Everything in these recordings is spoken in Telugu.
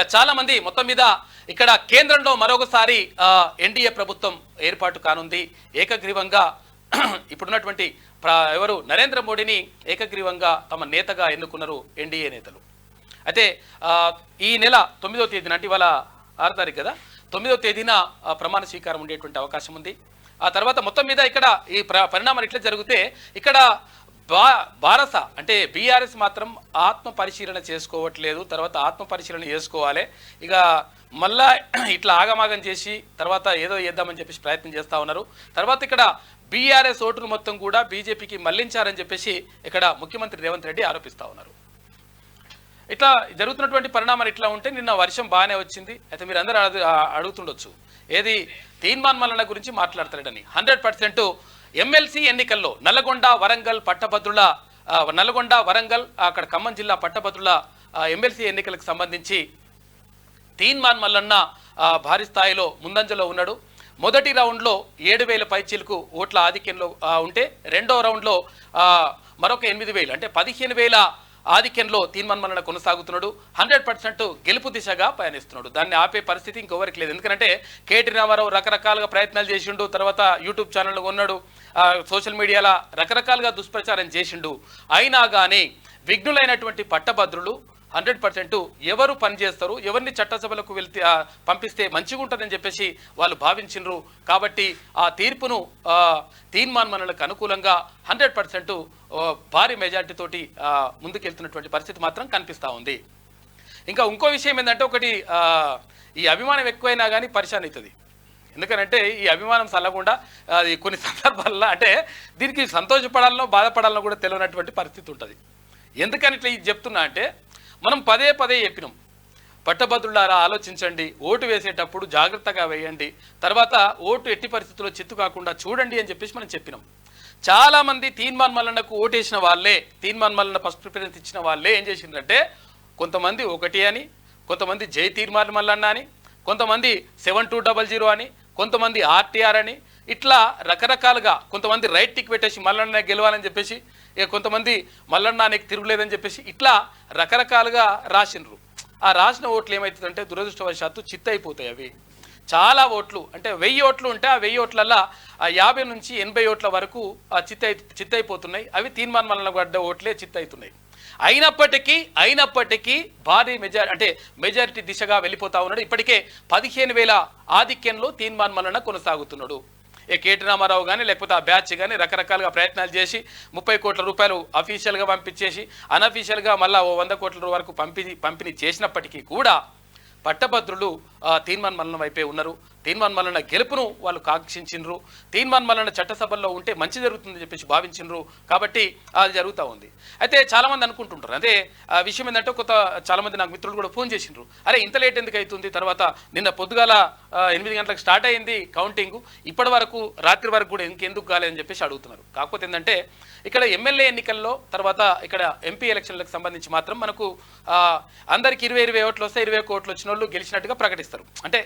చాలా మంది మొత్తం మీద ఇక్కడ కేంద్రంలో మరొకసారి ఎన్డీఏ ప్రభుత్వం ఏర్పాటు కానుంది. ఏకగ్రీవంగా ఇప్పుడున్నటువంటి ఎవరు నరేంద్ర మోడీని ఏకగ్రీవంగా తమ నేతగా ఎన్నుకున్నారు ఎన్డీఏ నేతలు. అయితే ఈ నెల 9వ తేదీన అంటే ఇవాళ 6వ తారీఖు కదా, 9వ తేదీన ప్రమాణ స్వీకారం ఉండేటువంటి అవకాశం ఉంది. ఆ తర్వాత మొత్తం మీద ఇక్కడ ఈ పరిణామాలు ఇట్లా జరిగితే ఇక్కడ భారస అంటే బీఆర్ఎస్ మాత్రం ఆత్మ పరిశీలన చేసుకోవట్లేదు. తర్వాత ఆత్మ పరిశీలన చేసుకోవాలి. ఇక మళ్ళా ఇట్లా ఆగమాగం చేసి తర్వాత ఏదో చేద్దామని చెప్పేసి ప్రయత్నం చేస్తూ ఉన్నారు. తర్వాత ఇక్కడ బీఆర్ఎస్ ఓటును మొత్తం కూడా బీజేపీకి మళ్లించారని చెప్పేసి ఇక్కడ ముఖ్యమంత్రి రేవంత్ రెడ్డి ఆరోపిస్తూ ఉన్నారు. ఇట్లా జరుగుతున్నటువంటి పరిణామాలు ఇట్లా ఉంటే నిన్న వర్షం బాగానే వచ్చింది. అయితే మీరు అందరూ అడుగుతుండొచ్చు ఏది తీర్మాన్ మల్లన్న గురించి మాట్లాడతారని. 100% ఎమ్మెల్సీ ఎన్నికల్లో నల్లగొండ వరంగల్ పట్టభద్రుల నల్లగొండ వరంగల్ అక్కడ ఖమ్మం జిల్లా పట్టభద్రుల ఎమ్మెల్సీ ఎన్నికలకు సంబంధించి తీర్మాన్ మల్లన్న భారీ స్థాయిలో ముందంజలో ఉన్నాడు. మొదటి రౌండ్లో 7,000 పైచీలకు ఓట్ల ఆధిక్యంలో ఉంటే రెండో రౌండ్లో మరొక 8,000 అంటే 15,000 ఆధిక్యంలో తీర్మాన్ మల్లన్న కొనసాగుతున్నాడు. 100% గెలుపు దిశగా పయనిస్తున్నాడు. దాన్ని ఆపే పరిస్థితి ఇంకొవరికి లేదు. ఎందుకంటే కేటీ రామారావు రకరకాలుగా ప్రయత్నాలు చేసిండు. తర్వాత యూట్యూబ్ ఛానల్ ఉన్నాడు, సోషల్ మీడియాలో రకరకాలుగా దుష్ప్రచారం చేసిండు. అయినా కానీ విఘ్నులైనటువంటి పట్టభద్రులు 100% ఎవరు పనిచేస్తారు, ఎవరిని చట్టసభలకు వెళ్తే పంపిస్తే మంచిగా ఉంటుందని చెప్పేసి వాళ్ళు భావించినరు. కాబట్టి ఆ తీర్పును తీర్మాన్ మల్లన్నకు అనుకూలంగా 100% భారీ మెజార్టీతోటి ముందుకెళ్తున్నటువంటి పరిస్థితి మాత్రం కనిపిస్తూ ఉంది. ఇంకా ఇంకో విషయం ఏంటంటే ఒకటి ఈ అభిమానం ఎక్కువైనా కానీ పరిశాన్ అవుతుంది. ఎందుకనంటే ఈ అభిమానం చల్లకుండా అది కొన్ని సందర్భాల్లో అంటే దీనికి సంతోషపడాలనో బాధపడాలనో కూడా తెలియనటువంటి పరిస్థితి ఉంటుంది. ఎందుకని ఇట్లా ఇది చెప్తున్నా అంటే మనం పదే చెప్పినాం, పట్టభద్రులారా ఆలోచించండి, ఓటు వేసేటప్పుడు జాగ్రత్తగా వేయండి, తర్వాత ఓటు ఎట్టి పరిస్థితుల్లో చిత్తు కాకుండా చూడండి అని చెప్పేసి మనం చెప్పినాం. చాలామంది తీర్మాన్ మల్లన్నకు ఓటేసిన వాళ్ళే, తీర్మాన్ మల్లన్న ఫస్ట్ ప్రిఫరెన్స్ ఇచ్చిన వాళ్ళే ఏం చేసిందంటే కొంతమంది 1 అని, కొంతమంది జై తీర్మాన్ మల్లన్న అని, కొంతమంది 7200 అని, కొంతమంది ఆర్టీఆర్ అని, ఇట్లా రకరకాలుగా కొంతమంది రైట్ టిక్ పెట్టేసి మల్లన్న గెలవాలని చెప్పేసి, ఇక కొంతమంది మల్లన్న నీకు తిరుగులేదని చెప్పేసి ఇట్లా రకరకాలుగా రాసినరు. ఆ రాసిన ఓట్లు ఏమవుతుందంటే దురదృష్టవశాత్తు చిత్త అయిపోతాయి. అవి చాలా ఓట్లు అంటే 1000 ఓట్లు ఉంటే ఆ 1000 ఓట్లల్లో 50 నుంచి 80 ఓట్ల వరకు చిత్త అయిపోతున్నాయి. అవి తీర్మాన్ మల్లన్న పడ్డ ఓట్లే చిత్త అవుతున్నాయి. అయినప్పటికీ భారీ మెజారిటీ దిశగా వెళ్ళిపోతా ఉన్నాడు. ఇప్పటికే 15,000 ఆధిక్యంలో తీర్మాన్ మల్లన్న కొనసాగుతున్నాడు. కేటీ రామారావు కానీ లేకపోతే ఆ బ్యాచ్ కానీ రకరకాలుగా ప్రయత్నాలు చేసి 30 కోట్ల రూపాయలు అఫీషియల్గా పంపించేసి అనఫీషియల్గా మళ్ళీ 100 కోట్ల వరకు పంపిణీ చేసినప్పటికీ కూడా పట్టభద్రులు తీర్మాన్ మల్లన్న వైపే ఉన్నారు. తీర్మాన్ మల్లన్న గెలుపును వాళ్ళు కాంక్షించినరు. తీర్మాన్ మల్లన్న చట్టసభల్లో ఉంటే మంచి జరుగుతుందని చెప్పేసి భావించినరు. కాబట్టి అది జరుగుతూ ఉంది. అయితే చాలామంది అనుకుంటుంటారు, అదే విషయం ఏంటంటే చాలామంది నాకు మిత్రులు కూడా ఫోన్ చేసినారు, అరే ఇంత లేట్ ఎందుకు అవుతుంది, తర్వాత నిన్న పొద్దుగాల 8 గంటలకు స్టార్ట్ అయింది కౌంటింగ్, ఇప్పటి వరకు రాత్రి వరకు కూడా ఇంకెందుకు కాలేదని చెప్పేసి అడుగుతున్నారు. కాకపోతే ఏంటంటే ఇక్కడ ఎమ్మెల్యే ఎన్నికల్లో తర్వాత ఇక్కడ ఎంపీ ఎలక్షన్లకు సంబంధించి మాత్రం మనకు అందరికి 20 ఓట్లు వస్తే 20 ఓట్లు వచ్చిన వాళ్ళు గెలిచినట్టుగా ప్రకటిస్తారు. అంటే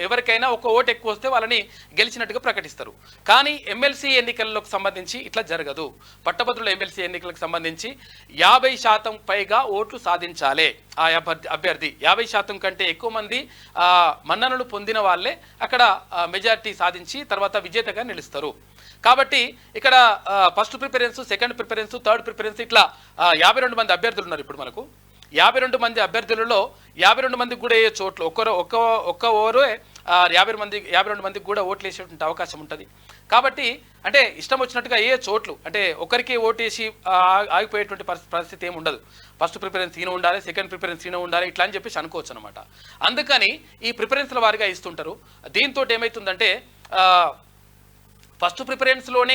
ఎవరికైనా ఒక ఓటు ఎక్కువ వస్తే వాళ్ళని గెలిచినట్టుగా ప్రకటిస్తారు. కానీ ఎమ్మెల్సీ ఎన్నికలకు సంబంధించి ఇట్లా జరగదు. పట్టభద్రుల ఎమ్మెల్సీ ఎన్నికలకు సంబంధించి 50% పైగా ఓట్లు సాధించాలి. ఆ అభ్యర్థి 50% కంటే ఎక్కువ మంది మన్ననలు పొందిన వాళ్ళే అక్కడ మెజారిటీ సాధించి తర్వాత విజేతగా నిలుస్తారు. కాబట్టి ఇక్కడ first preference, second preference, third preference ఇట్లా 52 మంది అభ్యర్థులు ఉన్నారు. ఇప్పుడు మనకు 52 మంది అభ్యర్థులలో 52 మందికి కూడా వేయచ్చు ఓట్లు. ఒక్క ఓవరు 52 మందికి కూడా ఓట్లు వేసేటువంటి అవకాశం ఉంటుంది. కాబట్టి అంటే ఇష్టం వచ్చినట్టుగా ఏ చోట్లు అంటే ఒకరికి ఓటేసి ఆగిపోయేటువంటి పరిస్థితి ఏమి ఉండదు. ఫస్ట్ ప్రిఫరెన్స్ ఈయన ఉండాలి, సెకండ్ ప్రిఫరెన్స్ ఈయన ఉండాలి, ఇట్లా అని చెప్పేసి అనుకోవచ్చు అనమాట. అందుకని ఈ ప్రిఫరెన్స్ల వారిగా ఇస్తుంటారు. దీంతో ఏమవుతుందంటే ఫస్ట్ ప్రిఫరెన్స్లోనే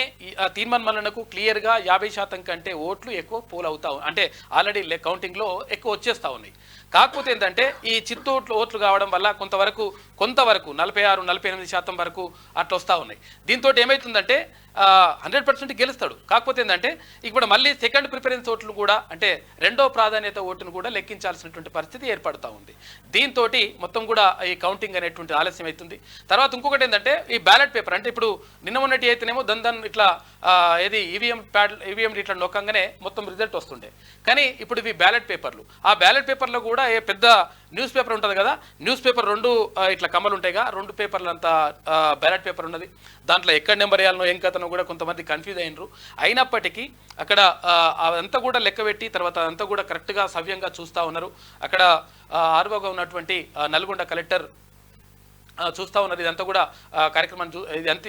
తీర్మాన్ మల్లన్నకు క్లియర్గా 50% కంటే ఓట్లు ఎక్కువ పోల్ అవుతా అంటే ఆల్రెడీ కౌంటింగ్లో ఎక్కువ వచ్చేస్తూ ఉన్నాయి. కాకపోతే ఏంటంటే ఈ చిత్తు ఓట్లు కావడం వల్ల కొంతవరకు 46-48% వరకు అట్లా వస్తూ ఉన్నాయి. దీంతో ఏమవుతుందంటే 100% గెలుస్తాడు. కాకపోతే ఏంటంటే ఇప్పుడు మళ్ళీ సెకండ్ ప్రిఫరెన్స్ ఓట్లు కూడా అంటే రెండో ప్రాధాన్యత ఓటును కూడా లెక్కించాల్సినటువంటి పరిస్థితి ఏర్పడుతూ ఉంది. దీంతో మొత్తం కూడా ఈ కౌంటింగ్ అనేటువంటి ఆలస్యం అవుతుంది. తర్వాత ఇంకొకటి ఏంటంటే ఈ బ్యాలెట్ పేపర్ అంటే ఇప్పుడు నిన్న మొన్నటి అయితేనేమో దన్ ఇట్లా ఏది ఈవీఎం ఇట్లా నొక్కంగానే మొత్తం రిజల్ట్ వస్తుండే. కానీ ఇప్పుడు ఇవి బ్యాలెట్ పేపర్లు. ఆ బ్యాలెట్ పేపర్లో కూడా పెద్ద న్యూస్ పేపర్ ఉంటుంది కదా, న్యూస్ పేపర్ రెండు ఇట్లా కమ్మలు ఉంటాయిగా, రెండు పేపర్లు అంతా బ్యాలెట్ పేపర్ ఉన్నది. దాంట్లో ఎక్కడ నెంబర్ వేయాలనో ఏం కథనో కూడా కొంతమంది కన్ఫ్యూజ్ అయినరు. అయినప్పటికీ అక్కడ అదంతా కూడా లెక్కబెట్టి తర్వాత అదంతా కూడా కరెక్ట్గా సవ్యంగా చూస్తూ ఉన్నారు. అక్కడ ఆర్వోగా ఉన్నటువంటి నల్గొండ కలెక్టర్ చూస్తూ ఉన్నారు. ఇదంతా కూడా కార్యక్రమాన్ని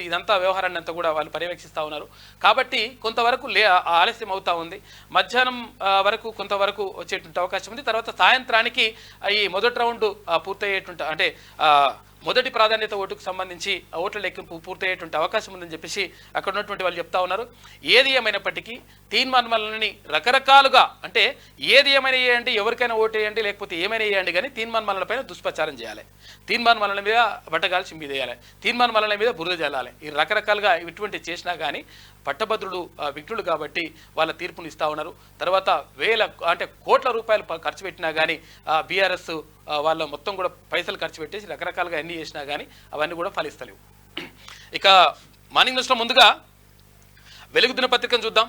ఇదంతా వ్యవహారాన్ని అంతా కూడా వాళ్ళు పర్యవేక్షిస్తూ ఉన్నారు. కాబట్టి కొంతవరకు ఆలస్యం అవుతూ ఉంది. మధ్యాహ్నం వరకు కొంతవరకు వచ్చేటువంటి అవకాశం ఉంది. తర్వాత సాయంత్రానికి ఈ మొదటి రౌండ్ పూర్తయ్యేటువంటి అంటే మొదటి ప్రాధాన్యత ఓటుకు సంబంధించి ఓట్ల లెక్కింపు పూర్తయ్యేటువంటి అవకాశం ఉందని చెప్పేసి అక్కడ ఉన్నటువంటి వాళ్ళు చెప్తా ఉన్నారు. ఏది ఏమైనప్పటికీ తీర్మానాలని రకరకాలుగా అంటే ఏది ఏమైనా వేయండి, ఎవరికైనా ఓటు వేయండి, లేకపోతే ఏమైనా వేయండి, కానీ తీర్మానాలపైన దుష్ప్రచారం చేయాలి, తీర్మానాల మీద బట్టగాల్చి మీద వేయాలి, తీర్మానాల మీద బురద జల్లాలి. ఈ రకరకాలుగా ఇటువంటి చేసినా కానీ పట్టభద్రులు విఘ్నులు కాబట్టి వాళ్ళ తీర్పును ఇస్తూ ఉన్నారు. తర్వాత కోట్ల రూపాయలు ఖర్చు పెట్టినా కానీ బీఆర్ఎస్ వాళ్ళ మొత్తం కూడా పైసలు ఖర్చు పెట్టేసి రకరకాలుగా ఎన్ని చేసినా కానీ అవన్నీ కూడా ఫలిస్తలేవు. ఇక మార్నింగ్ న్యూస్లో ముందుగా వెలుగు దినపత్రికను చూద్దాం.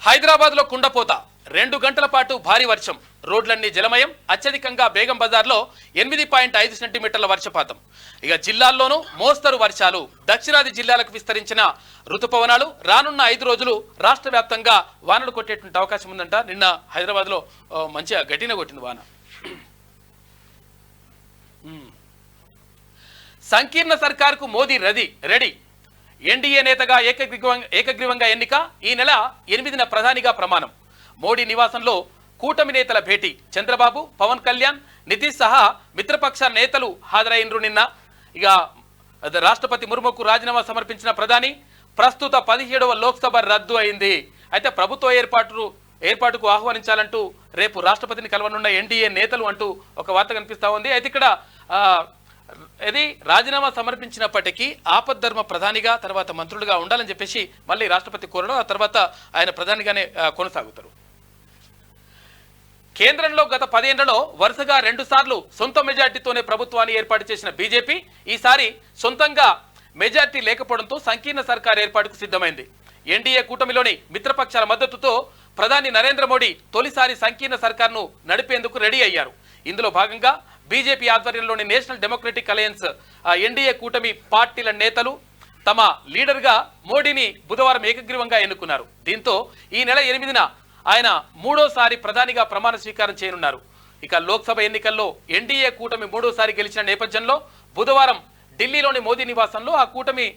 హైదరాబాద్లో కుండపోత, 2 గంటల పాటు భారీ వర్షం, రోడ్లన్నీ జలమయం, అత్యధికంగా బేగం బజార్లో 8.5 సెంటీమీటర్ల వర్షపాతం. ఇక జిల్లాల్లోనూ మోస్తరు వర్షాలు, దక్షిణాది జిల్లాలకు విస్తరించిన ఋతుపవనాలు. రానున్న 5 రోజులు రాష్ట్ర వ్యాప్తంగా వానలు కొట్టేటువంటి అవకాశం ఉందంట. నిన్న హైదరాబాద్లో మంచిగా గట్టిన కొట్టింది వాన. సంకీర్ణ సర్కార్కు మోదీ రెడీ, ఎన్డీఏ నేతగా ఏకగ్రీవంగా ఎన్నిక. ఈ నెల 8న ప్రధానిగా ప్రమాణం. మోడీ నివాసంలో కూటమి నేతల భేటీ. చంద్రబాబు, పవన్ కళ్యాణ్, నితీష్ సహా మిత్రపక్ష నేతలు హాజరైనరు. నిన్న ఇక రాష్ట్రపతి ముర్ముకు రాజీనామా సమర్పించిన ప్రధాని. ప్రస్తుత 17వ లోక్సభ రద్దు అయింది. అయితే ప్రభుత్వ ఏర్పాటుకు ఆహ్వానించాలంటూ రేపు రాష్ట్రపతిని కలవనున్న ఎన్డీఏ నేతలు అంటూ ఒక వార్త కనిపిస్తూ ఉంది. అయితే ఇక్కడ ఇది రాజీనామా సమర్పించినప్పటికీ ఆపద్ధర్మ ప్రధానిగా తర్వాత మంత్రులుగా ఉండాలని చెప్పేసి మళ్ళీ రాష్ట్రపతి కోరడం, ఆ తర్వాత ఆయన ప్రధానిగానే కొనసాగుతారు. కేంద్రంలో గత 10 ఏళ్లలో వరుసగా 2 సార్లు సొంత మెజార్టీతోనే ప్రభుత్వాన్ని ఏర్పాటు చేసిన బీజేపీ ఈసారి సొంతంగా మెజార్టీ లేకపోవడంతో సంకీర్ణ సర్కార్ ఏర్పాటుకు సిద్ధమైంది. ఎన్డీఏ కూటమిలోని మిత్రపక్షాల మద్దతుతో ప్రధాని నరేంద్ర మోడీ తొలిసారి సంకీర్ణ సర్కార్ను నడిపేందుకు రెడీ అయ్యారు. ఇందులో భాగంగా బీజేపీ ఆధ్వర్యంలోని నేషనల్ డెమోక్రటిక్ అలయన్స్ ఎన్డీఏ కూటమి పార్టీల నేతలు తమ లీడర్గా మోడీని బుధవారం ఏకగ్రీవంగా ఎన్నుకున్నారు. దీంతో ఈ నెల 8న ఆయన 3వ ప్రధానిగా ప్రమాణ స్వీకారం చేయనున్నారు. ఇక లోక్సభ ఎన్నికల్లో ఎన్డీఏ కూటమి 3వ గెలిచిన నేపథ్యంలో బుధవారం ఢిల్లీలోని మోదీ నివాసంలో ఆ కూటమి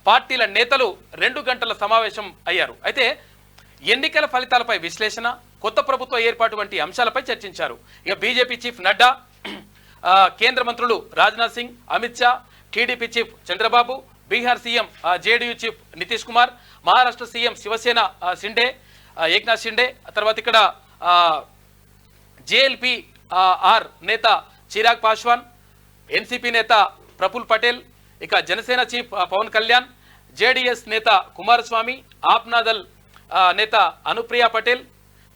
పార్టీల నేతలు 2 గంటల సమావేశం అయ్యారు. అయితే ఎన్నికల ఫలితాలపై విశ్లేషణ, కొత్త ప్రభుత్వ ఏర్పాటు వంటి అంశాలపై చర్చించారు. ఇక బీజేపీ చీఫ్ నడ్డా, కేంద్ర మంత్రులు Rajnath Singh, Amit Shah, TDP chief Chandrababu, Bihar CM JDU chief Nitish Kumar, Maharashtra CM Shiv Sena Shinde Eknath Shinde, తర్వాత ఇక్కడ జేఎల్పీ నేత చిరాగ్ పాస్వాన్, ఎన్సీపీ నేత ప్రఫుల్ పటేల్, ఇక జనసేన చీఫ్ పవన్ కళ్యాణ్, జేడీఎస్ నేత కుమారస్వామి, ఆప్నాదల్ నేత అనుప్రియ పటేల్,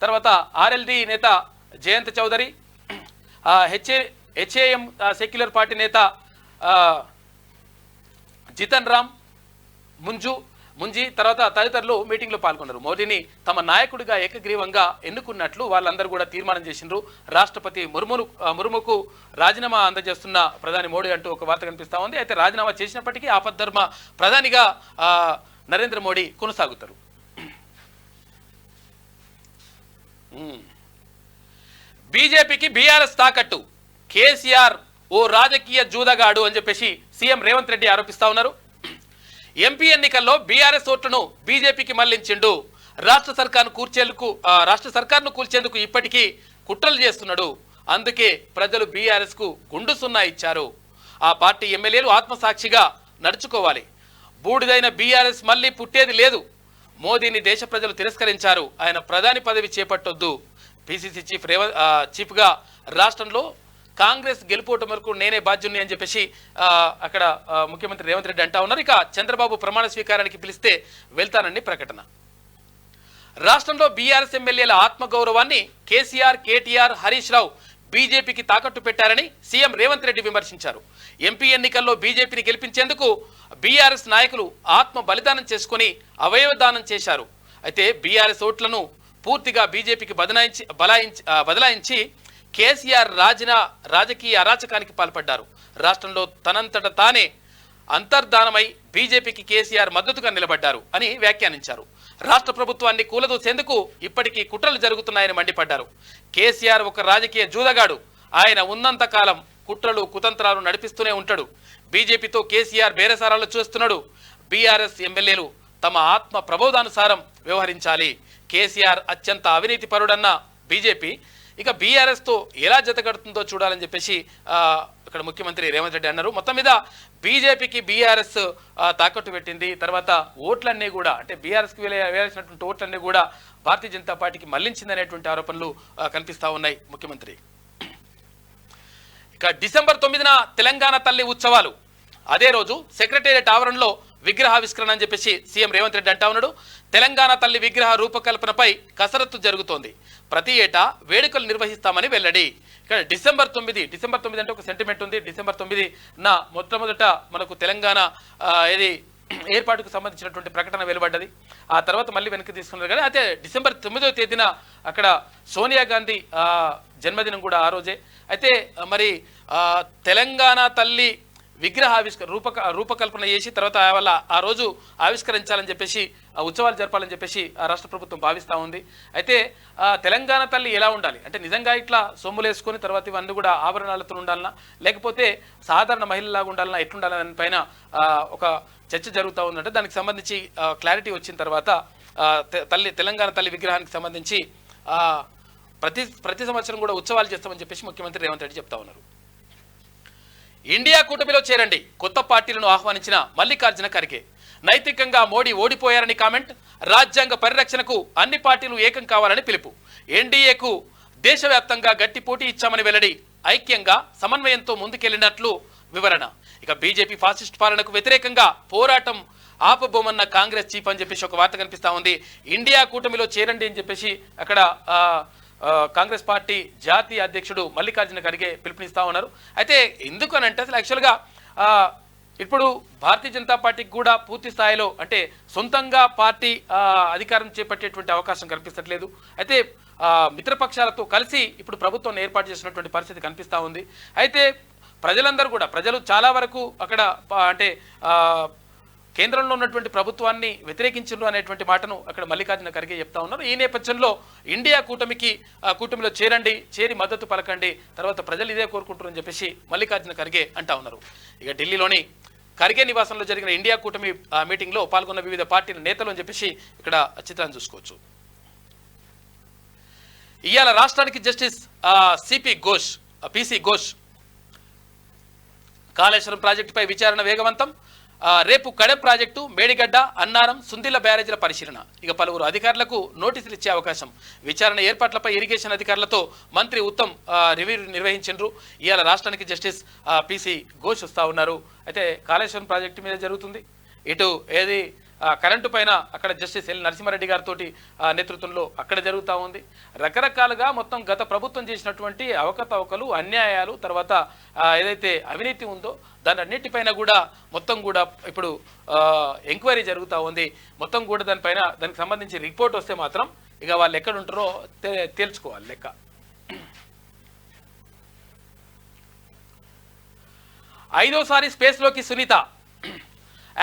తర్వాత ఆర్ఎల్డీ నేత Jayant Chaudhary, HAM secular party నేత జితన్ రామ్ ముంజీ తర్వాత తదితరులు మీటింగ్లో పాల్గొన్నారు. మోదీని తమ నాయకుడిగా ఏకగ్రీవంగా ఎన్నుకున్నట్లు వాళ్ళందరూ కూడా తీర్మానం చేసిండ్రు. రాష్ట్రపతి ముర్ముకు రాజీనామా అందజేస్తున్న ప్రధాని మోడీ అంటూ ఒక వార్త కనిపిస్తూ ఉంది. అయితే రాజీనామా చేసినప్పటికీ ఆపద్ధర్మ ప్రధానిగా నరేంద్ర మోడీ కొనసాగుతారు. బీజేపీకి బీఆర్ఎస్ తాకట్టు, కేసీఆర్ ఓ రాజకీయ జూదగాడు అని చెప్పేసి సీఎం రేవంత్ రెడ్డి ఆరోపిస్తా ఉన్నారు. ఎంపీ ఎన్నికల్లో బీఆర్ఎస్ ఓట్లను బీజేపీకి మళ్లించిండు. రాష్ట్ర సర్కార్ను కూల్చేందుకు ఇప్పటికీ కుట్రలు చేస్తున్నాడు. అందుకే ప్రజలు బీఆర్ఎస్ కు గుండు సున్నా ఇచ్చారు. ఆ పార్టీ ఎమ్మెల్యేలు ఆత్మసాక్షిగా నడుచుకోవాలి. బూడిదైన బీఆర్ఎస్ మళ్ళీ పుట్టేది లేదు. మోదీని దేశ ప్రజలు తిరస్కరించారు. ఆయన ప్రధాని పదవి చేపట్టొద్దు. పిసిసి చీఫ్గా రాష్ట్రంలో కాంగ్రెస్ గెలుపోవటం వరకు నేనే బాధ్యుని అని చెప్పేసి అక్కడ ముఖ్యమంత్రి రేవంత్ రెడ్డి అంటా ఉన్నారు. ఇక చంద్రబాబు ప్రమాణ స్వీకారానికి పిలిస్తే వెళ్తానని ప్రకటన. రాష్ట్రంలో బీఆర్ఎస్ ఎమ్మెల్యేల ఆత్మగౌరవాన్ని కేసీఆర్, కేటీఆర్, హరీష్ రావు బీజేపీకి తాకట్టు పెట్టారని సీఎం రేవంత్ రెడ్డి విమర్శించారు. ఎంపీ ఎన్నికల్లో బీజేపీని గెలిపించేందుకు బీఆర్ఎస్ నాయకులు ఆత్మ బలిదానం చేసుకుని అవయవదానం చేశారు. అయితే బీఆర్ఎస్ ఓట్లను పూర్తిగా బీజేపీకి బదలాయించి కేసీఆర్ రాజకీయ అరాచకానికి పాల్పడ్డారు. రాష్ట్రంలో తనంతట తానే అంతర్ధానమై బీజేపీకి కేసీఆర్ మద్దతుగా నిలబడ్డారు అని వ్యాఖ్యానించారు. రాష్ట్ర ప్రభుత్వాన్ని కూలదోసేందుకు ఇప్పటికీ కుట్రలు జరుగుతున్నాయని మండిపడ్డారు. కేసీఆర్ ఒక రాజకీయ జూదగాడు. ఆయన ఉన్నంత కాలం కుట్రలు కుతంత్రాలు నడిపిస్తూనే ఉంటాడు. బీజేపీతో కేసీఆర్ బేరసారాలు చూస్తున్నాడు. బీఆర్ఎస్ ఎమ్మెల్యేలు తమ ఆత్మ ప్రబోధానుసారం వ్యవహరించాలి. కేసీఆర్ అత్యంత అవినీతి పరుడన్న బీజేపీ ఇక బీఆర్ఎస్తో ఎలా జతగడుతుందో చూడాలని చెప్పేసి ఇక్కడ ముఖ్యమంత్రి రేవంత్ రెడ్డి అన్నారు. మొత్తం మీద బీజేపీకి బీఆర్ఎస్ తాకట్టు పెట్టింది. తర్వాత ఓట్లన్నీ కూడా అంటే బీఆర్ఎస్కి వేయాల్సినటువంటి ఓట్లన్నీ కూడా భారతీయ జనతా పార్టీకి మళ్లించింది అనేటువంటి ఆరోపణలు కనిపిస్తూ ఉన్నాయి ముఖ్యమంత్రి. ఇక డిసెంబర్ 9న తెలంగాణ తల్లి ఉత్సవాలు. అదే రోజు సెక్రటేరియట్ ఆవరణలో విగ్రహావిష్కరణ అని చెప్పేసి సీఎం రేవంత్ రెడ్డి అంటా ఉన్నాడు. తెలంగాణ తల్లి విగ్రహ రూపకల్పనపై కసరత్తు జరుగుతోంది. ప్రతి ఏటా వేడుకలు నిర్వహిస్తామని వెల్లడి. ఇక్కడ డిసెంబర్ 9 అంటే ఒక సెంటిమెంట్ ఉంది. డిసెంబర్ 9న మొట్టమొదట మనకు తెలంగాణ ఏర్పాటుకు సంబంధించినటువంటి ప్రకటన వెలువడ్డది. ఆ తర్వాత మళ్ళీ వెనక్కి తీసుకున్నారు. కానీ అయితే డిసెంబర్ 9వ తేదీన అక్కడ సోనియా గాంధీ జన్మదినం కూడా ఆ రోజే. అయితే మరి తెలంగాణ తల్లి విగ్రహ రూపకల్పన చేసి తర్వాత వల్ల ఆ రోజు ఆవిష్కరించాలని చెప్పేసి ఉత్సవాలు జరపాలని చెప్పేసి రాష్ట్ర ప్రభుత్వం భావిస్తూ ఉంది. అయితే తెలంగాణ తల్లి ఎలా ఉండాలి అంటే నిజంగా ఇట్లా సొమ్ములు వేసుకొని తర్వాత ఇవన్నీ కూడా ఆభరణాలతో ఉండాలన్నా లేకపోతే సాధారణ మహిళలాగా ఉండాలన్నా ఎట్లుండాలని పైన ఒక చర్చ జరుగుతూ ఉందంటే దానికి సంబంధించి క్లారిటీ వచ్చిన తర్వాత తెలంగాణ తల్లి విగ్రహానికి సంబంధించి ప్రతి సంవత్సరం కూడా ఉత్సవాలు చేస్తామని చెప్పేసి ముఖ్యమంత్రి రేవంత్ రెడ్డి చెప్తా ఉన్నారు. ఇండియా కూటమిలో చేరండి, కొత్త పార్టీలను ఆహ్వానించిన మల్లికార్జున ఖర్గే. నైతికంగా మోడీ ఓడిపోయారని కామెంట్. రాజ్యాంగ పరిరక్షణకు అన్ని పార్టీలు ఏకం కావాలని పిలుపు. ఎన్డీఏకు దేశవ్యాప్తంగా గట్టి పోటీ ఇచ్చామని వెల్లడి. ఐక్యంగా సమన్వయంతో ముందుకెళ్లినట్లు వివరణ. ఇక బీజేపీ ఫాసిస్ట్ పాలనకు వ్యతిరేకంగా పోరాటం ఆపబోమన్న కాంగ్రెస్ చీఫ్ అని చెప్పేసి ఒక వార్త కనిపిస్తా ఉంది. ఇండియా కూటమిలో చేరండి అని చెప్పేసి అక్కడ కాంగ్రెస్ పార్టీ జాతీయ అధ్యక్షుడు మల్లికార్జున ఖర్గే పిలుపునిస్తా ఉన్నారు. అయితే ఎందుకనంటే అసలు యాక్చువల్గా ఇప్పుడు భారతీయ జనతా పార్టీకి కూడా పూర్తి స్థాయిలో అంటే సొంతంగా పార్టీ అధికారం చేపట్టేటువంటి అవకాశం కనిపించట్లేదు. అయితే మిత్రపక్షాలతో కలిసి ఇప్పుడు ప్రభుత్వం ఏర్పాటు చేసినటువంటి పరిస్థితి కనిపిస్తూ ఉంది. అయితే ప్రజలందరూ కూడా ప్రజలు చాలా వరకు అక్కడ అంటే కేంద్రంలో ఉన్నటువంటి ప్రభుత్వాన్ని వ్యతిరేకించారు అనేటువంటి మాటను అక్కడ మల్లికార్జున ఖర్గే చెప్తా ఉన్నారు. ఈ నేపథ్యంలో ఇండియా కూటమిలో చేరి మద్దతు పలకండి, తర్వాత ప్రజలు ఇదే కోరుకుంటారని చెప్పేసి మల్లికార్జున ఖర్గే అంటా ఉన్నారు. ఇక ఢిల్లీలోని ఖర్గే నివాసంలో జరిగిన ఇండియా కూటమి మీటింగ్లో పాల్గొన్న వివిధ పార్టీల నేతలు అని చెప్పేసి ఇక్కడ చిత్రాన్ని చూసుకోవచ్చు. ఇవాళ రాష్ట్రానికి జస్టిస్ పిసి ఘోష్ కాళేశ్వరం ప్రాజెక్టుపై విచారణ వేగవంతం. రేపు కడెం ప్రాజెక్టు, మేడిగడ్డ, అన్నారం, సుందిల్ల బ్యారేజీల పరిశీలన. ఇక పలువురు అధికారులకు నోటీసులు ఇచ్చే అవకాశం. విచారణ ఏర్పాట్లపై ఇరిగేషన్ అధికారులతో మంత్రి ఉత్తమ్ రివ్యూ నిర్వహించారు. ఇవాళ రాష్ట్రానికి జస్టిస్ పిసి ఘోష్ వస్తూ ఉన్నారు. అయితే కాళేశ్వరం ప్రాజెక్టు మీద జరుగుతుంది. ఇటు కరెంటు పైన అక్కడ జస్టిస్ ఎల్ నరసింహారెడ్డి గారితో నేతృత్వంలో అక్కడ జరుగుతూ ఉంది. రకరకాలుగా మొత్తం గత ప్రభుత్వం చేసినటువంటి అవకతవకలు, అన్యాయాలు, తర్వాత ఏదైతే అవినీతి ఉందో దాని అన్నిటిపైన కూడా మొత్తం కూడా ఇప్పుడు ఎంక్వైరీ జరుగుతూ ఉంది. మొత్తం కూడా దానికి సంబంధించి రిపోర్ట్ వస్తే మాత్రం ఇక వాళ్ళు ఎక్కడ ఉంటారో తేల్చుకోవాలి లెక్క. ఐదోసారి స్పేస్లోకి సునీత.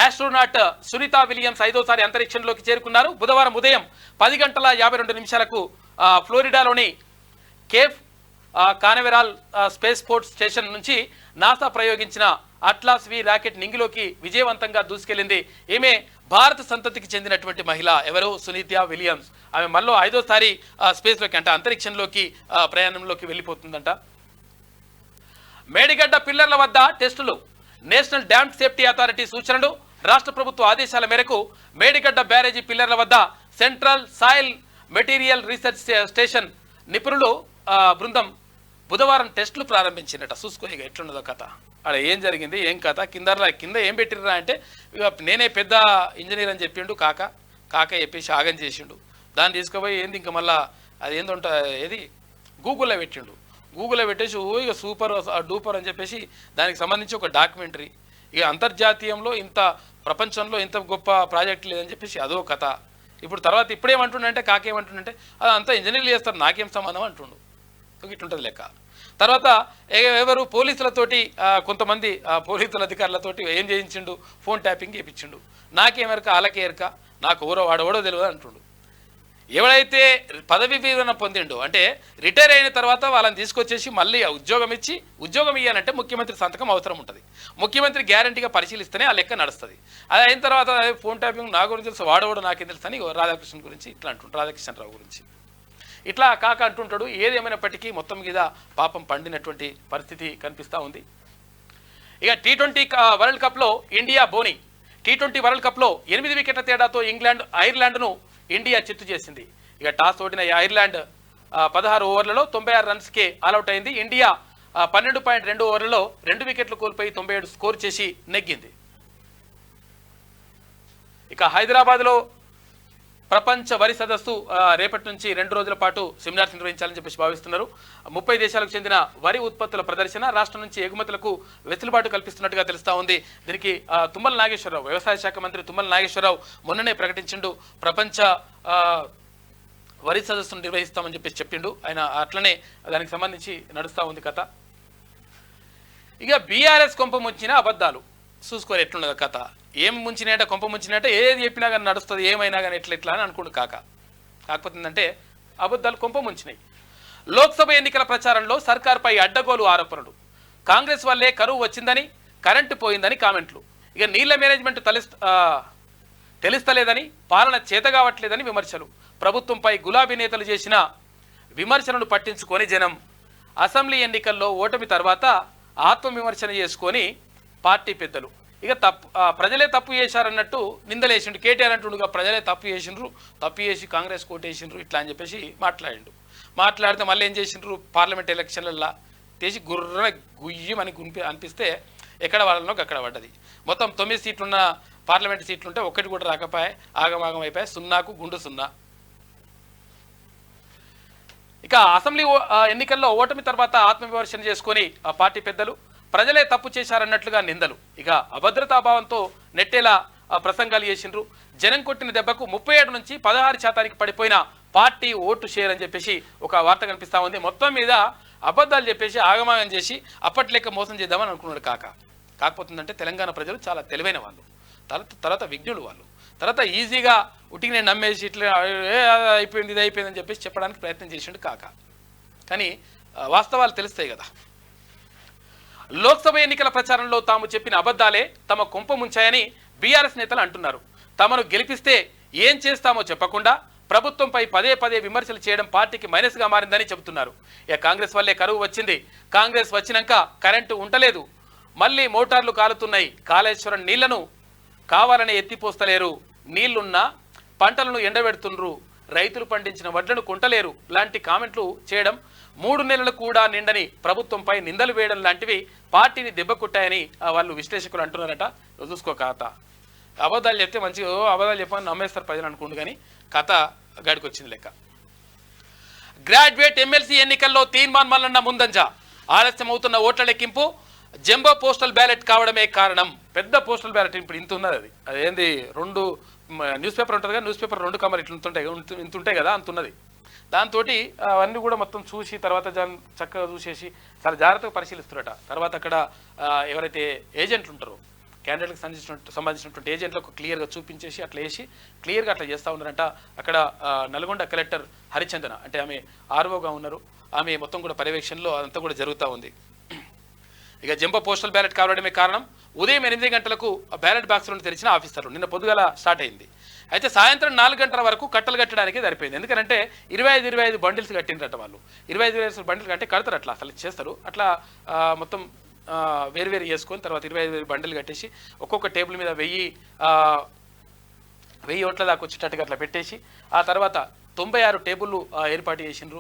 ఆస్ట్రోనాట్ సునీత విలియమ్స్ ఐదోసారి అంతరిక్షంలోకి చేరుకున్నారు. బుధవారం ఉదయం 10:52 ఫ్లోరిడాలోని కేఫ్ కానవెరాల్ స్పేస్ పోర్ట్ స్టేషన్ నుంచి నాసా ప్రయోగించిన అట్లాస్ వి రాకెట్ నింగిలోకి విజయవంతంగా దూసుకెళ్లింది. ఈమె భారత సంతతికి చెందినటువంటి మహిళ. ఎవరు? సునీత విలియమ్స్. ఆమె మళ్ళీ ఐదోసారి స్పేస్లోకి అంటే అంతరిక్షంలోకి ప్రయాణంలోకి వెళ్ళిపోతుందంట. మేడిగడ్డ పిల్లర్ల వద్ద టెస్టులు. నేషనల్ డ్యామ్ సేఫ్టీ అథారిటీ సూచనలు. రాష్ట్ర ప్రభుత్వ ఆదేశాల మేరకు మేడిగడ్డ బ్యారేజీ పిల్లర్ల వద్ద central soil material research station నిపుణులు బృందం బుధవారం టెస్టులు ప్రారంభించినట్ట. చూసుకో ఇక ఎట్లున్నదో కథ. అక్కడ ఏం జరిగింది, ఏం కథ, కింద ఏం పెట్టిర్రా అంటే నేనే పెద్ద ఇంజనీర్ అని చెప్పిండు కాక చెప్పేసి ఆగం చేసిండు. దాన్ని తీసుకుపోయి ఏంది ఇంకా మళ్ళీ అది ఏందో ఏది గూగుల్లో పెట్టేసి ఇక సూపర్ డూపర్ అని చెప్పేసి దానికి సంబంధించి ఒక డాక్యుమెంటరీ. ఇక అంతర్జాతీయంలో ఇంత ప్రపంచంలో ఇంత గొప్ప ప్రాజెక్ట్ లేదని చెప్పేసి అదో కథ. ఇప్పుడేమంటుండంటే కాకేమంటుండంటే అదంతా ఇంజనీర్లు చేస్తారు, నాకేం సంబంధం అంటుండు. ఇట్లుంటుంది లెక్క. తర్వాత ఎవరు పోలీసులతోటి కొంతమంది పోలీసుల అధికారులతోటి ఏం చేయించిండు, ఫోన్ ట్యాపింగ్ చేయించిండు. నాకేమెరక వాళ్ళకే ఎరక, నాకు ఎవరో వాడెవడో తెలియదు అంటుండు. ఎవడైతే పదవి విరమణ పొందిండో అంటే రిటైర్ అయిన తర్వాత వాళ్ళని తీసుకొచ్చేసి మళ్ళీ ఉద్యోగం ఇవ్వాలంటే ముఖ్యమంత్రి సంతకం అవసరం ఉంటుంది. ముఖ్యమంత్రి గ్యారంటీగా పరిశీలిస్తేనే ఆ లెక్క నడుస్తుంది. అది అయిన తర్వాత ఫోన్ ట్యాపింగ్ నా గురించి తెలుసు, వాడవాడు నాకేం తెలుసు అని రాధాకృష్ణ గురించి ఇట్లా అంటుంటాడు, రాధాకృష్ణరావు గురించి ఇట్లా కాక అంటుంటాడు. ఏదేమైనప్పటికీ మొత్తం మీద పాపం పండినటువంటి పరిస్థితి కనిపిస్తూ ఉంది. ఇక T20 వరల్డ్ కప్లో ఇండియా బోని. T20 వరల్డ్ కప్లో 8 వికెట్ల తేడాతో ఐర్లాండ్ను ఇండియా చిత్తు చేసింది. ఇక టాస్ ఓడిన ఐర్లాండ్ 16 ఓవర్లలో 96 రన్స్కే ఆల్అవుట్ అయింది. ఇండియా 12.2 ఓవర్లలో 2 వికెట్లు కోల్పోయి 97 స్కోర్ చేసి నెగ్గింది. ఇక హైదరాబాద్లో ప్రపంచ వరి సదస్సు రేపటి నుంచి 2 రోజుల పాటు సెమినార్స్ నిర్వహించాలని చెప్పేసి భావిస్తున్నారు. 30 దేశాలకు చెందిన వరి ఉత్పత్తుల ప్రదర్శన, రాష్ట్రం నుంచి ఎగుమతులకు వెసులుబాటు కల్పిస్తున్నట్టుగా తెలుస్తా ఉంది. దీనికి తుమ్మల నాగేశ్వరరావు, వ్యవసాయ శాఖ మంత్రి తుమ్మల నాగేశ్వరరావు మొన్ననే ప్రకటించిండు, ప్రపంచ వరి సదస్సును నిర్వహిస్తామని చెప్పేసి చెప్పిండు ఆయన. అట్లనే దానికి సంబంధించి నడుస్తూ ఉంది కథ. ఇక బీఆర్ఎస్ కొంప ముంచిన అబద్ధాలు చూసుకోరు ఎట్లున్నది కథ. ఏం ముంచినట్ట, కొంప ముంచినట్ట, ఏది చెప్పినా కానీ నడుస్తుంది, ఏమైనా కానీ ఎట్లా అని అనుకుంటు కాకపోతే ఏంటంటే అబద్ధాలు కొంప ముంచినాయి. లోక్సభ ఎన్నికల ప్రచారంలో సర్కార్పై అడ్డగోలు ఆరోపణలు. కాంగ్రెస్ వల్లే కరువు వచ్చిందని, కరెంటు పోయిందని కామెంట్లు. ఇక నీళ్ల మేనేజ్మెంట్ తెలుస్తలేదని, పాలన చేతగావట్లేదని విమర్శలు. ప్రభుత్వంపై గులాబీ నేతలు చేసిన విమర్శలను పట్టించుకొని జనం అసెంబ్లీ ఎన్నికల్లో ఓటమి తర్వాత ఆత్మవిమర్శన చేసుకొని పార్టీ పెద్దలు ఇక ప్రజలే తప్పు చేశారన్నట్టు నిందలేసిండు. కేటీఆర్ అంటుండగా ప్రజలే తప్పు చేసి కాంగ్రెస్ కోటేసిండ్రు ఇట్లా అని చెప్పేసి మాట్లాడితే మళ్ళీ ఏం చేసిండ్రు, పార్లమెంట్ ఎలక్షన్లలో తీసి గుర్ర గుయ్యమని అనిపిస్తే ఎక్కడ వాళ్ళనో అక్కడ పడ్డది. మొత్తం 9 సీట్లున్న పార్లమెంట్ సీట్లుంటే ఒక్కటి కూడా రాకపోయాయి, ఆగమాగం అయిపోయాయి, 0కు గుండు 0. ఇక అసెంబ్లీ ఎన్నికల్లో ఓటమి తర్వాత ఆత్మవిమర్శన చేసుకొని పార్టీ పెద్దలు ప్రజలే తప్పు చేశారన్నట్లుగా నిందలు. ఇక అభద్రతాభావంతో నెట్టేలా ప్రసంగాలు చేసిండ్రు. జనం కొట్టిన దెబ్బకు 37 నుంచి 16% పడిపోయిన పార్టీ ఓటు షేర్ అని చెప్పేసి ఒక వార్త కనిపిస్తూ ఉంది. మొత్తం మీద అబద్ధాలు చెప్పేసి ఆగమాగం చేసి అప్పట్లేక మోసం చేద్దామని అనుకున్నాడు కాకపోతుందంటే తెలంగాణ ప్రజలు చాలా తెలివైన వాళ్ళు, తర్వాత విజ్ఞులు వాళ్ళు. తర్వాత ఈజీగా ఉట్టికి నేను నమ్మేసి ఇట్లా అయిపోయింది ఇది అయిపోయిందని చెప్పేసి చెప్పడానికి ప్రయత్నం చేసిండు కానీ వాస్తవాలు తెలుస్తాయి కదా. లోక్సభ ఎన్నికల ప్రచారంలో తాము చెప్పిన అబద్ధాలే తమ కొంప ముంచాయని బీఆర్ఎస్ నేతలు అంటున్నారు. తమను గెలిపిస్తే ఏం చేస్తామో చెప్పకుండా ప్రభుత్వంపై పదే విమర్శలు చేయడం పార్టీకి మైనస్గా మారిందని చెబుతున్నారు. ఇక కాంగ్రెస్ వల్లే కరువు వచ్చింది, కాంగ్రెస్ వచ్చినాక కరెంటు ఉండలేదు, మళ్ళీ మోటార్లు కాలుతున్నాయి, కాళేశ్వరం నీళ్లను కావాలని ఎత్తిపోస్తలేరు, నీళ్లున్నా పంటలను ఎండబెడుతుండ్రు, రైతులు పండించిన వడ్లను కొంటలేరు లాంటి కామెంట్లు చేయడం, 3 నెలలు కూడా నిండని ప్రభుత్వంపై నిందలు వేయడం లాంటివి పార్టీని దెబ్బకొట్టాయని వాళ్ళు విశ్లేషకులు అంటున్నారట. చూసుకో కథ. అబద్ధాలు చెప్తే మంచిగా అబద్ధాలు చెప్పని నమ్మేస్తారు ప్రజలు అనుకుంటు, కానీ కథ గడికి వచ్చింది లెక్క. గ్రాడ్యుయేట్ ఎమ్మెల్సీ ఎన్నికల్లో తీర్మాన్ మల్లన్న ముందంజ. ఆలస్యం అవుతున్న ఓట్ల లెక్కింపు జంబో పోస్టల్ బ్యాలెట్ కావడమే కారణం. పెద్ద పోస్టల్ బ్యాలెట్ ఇప్పుడు ఇంత ఉన్నది. అదేంది 2 న్యూస్ పేపర్ ఉంటుంది కదా, న్యూస్ పేపర్ 2 కమర్ ఇంత ఉంటాయి కదా, అంత ఉన్నది. దాంతో అవన్నీ కూడా మొత్తం చూసి తర్వాత చక్కగా చూసేసి చాలా జాగ్రత్తగా పరిశీలిస్తున్నట. తర్వాత అక్కడ ఎవరైతే ఏజెంట్లు ఉంటారో క్యాండిడేట్కి సంబంధించినటువంటి ఏజెంట్లకు క్లియర్గా చూపించేసి అట్లా వేసి క్లియర్గా అట్లా చేస్తూ ఉన్నారంట. అక్కడ నల్గొండ కలెక్టర్ హరిచందన అంటే ఆమె ఆర్ఓగా ఉన్నారు, ఆమె మొత్తం కూడా పర్యవేక్షణలో అదంతా కూడా జరుగుతూ ఉంది. ఇక జంబో పోస్టల్ బ్యాలెట్ కావడమే కారణం. ఉదయం 8 గంటలకు బ్యాలెట్ బాక్సులను తెరిచిన ఆఫీసర్లు నిన్న పొద్దుగల స్టార్ట్ అయింది. అయితే సాయంత్రం 4 గంటల వరకు కట్టలు కట్టడానికి సరిపోయింది. ఎందుకంటే 25 బండిల్స్ కట్టిండ్రట వాళ్ళు. 25 బండిల్స్ కట్టి కడతారు, అట్లా అసలు చేస్తారు. అట్లా మొత్తం వేరు చేసుకొని తర్వాత 25 బండిలు కట్టేసి ఒక్కొక్క టేబుల్ మీద 1000 ఓట్ల దాకా వచ్చేటట్టుగా అట్లా పెట్టేసి ఆ తర్వాత 96 టేబుళ్ళు ఏర్పాటు చేసిండ్రు.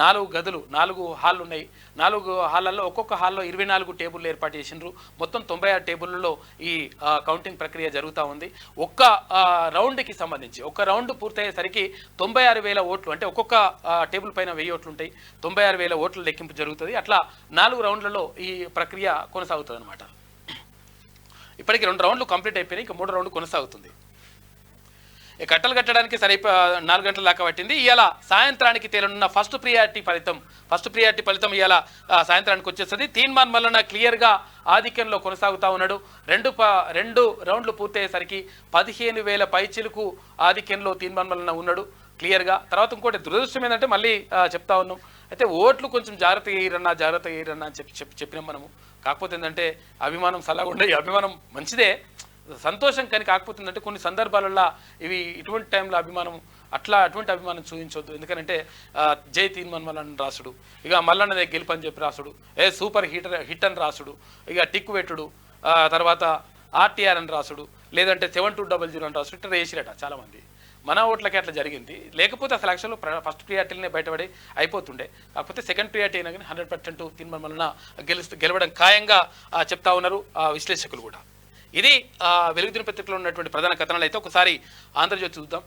4 గదులు, 4 హాళ్ళు ఉన్నాయి. 4 హాళ్ళల్లో ఒక్కొక్క హాల్లో 24 టేబుళ్ళు ఏర్పాటు చేసిండ్రు. మొత్తం 96 టేబుళ్ళలో ఈ కౌంటింగ్ ప్రక్రియ జరుగుతూ ఉంది. ఒక్క రౌండ్కి సంబంధించి ఒక రౌండ్ పూర్తయ్యేసరికి 96,000 ఓట్లు, అంటే ఒక్కొక్క టేబుల్ పైన 1000 ఓట్లు ఉంటాయి. 96,000 ఓట్ల లెక్కింపు జరుగుతుంది. అట్లా 4 రౌండ్లలో ఈ ప్రక్రియ కొనసాగుతుంది అనమాట. ఇప్పటికి 2 రౌండ్లు కంప్లీట్ అయిపోయినాయి, ఇంకా 3వ రౌండ్ కొనసాగుతుంది. ఈ కట్టలు కట్టడానికి సరే 4 గంటల దాకా పట్టింది. ఇవాళ సాయంత్రానికి తేలనున్న ఫస్ట్ ప్రియారిటీ ఫలితం ఇవాళ సాయంత్రానికి వచ్చేస్తుంది. తీన్మాన్ మల్లన్న క్లియర్గా ఆధిక్యంలో కొనసాగుతూ ఉన్నాడు. రెండు రౌండ్లు పూర్తయ్యేసరికి 15,000 పైచిలకు ఆధిక్యంలో తీన్మాన్ మల్లన్న ఉన్నాడు క్లియర్గా. తర్వాత ఇంకోటి దురదృష్టం ఏంటంటే మళ్ళీ చెప్తా ఉన్నాం, అయితే ఓట్లు కొంచెం జాగ్రత్తగా వేయరన్నా అని చెప్పినాం మనము. కాకపోతే ఏంటంటే అభిమానం సలహా అభిమానం మంచిదే, సంతోషం, కానీ కాకపోతే ఏంటంటే కొన్ని సందర్భాలలో ఇటువంటి టైంలో అటువంటి అభిమానం చూపించవద్దు. ఎందుకంటే జై తీన్మాన్ మల్లన్న రాసుడు, ఇక మల్లన్నదే గెలుపని చెప్పి రాసుడు, సూపర్ హిట్ అని రాసుడు, ఇక టిక్ పెట్టుడు, తర్వాత ఆర్టీఆర్ అని రాసుడు, లేదంటే 7200 అని రాసుడు, ఇట్లా వేసిరట చాలామంది. మన ఓట్లకి అట్లా జరిగింది. లేకపోతే అసలు యాక్చువల్గా ఫస్ట్ ప్రియారిటీలనే బయటపడి అయిపోతుండే. కాకపోతే సెకండ్ ప్రియారిటీ అయినా కానీ 100% తీన్మాన్ మల్లన్న గెలవడం ఖాయంగా చెప్తా ఉన్నారు విశ్లేషకులు కూడా. ఇది వెలుగు దినపత్రికలో ఉన్నటువంటి ప్రధాన కథనాలు. అయితే ఒకసారి ఆంధ్రజ్యోతి చూద్దాం.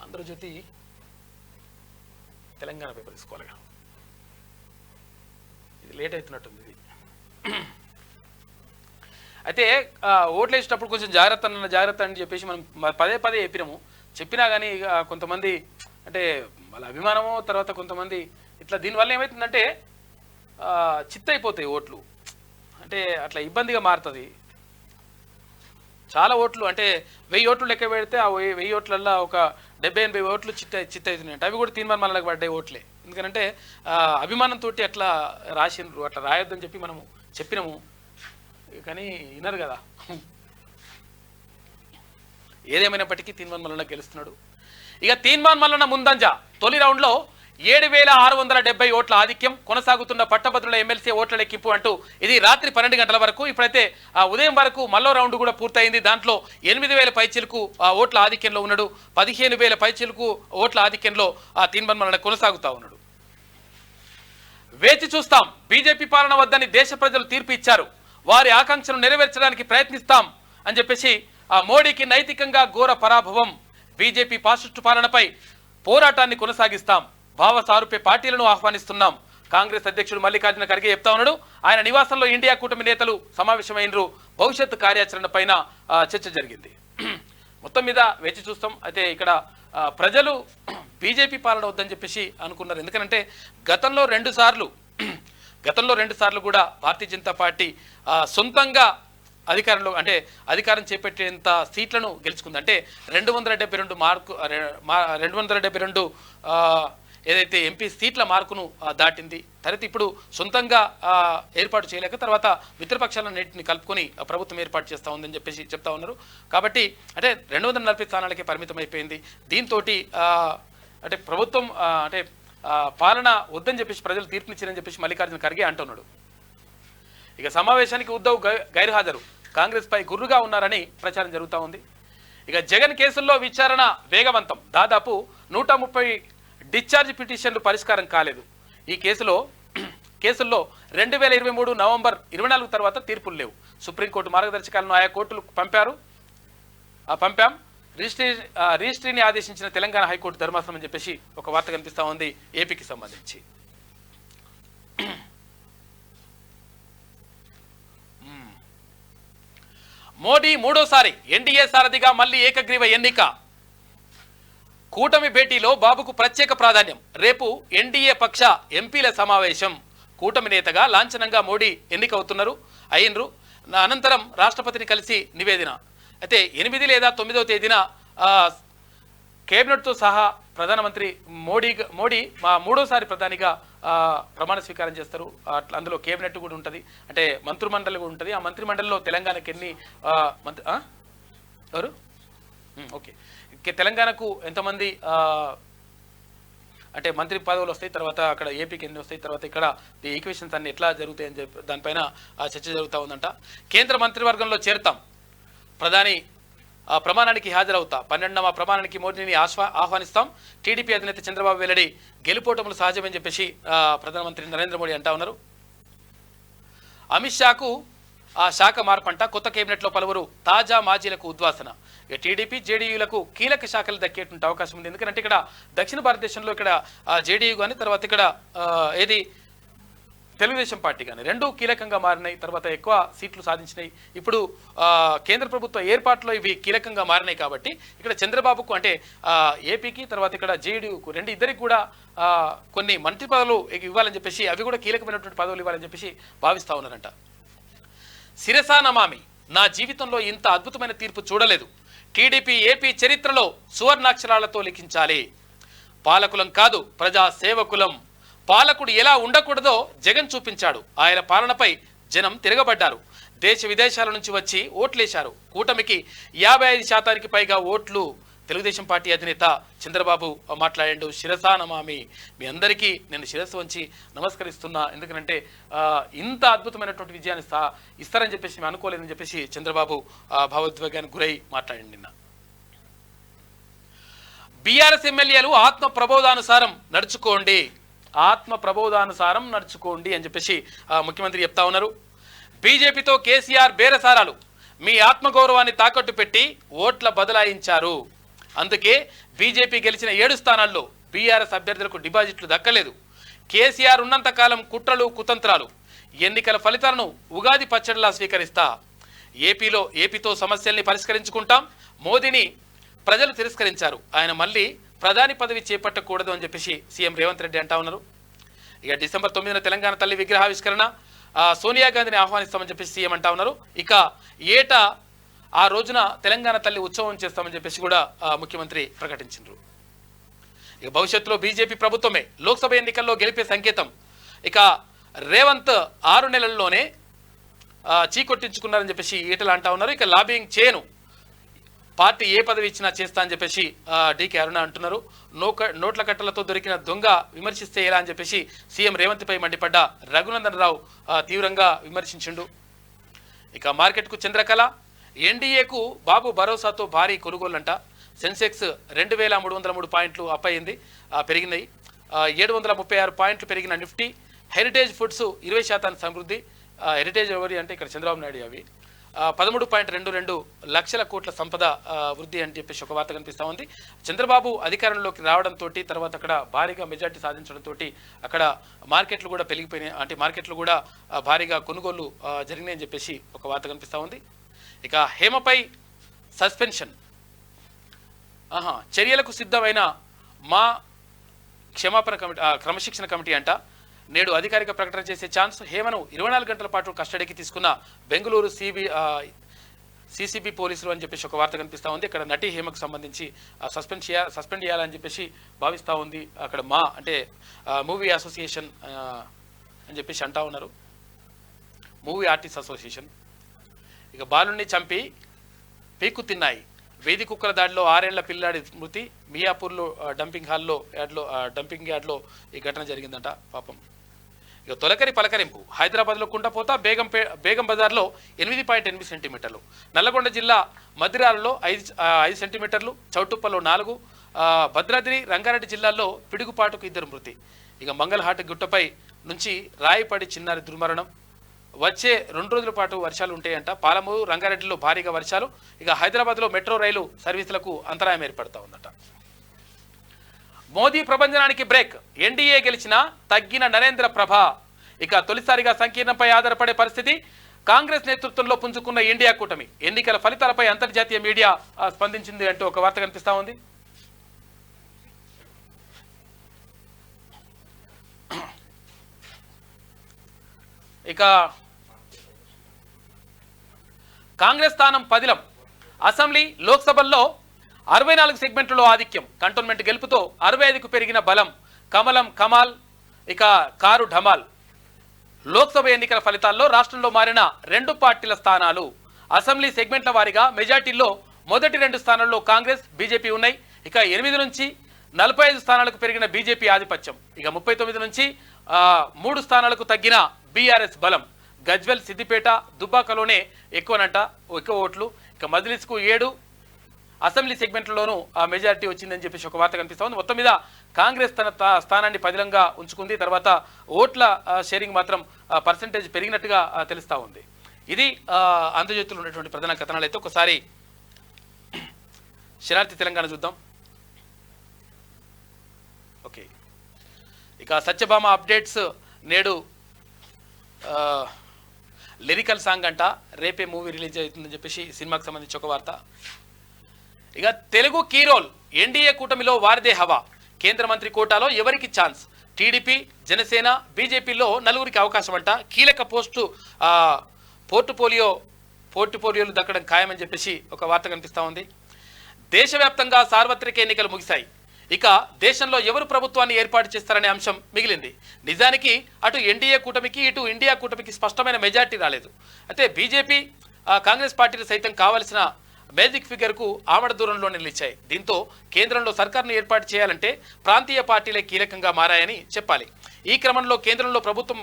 ఆంధ్రజ్యోతి తెలంగాణ పేపర్ తీసుకోవాలిగా, ఇది లేట్ అవుతున్నట్టుంది. ఇది అయితే ఓట్లు వేసేటప్పుడు కొంచెం జాగ్రత్త అని చెప్పేసి మనం పదే చెప్పినా కానీ కొంతమంది అంటే వాళ్ళ అభిమానము, తర్వాత కొంతమంది ఇట్లా దీనివల్ల ఏమవుతుందంటే చిత్తైపోతాయి ఓట్లు, అంటే అట్లా ఇబ్బందిగా మారుతుంది. చాలా ఓట్లు అంటే 1000 ఓట్లు లెక్క పెడితే ఆ 1000 ఓట్లల్లో ఒక 70-80 ఓట్లు చిత్తవుతున్నాయి. అవి కూడా తీన్మాన్ మల్లన్నకు పడ్డాయి ఓట్లే. ఎందుకంటే అభిమానంతో అట్లా రాసిండ్రు, అట్లా రాయొద్దని చెప్పి మనము చెప్పినాము, కానీ వినరు కదా. ఏదేమైనప్పటికీ తీన్మాన్ మల్లన్న గెలుస్తున్నాడు. ఇక తీన్మాన్ మల్లన్న ముందంజ తొలి రౌండ్లో 7,670 ఓట్ల ఆధిక్యం, కొనసాగుతున్న పట్టభద్రుల ఎమ్మెల్సీ ఓట్ల లెక్కింపు అంటూ ఇది రాత్రి 12 గంటల వరకు. ఇప్పుడైతే ఉదయం వరకు మళ్ళో రౌండ్ కూడా పూర్తయింది. దాంట్లో 8,000 పైచిలకు ఓట్ల ఆధిక్యంలో ఉన్నాడు. 15,000 పైచిలకు ఓట్ల ఆధిక్యంలో తీన్మాన్ మల్లన్న కొనసాగుతూ ఉన్నాడు. వేచి చూస్తాం, బీజేపీ పాలన వద్దని దేశ ప్రజలు తీర్పు ఇచ్చారు, వారి ఆకాంక్షను నెరవేర్చడానికి ప్రయత్నిస్తాం అని చెప్పేసి మోడీకి నైతికంగా ఘోర పరాభవం, బీజేపీ ఫాసిస్టు పాలనపై పోరాటాన్ని కొనసాగిస్తాం, భావ సారూప్య పార్టీలను ఆహ్వానిస్తున్నాం, కాంగ్రెస్ అధ్యక్షుడు మల్లికార్జున ఖర్గే చెప్తా ఉన్నాడు. ఆయన నివాసంలో ఇండియా కూటమి నేతలు సమావేశమైనరు. భవిష్యత్తు కార్యాచరణ పైన చర్చ జరిగింది. మొత్తం మీద వేచి చూస్తాం. అయితే ఇక్కడ ప్రజలు బీజేపీ పాలన వద్దని చెప్పేసి అనుకున్నారు. ఎందుకంటే గతంలో రెండు సార్లు కూడా భారతీయ జనతా పార్టీ సొంతంగా అధికారం చేపట్టేంత సీట్లను గెలుచుకుంది. అంటే 272 ఏదైతే ఎంపీ సీట్ల మార్కును దాటింది. తర్వాత ఇప్పుడు సొంతంగా ఏర్పాటు చేయలేక తర్వాత మిత్రపక్షాలన్నింటినీ కలుపుకొని ప్రభుత్వం ఏర్పాటు చేస్తూ ఉందని చెప్పేసి చెప్తా ఉన్నారు. కాబట్టి అంటే 240 స్థానాలకే పరిమితం అయిపోయింది. దీంతో అంటే ప్రభుత్వం పాలన వద్దని చెప్పేసి ప్రజలు తీర్పునిచ్చారని చెప్పేసి మల్లికార్జున ఖర్గే అంటున్నాడు. ఇక సమావేశానికి ఉద్ధవ్ గైర్హాజరు, కాంగ్రెస్ పై గుర్రుగా ఉన్నారని ప్రచారం జరుగుతూ ఉంది. ఇక జగన్ కేసుల్లో విచారణ వేగవంతం, దాదాపు 130 డిశ్చార్జ్ పిటిషన్లు పరిష్కారం కాలేదు. ఈ కేసుల్లో 2023 నవంబర్ 24 తర్వాత తీర్పులు లేవు. సుప్రీంకోర్టు మార్గదర్శకాలను ఆయా కోర్టులు పంపాం. రిజిస్ట్రీని ఆదేశించిన తెలంగాణ హైకోర్టు ధర్మాసనం అని చెప్పేసి ఒక వార్త కనిపిస్తూ ఉంది ఏపీకి సంబంధించి. మోడీ మూడోసారి ఎన్డీఏ సారథిగా మళ్లీ ఏకగ్రీవ ఎన్నిక, కూటమి భేటీలో బాబుకు ప్రత్యేక ప్రాధాన్యం, రేపు ఎన్డీఏ పక్ష ఎంపీల సమావేశం, కూటమి నేతగా లాంఛనంగా మోడీ అయినరు. అనంతరం రాష్ట్రపతిని కలిసి నివేదన. అయితే 8 లేదా 9వ తేదీన కేబినెట్తో సహా ప్రధానమంత్రి మోడీ మూడోసారి ప్రధానిగా ప్రమాణ స్వీకారం చేస్తారు. అందులో కేబినెట్ కూడా ఉంటుంది, అంటే మంత్రిమండలి కూడా ఉంటుంది. ఆ మంత్రిమండలిలో తెలంగాణకి ఎన్ని ఎవరు ఓకే తెలంగాణకు ఎంతమంది అంటే మంత్రి పదవులు వస్తాయి, తర్వాత అక్కడ ఏపీకి ఎన్ని వస్తాయి, తర్వాత ఇక్కడ ఈక్వేషన్స్ అన్ని ఎట్లా జరుగుతాయి అని చెప్పి దానిపైన చర్చ జరుగుతూ ఉందంట. కేంద్ర మంత్రివర్గంలో చేరుతాం, ప్రధాని ప్రమాణానికి హాజరవుతా, 12వ ప్రమాణానికి మోడీని ఆహ్వానిస్తాం, టీడీపీ అధినేత చంద్రబాబు వెల్లడి, గెలుపోటములు సహజమని చెప్పేసి ప్రధానమంత్రి నరేంద్ర మోడీ అంటా ఉన్నారు. అమిత్ షాకు శాఖ మార్పంట, కొత్త కేబినెట్లో పలువురు తాజా మాజీలకు ఉద్వాసన. టీడీపీ జేడీయూలకు కీలక శాఖలు దక్కేటువంటి అవకాశం ఉంది. ఎందుకంటే ఇక్కడ దక్షిణ భారతదేశంలో ఇక్కడ జేడీయూ కానీ తర్వాత ఇక్కడ ఏది తెలుగుదేశం పార్టీ కానీ రెండు కీలకంగా మారినాయి, తర్వాత ఎక్కువ సీట్లు సాధించినాయి. ఇప్పుడు కేంద్ర ప్రభుత్వ ఏర్పాట్లో ఇవి కీలకంగా మారినాయి కాబట్టి ఇక్కడ చంద్రబాబుకు అంటే ఏపీకి తర్వాత ఇక్కడ జేడీయూకు ఇద్దరికి కూడా కొన్ని మంత్రి పదవులు ఇవ్వాలని చెప్పేసి అవి కూడా కీలకమైనటువంటి పదవులు ఇవ్వాలని చెప్పేసి భావిస్తా ఉన్నారంట. శిరసా నమామి, నా జీవితంలో ఇంత అద్భుతమైన తీర్పు చూడలేదు. టీడీపీ ఏపీ చరిత్రలో సువర్ణాక్షరాలతో లిఖించాలి. పాలకులం కాదు, ప్రజా సేవకులం. పాలకుడు ఎలా ఉండకూడదో జగన్ చూపించాడు. ఆయన పాలనపై జనం తిరగబడ్డారు. దేశ విదేశాల నుంచి వచ్చి ఓట్లేశారు. కూటమికి 55% పైగా ఓట్లు. తెలుగుదేశం పార్టీ అధినేత చంద్రబాబు మాట్లాడాడు. శిరసా నమామి, మీ అందరికీ నేను శిరస్సు వంచి నమస్కరిస్తున్నా. ఎందుకంటే ఇంత అద్భుతమైనటువంటి విజయాన్ని ఇస్తారని చెప్పేసి మేము అనుకోలేదని చెప్పేసి చంద్రబాబు భావోద్వేగానికి గురై మాట్లాడండి. నిన్న బీఆర్ఎస్ ఎమ్మెల్యేలు ఆత్మ ప్రబోధానుసారం నడుచుకోండి, ఆత్మ ప్రబోధానుసారం నడుచుకోండి అని చెప్పేసి ముఖ్యమంత్రి చెప్తా ఉన్నారు. బీజేపీతో కేసీఆర్ బేరసారాలు, మీ ఆత్మగౌరవాన్ని తాకట్టు పెట్టి ఓట్ల బదలాయించారు. అందుకే బీజేపీ గెలిచిన 7 స్థానాల్లో బీఆర్ఎస్ అభ్యర్థులకు డిపాజిట్లు దక్కలేదు. కేసీఆర్ ఉన్నంతకాలం కుట్రలు కుతంత్రాలు. ఎన్నికల ఫలితాలను ఉగాది పచ్చడిలా స్వీకరిస్తా. ఏపీతో సమస్యల్ని పరిష్కరించుకుంటాం. మోదీని ప్రజలు తిరస్కరించారు. ఆయన మళ్ళీ ప్రధాని పదవి చేపట్టకూడదు అని చెప్పేసి సీఎం రేవంత్ రెడ్డి అంటా ఉన్నారు. ఇక డిసెంబర్ 9న తెలంగాణ తల్లి విగ్రహావిష్కరణ, సోనియా గాంధీని ఆహ్వానిస్తామని చెప్పేసి సీఎం అంటా ఉన్నారు. ఇక ఏటా ఆ రోజున తెలంగాణ తల్లి ఉత్సవం చేస్తామని చెప్పేసి కూడా ముఖ్యమంత్రి ప్రకటించారు. ఇక భవిష్యత్తులో బీజేపీ ప్రభుత్వమే లోక్సభ ఎన్నికల్లో గెలిపే సంకేతం. ఇక రేవంత్ 6 నెలల్లోనే చీకొట్టించుకున్నారని చెప్పేసి ఈటలు అంటా ఉన్నారు. ఇక లాబింగ్ చేయను, పార్టీ ఏ పదవి ఇచ్చినా చేస్తా అని చెప్పేసి డీకే అరుణ అంటున్నారు. నోట్ల కట్టలతో దొరికిన దొంగ విమర్శిస్తే ఎలా అని చెప్పేసి సీఎం రేవంత్ పై మండిపడ్డ రఘునందన్ రావు తీవ్రంగా విమర్శించిండు. ఇక మార్కెట్కు చంద్రకళ, ఎన్డీఏకు బాబు భరోసాతో భారీ కొనుగోలంట. సెన్సెక్స్ 2303 పాయింట్లు అప్ అయింది, పెరిగినాయి. 736 పాయింట్లు పెరిగిన నిఫ్టీ. హెరిటేజ్ ఫుడ్స్ 20% సమృద్ధి. హెరిటేజ్ ఎవరి అంటే ఇక్కడ చంద్రబాబు నాయుడు అవి 13.22 లక్షల కోట్ల సంపద వృద్ధి అని చెప్పేసి ఒక వార్త కనిపిస్తూ ఉంది. చంద్రబాబు అధికారంలోకి రావడంతో తర్వాత అక్కడ భారీగా మెజార్టీ సాధించడంతో అక్కడ మార్కెట్లు కూడా పెరిగిపోయినాయి, అంటే మార్కెట్లు కూడా భారీగా కొనుగోలు జరిగినాయని చెప్పేసి ఒక వార్త కనిపిస్తూ ఉంది. ఇక హేమపై సస్పెన్షన్, చర్యలకు సిద్ధమైన మా క్షమాపణ కమిటీ క్రమశిక్షణ కమిటీ అంట. నేడు అధికారిక ప్రకటన చేసే ఛాన్స్. హేమను 24 గంటల పాటు కస్టడీకి తీసుకున్న బెంగళూరు సిసిబి పోలీసులు అని చెప్పేసి ఒక వార్త కనిపిస్తూ ఉంది. ఇక్కడ నటి హేమకు సంబంధించి సస్పెండ్ చేయాలని చెప్పేసి భావిస్తూ ఉంది. అక్కడ మా అంటే మూవీ అసోసియేషన్ అని చెప్పేసి అంటా ఉన్నారు, మూవీ ఆర్టిస్ట్ అసోసియేషన్. ఇక బాలుని చంపి పీకు తిన్నాయి. వేది కుక్కల దాడిలో 6 ఏళ్ల పిల్లాడి మృతి. మియాపూర్లో డంపింగ్ యార్డ్లో ఈ ఘటన జరిగిందంట. పాపం. ఇక తొలకరి పలకరింపు. హైదరాబాద్లో కుండపోత, బేగం బజార్లో 8.8 సెంటీమీటర్లు. నల్లగొండ జిల్లా మదిరాలలో 5 సెంటీమీటర్లు. చౌటుప్పలో 4. భద్రాద్రి రంగారెడ్డి జిల్లాల్లో పిడుగుపాటుకు 2 మృతి. ఇక మంగళహాట్ గుట్టపై నుంచి రాయిపడి చిన్నారి దుర్మరణం. వచ్చే 2 రోజుల పాటు వర్షాలు ఉంటాయంట. పాలమూరు రంగారెడ్డిలో భారీగా వర్షాలు. ఇక హైదరాబాద్లో మెట్రో రైలు సర్వీసులకు అంతరాయం ఏర్పడతా ఉందట. మోదీ ప్రభంజనానికి బ్రేక్. ఎన్డీఏ గెలిచినా తగ్గిన నరేంద్ర ప్రభ. ఇక తొలిసారిగా సంకీర్ణంపై ఆధారపడే పరిస్థితి. కాంగ్రెస్ నేతృత్వంలో పుంజుకున్న ఇండియా కూటమి. ఎన్నికల ఫలితాలపై అంతర్జాతీయ మీడియా స్పందించింది అంటూ ఒక వార్త కనిపిస్తా ఉంది. ఇక కాంగ్రెస్ స్థానం పదిలం. అసెంబ్లీ లోక్సభల్లో 64 సెగ్మెంట్లలో ఆధిక్యం. కంటోన్మెంట్ గెలుపుతో 65కు పెరిగిన బలం. కమలం కమాల్, ఇక కారు ఢమాల్. లోక్సభ ఎన్నికల ఫలితాల్లో రాష్ట్రంలో మారిన 2 పార్టీల స్థానాలు. అసెంబ్లీ సెగ్మెంట్ల వారీగా మెజార్టీల్లో మొదటి 2 స్థానాల్లో కాంగ్రెస్ బీజేపీ ఉన్నాయి. ఇక 8 నుంచి 45 స్థానాలకు పెరిగిన బీజేపీ ఆధిపత్యం. ఇక 39 నుంచి 3 స్థానాలకు తగ్గిన బీఆర్ఎస్ బలం. గజ్వెల్, సిద్దిపేట, దుబ్బాకలోనే ఎక్కువ ఓట్లు. ఇక మజ్లిస్కు 7 అసెంబ్లీ సెగ్మెంట్లలోనూ మెజారిటీ వచ్చిందని చెప్పేసి ఒక వార్త కనిపిస్తూ ఉంది. మొత్తం మీద కాంగ్రెస్ తన స్థానాన్ని పదిలంగా ఉంచుకుంది. తర్వాత ఓట్ల షేరింగ్ మాత్రం పర్సంటేజ్ పెరిగినట్టుగా తెలుస్తూ ఉంది. ఇది ఆంధ్రజ్యోతిలో ఉన్నటువంటి ప్రధాన కథనాలు. అయితే ఒకసారి శరార్థి తెలంగాణ చూద్దాం. ఓకే, ఇక సత్యభామ అప్డేట్స్. నేడు లిరికల్ సాంగ్ అంట, రేపే మూవీ రిలీజ్ అవుతుందని చెప్పేసి సినిమాకి సంబంధించి ఒక వార్త. ఇక తెలుగు కీరోల్, ఎన్డీఏ కూటమిలో వారిదే హవా, కేంద్ర మంత్రి కోటాలో ఎవరికి ఛాన్స్, టీడీపీ జనసేన బీజేపీలో నలుగురికి అవకాశం అంట, కీలక పోర్టుపోలియోలు దక్కడం ఖాయమని చెప్పేసి ఒక వార్త కనిపిస్తూ ఉంది. దేశవ్యాప్తంగా సార్వత్రిక ఎన్నికలు ముగిశాయి. ఇక దేశంలో ఎవరు ప్రభుత్వాన్ని ఏర్పాటు చేస్తారనే అంశం మిగిలింది. నిజానికి అటు ఎన్డీఏ కూటమికి ఇటు ఇండియా కూటమికి స్పష్టమైన మెజార్టీ రాలేదు. అయితే బీజేపీ కాంగ్రెస్ పార్టీలు సైతం కావలసిన మ్యాజిక్ ఫిగర్కు ఆమడ దూరంలోనే నిలిచాయి. దీంతో కేంద్రంలో సర్కార్ను ఏర్పాటు చేయాలంటే ప్రాంతీయ పార్టీలే కీలకంగా మారాయని చెప్పాలి. ఈ క్రమంలో కేంద్రంలో ప్రభుత్వం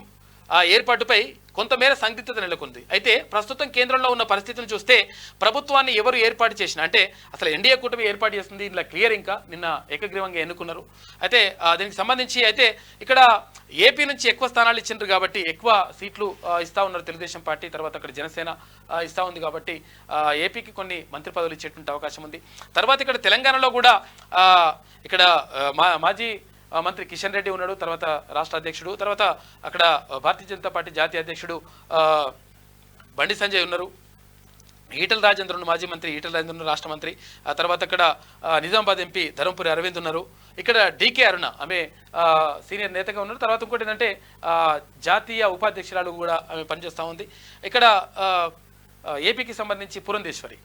ఏర్పాటుపై కొంతమేర సందిగ్ధత నెలకొంది. అయితే ప్రస్తుతం కేంద్రంలో ఉన్న పరిస్థితిని చూస్తే ప్రభుత్వాన్ని ఎవరు ఏర్పాటు చేసినా, అంటే అసలు ఎన్డీఏ కూటమి ఏర్పాటు చేస్తుంది ఇలా క్లియర్, ఇంకా నిన్న ఏకగ్రీవంగా ఎన్నుకున్నారు. అయితే దీనికి సంబంధించి అయితే ఇక్కడ ఏపీ నుంచి ఎక్కువ స్థానాలు ఇచ్చిండ్రు కాబట్టి ఎక్కువ సీట్లు ఇస్తా ఉన్నారు తెలుగుదేశం పార్టీ, తర్వాత అక్కడ జనసేన ఇస్తా ఉంది కాబట్టి ఏపీకి కొన్ని మంత్రి పదవులు ఇచ్చేటువంటి అవకాశం ఉంది. తర్వాత ఇక్కడ తెలంగాణలో కూడా ఇక్కడ మాజీ మంత్రి కిషన్ రెడ్డి ఉన్నాడు, తర్వాత రాష్ట్ర అధ్యక్షుడు, తర్వాత అక్కడ భారతీయ జనతా పార్టీ జాతీయ అధ్యక్షుడు బండి సంజయ్ ఉన్నారు, ఈటల రాజేంద్ర మాజీ మంత్రి ఈటల రాజేంద్ర రాష్ట్ర మంత్రి, ఆ తర్వాత అక్కడ నిజామాబాద్ ఎంపీ ధర్మపురి అరవింద్ ఉన్నారు, ఇక్కడ డీకే అరుణ ఆమె సీనియర్ నేతగా ఉన్నారు, తర్వాత ఇంకోటి ఏంటంటే జాతీయ ఉపాధ్యక్షురాలు కూడా ఆమె పనిచేస్తూ ఉంది. ఇక్కడ ఏపీకి సంబంధించి పురంధేశ్వరి,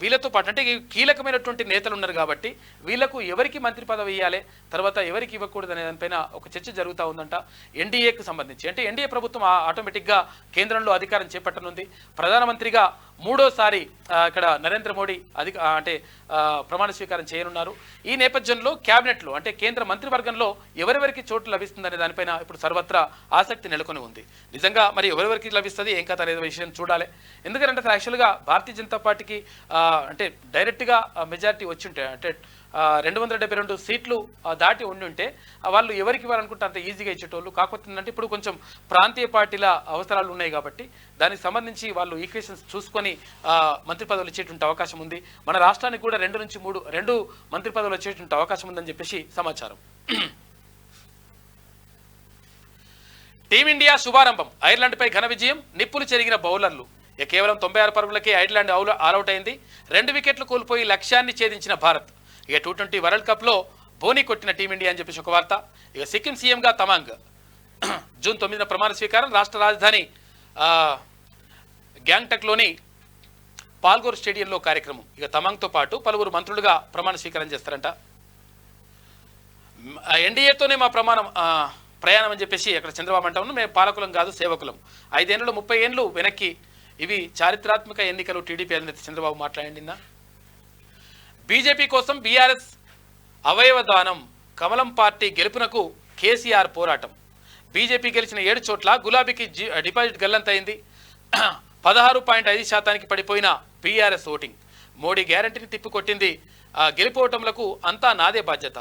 వీళ్ళతో పాటు అంటే కీలకమైనటువంటి నేతలు ఉన్నారు కాబట్టి వీళ్లకు ఎవరికి మంత్రి పదవి ఇవ్వాలి, తర్వాత ఎవరికి ఇవ్వకూడదు అనే దానిపైన ఒక చర్చ జరుగుతూ ఉందంట. ఎన్డీఏకి సంబంధించి అంటే ఎన్డీఏ ప్రభుత్వం ఆటోమేటిక్గా కేంద్రంలో అధికారం చేపట్టనుంది. ప్రధానమంత్రిగా మూడోసారి ఇక్కడ నరేంద్ర మోడీ ప్రమాణ స్వీకారం చేయనున్నారు. ఈ నేపథ్యంలో క్యాబినెట్లో అంటే కేంద్ర మంత్రివర్గంలో ఎవరెవరికి చోటు లభిస్తుందనే దానిపైన ఇప్పుడు సర్వత్రా ఆసక్తి నెలకొని ఉంది. నిజంగా మరి ఎవరెవరికి లభిస్తుంది ఏం కథ అనే విషయం చూడాలి. ఎందుకంటే అసలు యాక్చువల్గా భారతీయ జనతా పార్టీకి అంటే డైరెక్ట్గా మెజారిటీ వచ్చి ఉంటే అంటే 272 సీట్లు దాటి ఉండి ఉంటే వాళ్ళు ఎవరికి ఇవ్వాలనుకుంటే అంత ఈజీగా ఇచ్చేటోళ్ళు. కాకపోతే ఏంటంటే ఇప్పుడు కొంచెం ప్రాంతీయ పార్టీల అవసరాలు ఉన్నాయి కాబట్టి దానికి సంబంధించి వాళ్ళు ఈక్వేషన్స్ చూసుకొని మంత్రి పదవులు ఇచ్చేటువంటి అవకాశం ఉంది. మన రాష్ట్రానికి కూడా 2 నుంచి 3 మంత్రి పదవులు వచ్చేటువంటి అవకాశం ఉందని చెప్పేసి సమాచారం. టీమిండియా శుభారంభం, ఐర్లాండ్పై ఘన విజయం, నిప్పులు చెరిగిన బౌలర్లు. కేవలం 96 పరుగులకే ఐర్లాండ్ ఆల్అౌట్ అయింది. 2 వికెట్లు కోల్పోయి లక్ష్యాన్ని ఛేదించిన భారత్. ఇక T20 వరల్డ్ కప్లో బోనీ కొట్టిన టీమిండియా అని చెప్పేసి ఒక వార్త. ఇక సిక్కిం సీఎంగా తమాంగ్, జూన్ 9న ప్రమాణ స్వీకారం. రాష్ట్ర రాజధాని గ్యాంగ్టక్లోని పాల్గోర్ స్టేడియంలో కార్యక్రమం. ఇక తమాంగ్తో పాటు పలువురు మంత్రులుగా ప్రమాణ స్వీకారం చేస్తారంట. ఎన్డీఏతోనే మా ప్రయాణం అని చెప్పేసి అక్కడ చంద్రబాబు అంటా ఉన్నాం. మేము పాలకులం కాదు సేవకులం, 5 ఏళ్లలో 30 ఏళ్ళు వెనక్కి, ఇవి చారిత్రాత్మక ఎన్నికలు టీడీపీ అధినేత చంద్రబాబు మాట్లాడిందా. బీజేపీ కోసం బీఆర్ఎస్ అవయవ దానం, కమలం పార్టీ గెలుపునకు కేసీఆర్ పోరాటం. బీజేపీ గెలిచిన 7 చోట్ల గులాబీకి డిపాజిట్ గల్లంతైంది. 16.5% పడిపోయిన బీఆర్ఎస్ ఓటింగ్. మోడీ గ్యారంటీని తిప్పికొట్టింది. గెలుపోవటంలకు అంతా నాదే బాధ్యత.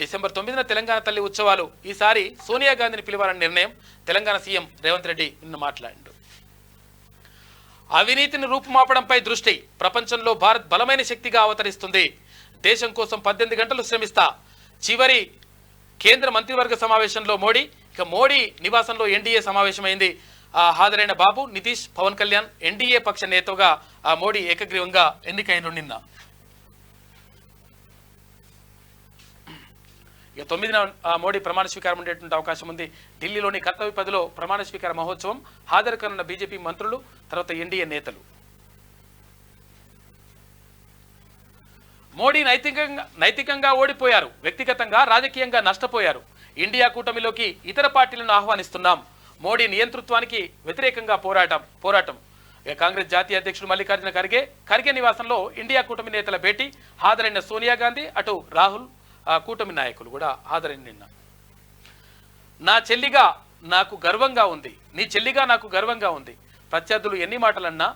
డిసెంబర్ 9న తెలంగాణ తల్లి ఉత్సవాలు. ఈసారి సోనియా గాంధీని పిలవాలని నిర్ణయం. తెలంగాణ సీఎం రేవంత్ రెడ్డి నిన్న మాట్లాడారు. అవినీతిని రూపుమాపడంపై దృష్టి. ప్రపంచంలో భారత్ బలమైన శక్తిగా అవతరిస్తుంది. దేశం కోసం 18 గంటలు శ్రమిస్తా. చివరి కేంద్ర మంత్రివర్గ సమావేశంలో మోడీ. ఇక మోడీ నివాసంలో ఎన్డీఏ సమావేశమైంది. హాజరైన బాబు, నితీష్, పవన్ కళ్యాణ్. ఎన్డీఏ పక్ష నేతగా మోడీ ఏకగ్రీవంగా ఎన్నికైన నిన్న. ఇక 9న మోడీ ప్రమాణ స్వీకారం ఉండేటువంటి అవకాశం ఉంది. ఢిల్లీలోని కర్తవ్య పదిలో ప్రమాణ స్వీకార మహోత్సవం. హాజరు కానున్న బీజేపీ మంత్రులు, తర్వాత ఎన్డీఏ నేతలు. మోడీ నైతికంగా ఓడిపోయారు, వ్యక్తిగతంగా రాజకీయంగా నష్టపోయారు. ఇండియా కూటమిలోకి ఇతర పార్టీలను ఆహ్వానిస్తున్నాం. మోడీ నియంతృత్వానికి వ్యతిరేకంగా పోరాటం. కాంగ్రెస్ జాతీయ అధ్యక్షుడు మల్లికార్జున ఖర్గే నివాసంలో ఇండియా కూటమి నేతల భేటీ. హాజరైన సోనియా గాంధీ, అటు రాహుల్, కూటమి నాయకులు కూడా హాజరైన నిన్న. నా చెల్లిగా నాకు గర్వంగా ఉంది, నీ చెల్లిగా నాకు గర్వంగా ఉంది. ప్రత్యర్థులు ఎన్ని మాటలన్నా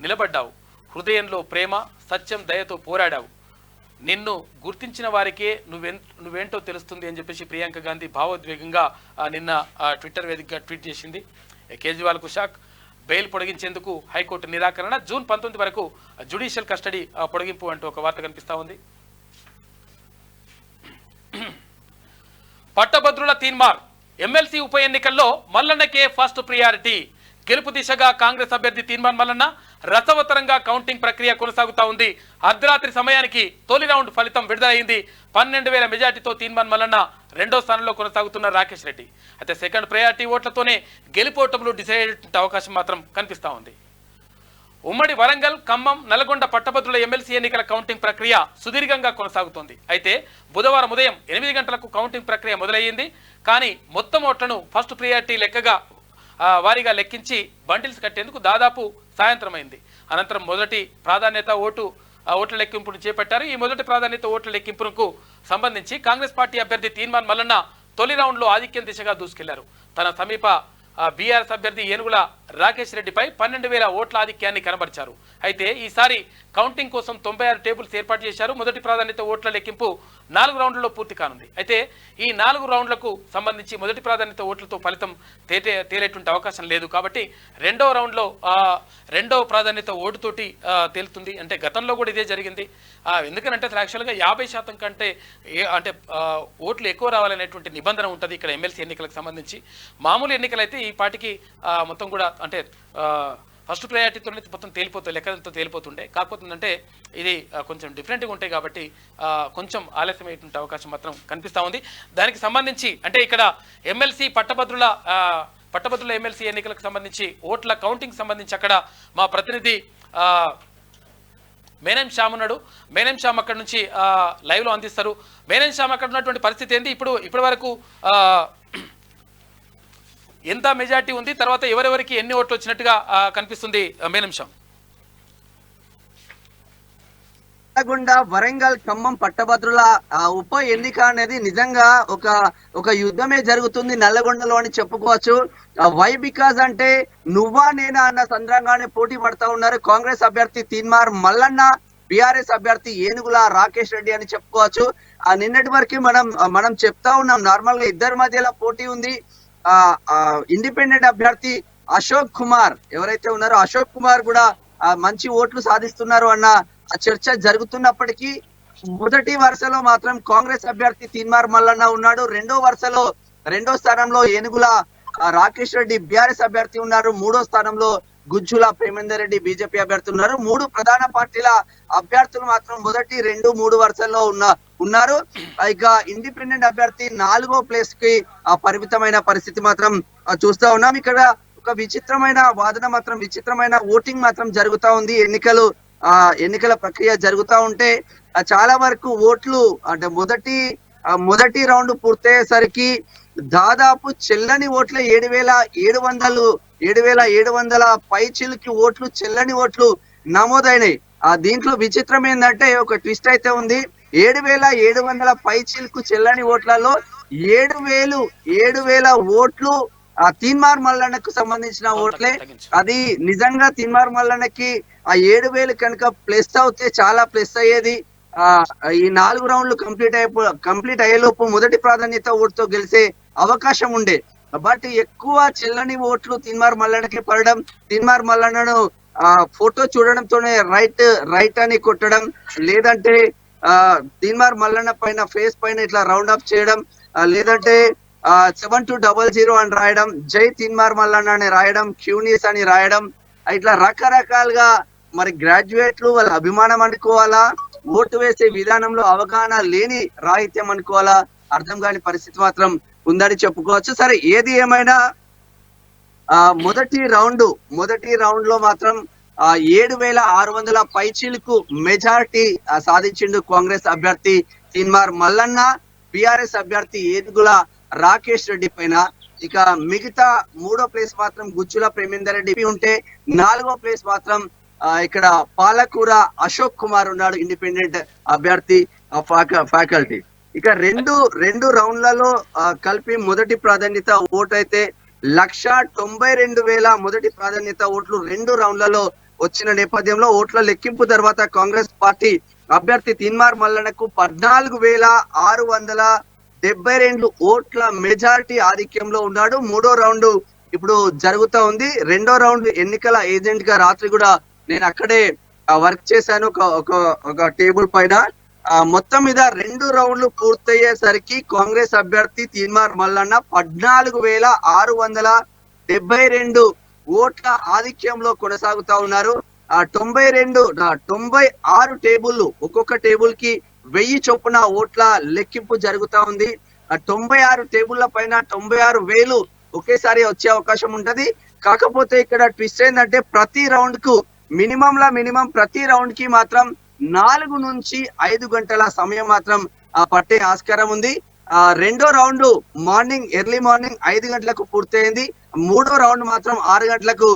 నిలబడ్డావు. హృదయంలో ప్రేమ, సత్యం, దయతో పోరాడావు. నిన్ను గుర్తించిన వారికే నువ్వేంటో తెలుస్తుంది అని చెప్పేసి ప్రియాంక గాంధీ భావోద్వేగంగా నిన్న ట్విట్టర్ వేదికగా ట్వీట్ చేసింది. కేజ్రీవాల్కు షాక్. బెయిల్ పొడిగించేందుకు హైకోర్టు నిరాకరణ. జూన్ 19 వరకు జ్యుడిషియల్ కస్టడీ పొడిగింపు అంటూ ఒక వార్త కనిపిస్తా ఉంది. పట్టభద్రుల తీన్మార్ ఎమ్మెల్సీ ఉప ఎన్నికల్లో మల్లన్నకే ఫస్ట్ ప్రియారిటీ. గెలుపు దిశగా కాంగ్రెస్ అభ్యర్థి తీన్మార్ మల్లన్న రసవతరంగా కౌంటింగ్ ప్రక్రియ కొనసాగుతా ఉంది. అర్ధరాత్రి సమయానికి తొలి రౌండ్ ఫలితం విడుదలైంది. 12,000 మెజార్టీతో తీన్మార్ మల్లన్న రెండో స్థానంలో కొనసాగుతున్న రాకేష్ రెడ్డి. అయితే సెకండ్ ప్రయారిటీ ఓట్లతోనే గెలుపోటములు డిసైడ్ అయ్యే అవకాశం మాత్రం కనిపిస్తా ఉంది. ఉమ్మడి వరంగల్, ఖమ్మం, నల్గొండ పట్టభద్రుల ఎమ్మెల్సీ ఎన్నికల కౌంటింగ్ ప్రక్రియ సుదీర్ఘంగా కొనసాగుతోంది. అయితే బుధవారం ఉదయం 8 గంటలకు కౌంటింగ్ ప్రక్రియ మొదలయ్యింది. కానీ మొత్తం ఓట్లను ఫస్ట్ ప్రియారిటీ లెక్కగా వారీగా లెక్కించి బండిల్స్ కట్టేందుకు దాదాపు సాయంత్రమైంది. అనంతరం మొదటి ప్రాధాన్యత ఓట్ల లెక్కింపును చేపట్టారు. ఈ మొదటి ప్రాధాన్యత ఓట్ల లెక్కింపునకు సంబంధించి కాంగ్రెస్ పార్టీ అభ్యర్థి తీన్మార్ మల్లన్న తొలి రౌండ్లో ఆధిక్యం దిశగా దూసుకెళ్లారు. తన సమీప బీఆర్ఎస్ అభ్యర్థి ఏనుగుల రాకేష్ రెడ్డిపై 12,000 ఓట్ల ఆధిక్యాన్ని కనబరిచారు. అయితే ఈసారి కౌంటింగ్ కోసం 96 టేబుల్స్ ఏర్పాటు చేశారు. మొదటి ప్రాధాన్యత ఓట్ల లెక్కింపు 4 రౌండ్లలో పూర్తి కానుంది. అయితే ఈ 4 రౌండ్లకు సంబంధించి మొదటి ప్రాధాన్యత ఓట్లతో ఫలితం తేలేటువంటి అవకాశం లేదు. కాబట్టి రెండో రౌండ్లో రెండవ ప్రాధాన్యత ఓటుతోటి తేలుతుంది. అంటే గతంలో కూడా ఇదే జరిగింది. ఎందుకనంటే యాక్చువల్గా 50% కంటే ఓట్లు ఎక్కువ రావాలనేటువంటి నిబంధన ఉంటుంది ఇక్కడ ఎమ్మెల్సీ ఎన్నికలకు సంబంధించి. మామూలు ఎన్నికలైతే ఈ పార్టీకి మొత్తం కూడా అంటే ఫస్ట్ ప్రయారిటీతో మొత్తం లెక్కలతో తేలిపోతుండే. కాకపోతుందంటే ఇది కొంచెం డిఫరెంట్గా ఉంటాయి కాబట్టి కొంచెం ఆలస్యమయ్యేటువంటి అవకాశం మాత్రం కనిపిస్తూ ఉంది. దానికి సంబంధించి అంటే ఇక్కడ పట్టభద్రుల ఎమ్మెల్సీ ఎన్నికలకు సంబంధించి ఓట్ల కౌంటింగ్ సంబంధించి అక్కడ మా ప్రతినిధి మేనం శ్యామ్ ఉన్నాడు. మేనం శ్యామ్ అక్కడ నుంచి లైవ్లో అందిస్తారు. మేనం శ్యామ్ అక్కడ ఉన్నటువంటి పరిస్థితి ఏంటి, ఇప్పటి వరకు ఎంత మెజార్టీ ఉంది, తర్వాత ఎవరెవరికి ఎన్ని ఓట్లు వచ్చినట్టుగా కనిపిస్తుంది మేనం శ్యామ్? నల్లగొండ, వరంగల్, ఖమ్మం పట్టభద్రుల ఉప ఎన్నిక అనేది నిజంగా ఒక యుద్ధమే జరుగుతుంది నల్లగొండలో అని చెప్పుకోవచ్చు. వై బికాజ్ అంటే నువ్వా నేనా అన్న సందర్భంగానే పోటీ పడతా ఉన్నారు కాంగ్రెస్ అభ్యర్థి తీన్మార్ మల్లన్న, బీఆర్ఎస్ అభ్యర్థి ఏనుగుల రాకేష్ రెడ్డి అని చెప్పుకోవచ్చు. నిన్నటి వరకు మనం చెప్తా ఉన్నాం నార్మల్ గా ఇద్దరి మధ్యలో పోటీ ఉంది. ఇండిపెండెంట్ అభ్యర్థి అశోక్ కుమార్ ఎవరైతే ఉన్నారో అశోక్ కుమార్ కూడా మంచి ఓట్లు సాధిస్తున్నారు అన్న చర్చ జరుగుతున్నప్పటికీ మొదటి వరుసలో మాత్రం కాంగ్రెస్ అభ్యర్థి తీన్మార్ మల్లన్న ఉన్నాడు. రెండో స్థానంలో ఏనుగుల రాకేష్ రెడ్డి బీఆర్ఎస్ అభ్యర్థి ఉన్నారు. మూడో స్థానంలో గుజ్జుల ప్రేమేందర్ రెడ్డి బీజేపీ అభ్యర్థి ఉన్నారు. 3 ప్రధాన పార్టీల అభ్యర్థులు మాత్రం మొదటి 2, 3 వరుసల్లో ఉన్నారు. ఇక ఇండిపెండెంట్ అభ్యర్థి 4వ ప్లేస్ కి పరిమితమైన పరిస్థితి మాత్రం చూస్తా ఉన్నాం. ఇక్కడ ఒక విచిత్రమైన వాదన మాత్రం విచిత్రమైన ఓటింగ్ మాత్రం జరుగుతా ఉంది. ఎన్నికల ప్రక్రియ జరుగుతూ ఉంటే చాలా వరకు ఓట్లు అంటే మొదటి రౌండ్ పూర్తయ్యేసరికి దాదాపు చెల్లని ఓట్ల 7,700 పైచిలుకి ఓట్లు చెల్లని ఓట్లు నమోదైనాయి. దీంట్లో విచిత్రం ఏంటంటే ఒక ట్విస్ట్ అయితే ఉంది. 7,700 పైచిలుకు చెల్లని ఓట్లలో 7,000 ఓట్లు తీన్మార్ మల్లన్నకు సంబంధించిన ఓట్లే. అది నిజంగా తీన్మార్ మల్లన్నకి 7,000 కనుక ప్లస్ అవుతే చాలా ప్లస్ అయ్యేది. ఈ 4 రౌండ్లు కంప్లీట్ అయ్యేలోపు మొదటి ప్రాధాన్యత ఓటుతో గెలిచే అవకాశం ఉండే. బట్ ఎక్కువ చెల్లని ఓట్లు తీన్మార్ మల్లన్నకి పడడం, తీన్మార్ మల్లన్నను ఫోటో చూడడంతోనే రైట్ అని కొట్టడం, లేదంటే తీన్మార్ మల్లన్న పైన ఫేస్ పైన ఇట్లా రౌండ్ అప్ చేయడం, లేదంటే 7200 అని రాయడం, జై తీన్మార్ మల్లన్న అని రాయడం, క్యూనిస్ అని రాయడం, ఇట్లా రకరకాలుగా మరి గ్రాడ్యుయేట్లు వాళ్ళ అభిమానం అనుకోవాలా, ఓటు వేసే విధానంలో అవగాహన లేని రాహిత్యం అనుకోవాలా, అర్థం కాని పరిస్థితి మాత్రం ఉందని చెప్పుకోవచ్చు. సరే ఏది ఏమైనా మొదటి రౌండ్ లో మాత్రం 7,600 పైచీలకు మెజారిటీ సాధించిండు కాంగ్రెస్ అభ్యర్థి తీన్మార్ మల్లన్న, బీఆర్ఎస్ అభ్యర్థి ఏనుగుల రాకేష్ రెడ్డి పైన. ఇక మిగతా 3వ ప్లేస్ మాత్రం గుజ్జుల ప్రేమేందర్ రెడ్డి ఉంటే 4వ ప్లేస్ మాత్రం ఇక్కడ పాలకూర అశోక్ కుమార్ ఉన్నాడు, ఇండిపెండెంట్ అభ్యర్థి ఫ్యాకల్టీ. ఇక రెండు రౌండ్లలో కలిపి మొదటి ప్రాధాన్యత ఓటు అయితే 1,92,000 మొదటి ప్రాధాన్యత ఓట్లు 2 రౌండ్లలో వచ్చిన నేపథ్యంలో ఓట్ల లెక్కింపు తర్వాత కాంగ్రెస్ పార్టీ అభ్యర్థి తీన్మార్ మల్లన్నకు 14,672 ఓట్ల మెజారిటీ ఆధిక్యంలో ఉన్నాడు. 3వ రౌండ్ ఇప్పుడు జరుగుతా ఉంది. రెండో రౌండ్ ఎన్నికల ఏజెంట్ గా రాత్రి కూడా నేను అక్కడే వర్క్ చేశాను ఒక టేబుల్ పైన. మొత్తం మీద 2 రౌండ్లు పూర్తయ్యేసరికి కాంగ్రెస్ అభ్యర్థి తీన్మార్ మల్లన్న 14,672 ఓట్ల ఆధిక్యంలో కొనసాగుతా ఉన్నారు. 96 టేబుల్లు, ఒక్కొక్క టేబుల్ కి 1000 చొప్పున ఓట్ల లెక్కింపు జరుగుతా ఉంది. 96 టేబుల్ల పైన 96,000 ఒకేసారి వచ్చే అవకాశం ఉంటది. కాకపోతే ఇక్కడ ట్విస్ట్ ఏంటంటే ప్రతి రౌండ్ కు మినిమం ప్రతి రౌండ్ కి మాత్రం 4 నుంచి 5 గంటల సమయం మాత్రం పట్టే ఆస్కారం ఉంది. రెండో రౌండ్ ఎర్లీ మార్నింగ్ 5 గంటలకు పూర్తయింది. మూడో రౌండ్ మాత్రం 6 గంటలకు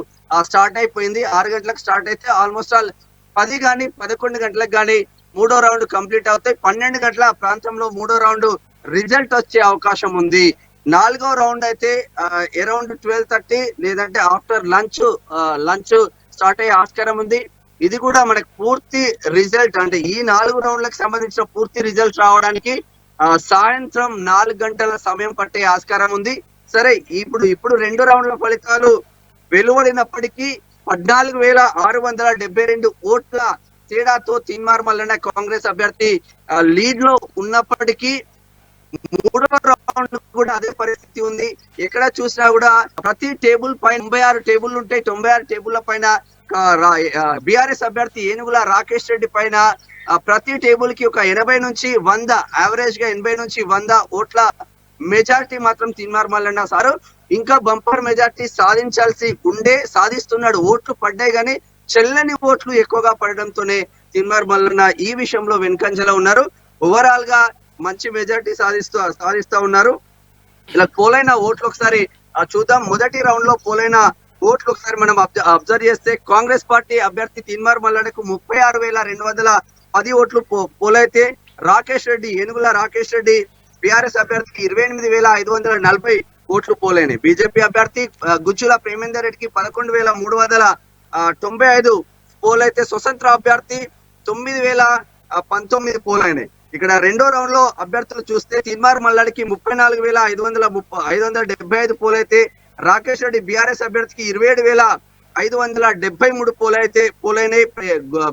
స్టార్ట్ అయిపోయింది. 6 గంటలకు స్టార్ట్ అయితే ఆల్మోస్ట్ ఆల్ 10 కానీ 11 గంటలకు కానీ మూడో రౌండ్ కంప్లీట్ అవుతాయి. 12 గంటల ప్రాంతంలో మూడో రౌండ్ రిజల్ట్ వచ్చే అవకాశం ఉంది. నాలుగో రౌండ్ అయితే అరౌండ్ 12:30 లేదంటే ఆఫ్టర్ లంచ్ స్టార్ట్ అయ్యే ఆస్కారం ఉంది. ఇది కూడా మనకు పూర్తి రిజల్ట్ అంటే ఈ 4 రౌండ్లకు సంబంధించిన పూర్తి రిజల్ట్ రావడానికి సాయంత్రం 4 గంటల సమయం పట్టే ఆస్కారం ఉంది. సరే, ఇప్పుడు 2 రౌండ్ల ఫలితాలు వెలువడినప్పటికీ 14,672 ఓట్ల తేడాతో తీన్మార్ మల్లన్న కాంగ్రెస్ అభ్యర్థి లీడ్ లో ఉన్నప్పటికీ మూడో రౌండ్ కూడా అదే పరిస్థితి ఉంది. ఎక్కడ చూసినా కూడా ప్రతి టేబుల్ పైన 96 టేబుల్ ఉంటాయి. 96 టేబుల్ల పైన బీఆర్ఎస్ అభ్యర్థి ఏనుగుల రాకేష్ రెడ్డి పైన ప్రతి టేబుల్ కి ఒక 80 నుంచి 100 యావరేజ్ గా 80 నుంచి 100 ఓట్ల మెజార్టీ మాత్రం తీన్మార్ మల్లన్న సారు ఇంకా బంపర్ మెజార్టీ సాధిస్తున్నాడు. ఓట్లు పడ్డాయి కానీ చెల్లని ఓట్లు ఎక్కువగా పడడంతోనే తీన్మార్ మల్లన్న ఈ విషయంలో వెనుకంజలో ఉన్నారు. ఓవరాల్ గా మంచి మెజార్టీ సాధిస్తా ఉన్నారు. ఇలా పోలైన ఓట్లు ఒకసారి చూద్దాం. మొదటి రౌండ్ లో పోలైన ఓట్లు ఒకసారి మనం అబ్జర్వ్ చేస్తే కాంగ్రెస్ పార్టీ అభ్యర్థి తీన్మార్ మల్లన్నకు 36,210 ఓట్లు పోలైతే ఏనుగుల రాకేష్ రెడ్డి బీఆర్ఎస్ అభ్యర్థికి 28,540 ఓట్లు పోలైనాయి. బీజేపీ అభ్యర్థి గుజ్జుల ప్రేమేందర్ రెడ్డికి 11,395 పోలైతే స్వతంత్ర అభ్యర్థి 9,019 పోలైనాయి. ఇక్కడ రెండో రౌండ్ లో అభ్యర్థులు చూస్తే తీన్మార్ మల్లన్నకి 34,575 పోలైతే రాకేష్ రెడ్డి బీఆర్ఎస్ అభ్యర్థికి 27,573 పోలైనాయి.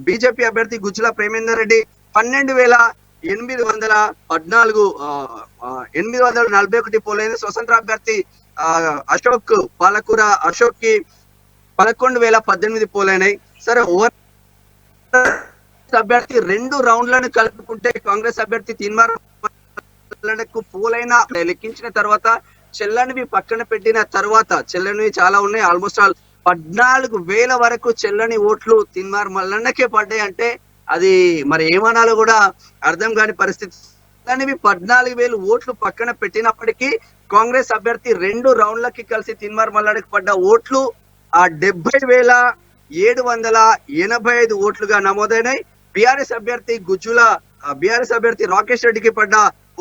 బీజేపీ అభ్యర్థి గుజ్జుల ప్రేమేందర్ రెడ్డి 12,841 పోలైంది. స్వతంత్ర అభ్యర్థి పాలకూర అశోక్ కి 11,018 పోలైనాయి. సరే, అభ్యర్థి 2 రౌండ్లను కలుపుకుంటే కాంగ్రెస్ అభ్యర్థి తీన్మార్ మల్లన్నకు పోలైన లెక్కించిన తర్వాత చెల్లనివి పక్కన పెట్టిన తర్వాత చెల్లనివి చాలా ఉన్నాయి. ఆల్మోస్ట్ ఆల్ 14,000 వరకు చెల్లని ఓట్లు తీన్మార్ మల్లన్నకే పడ్డాయి. అంటే అది మరి ఏమనాలో కూడా అర్థం కాని పరిస్థితి. చెల్లనివి 14,000 ఓట్లు పక్కన పెట్టినప్పటికీ కాంగ్రెస్ అభ్యర్థి 2 రౌండ్లకి కలిసి తీన్మార్ మల్లన్నకి పడ్డ ఓట్లు 70,785 ఓట్లుగా నమోదైనాయి. బీఆర్ఎస్ అభ్యర్థి రాకేష్ రెడ్డికి పడ్డ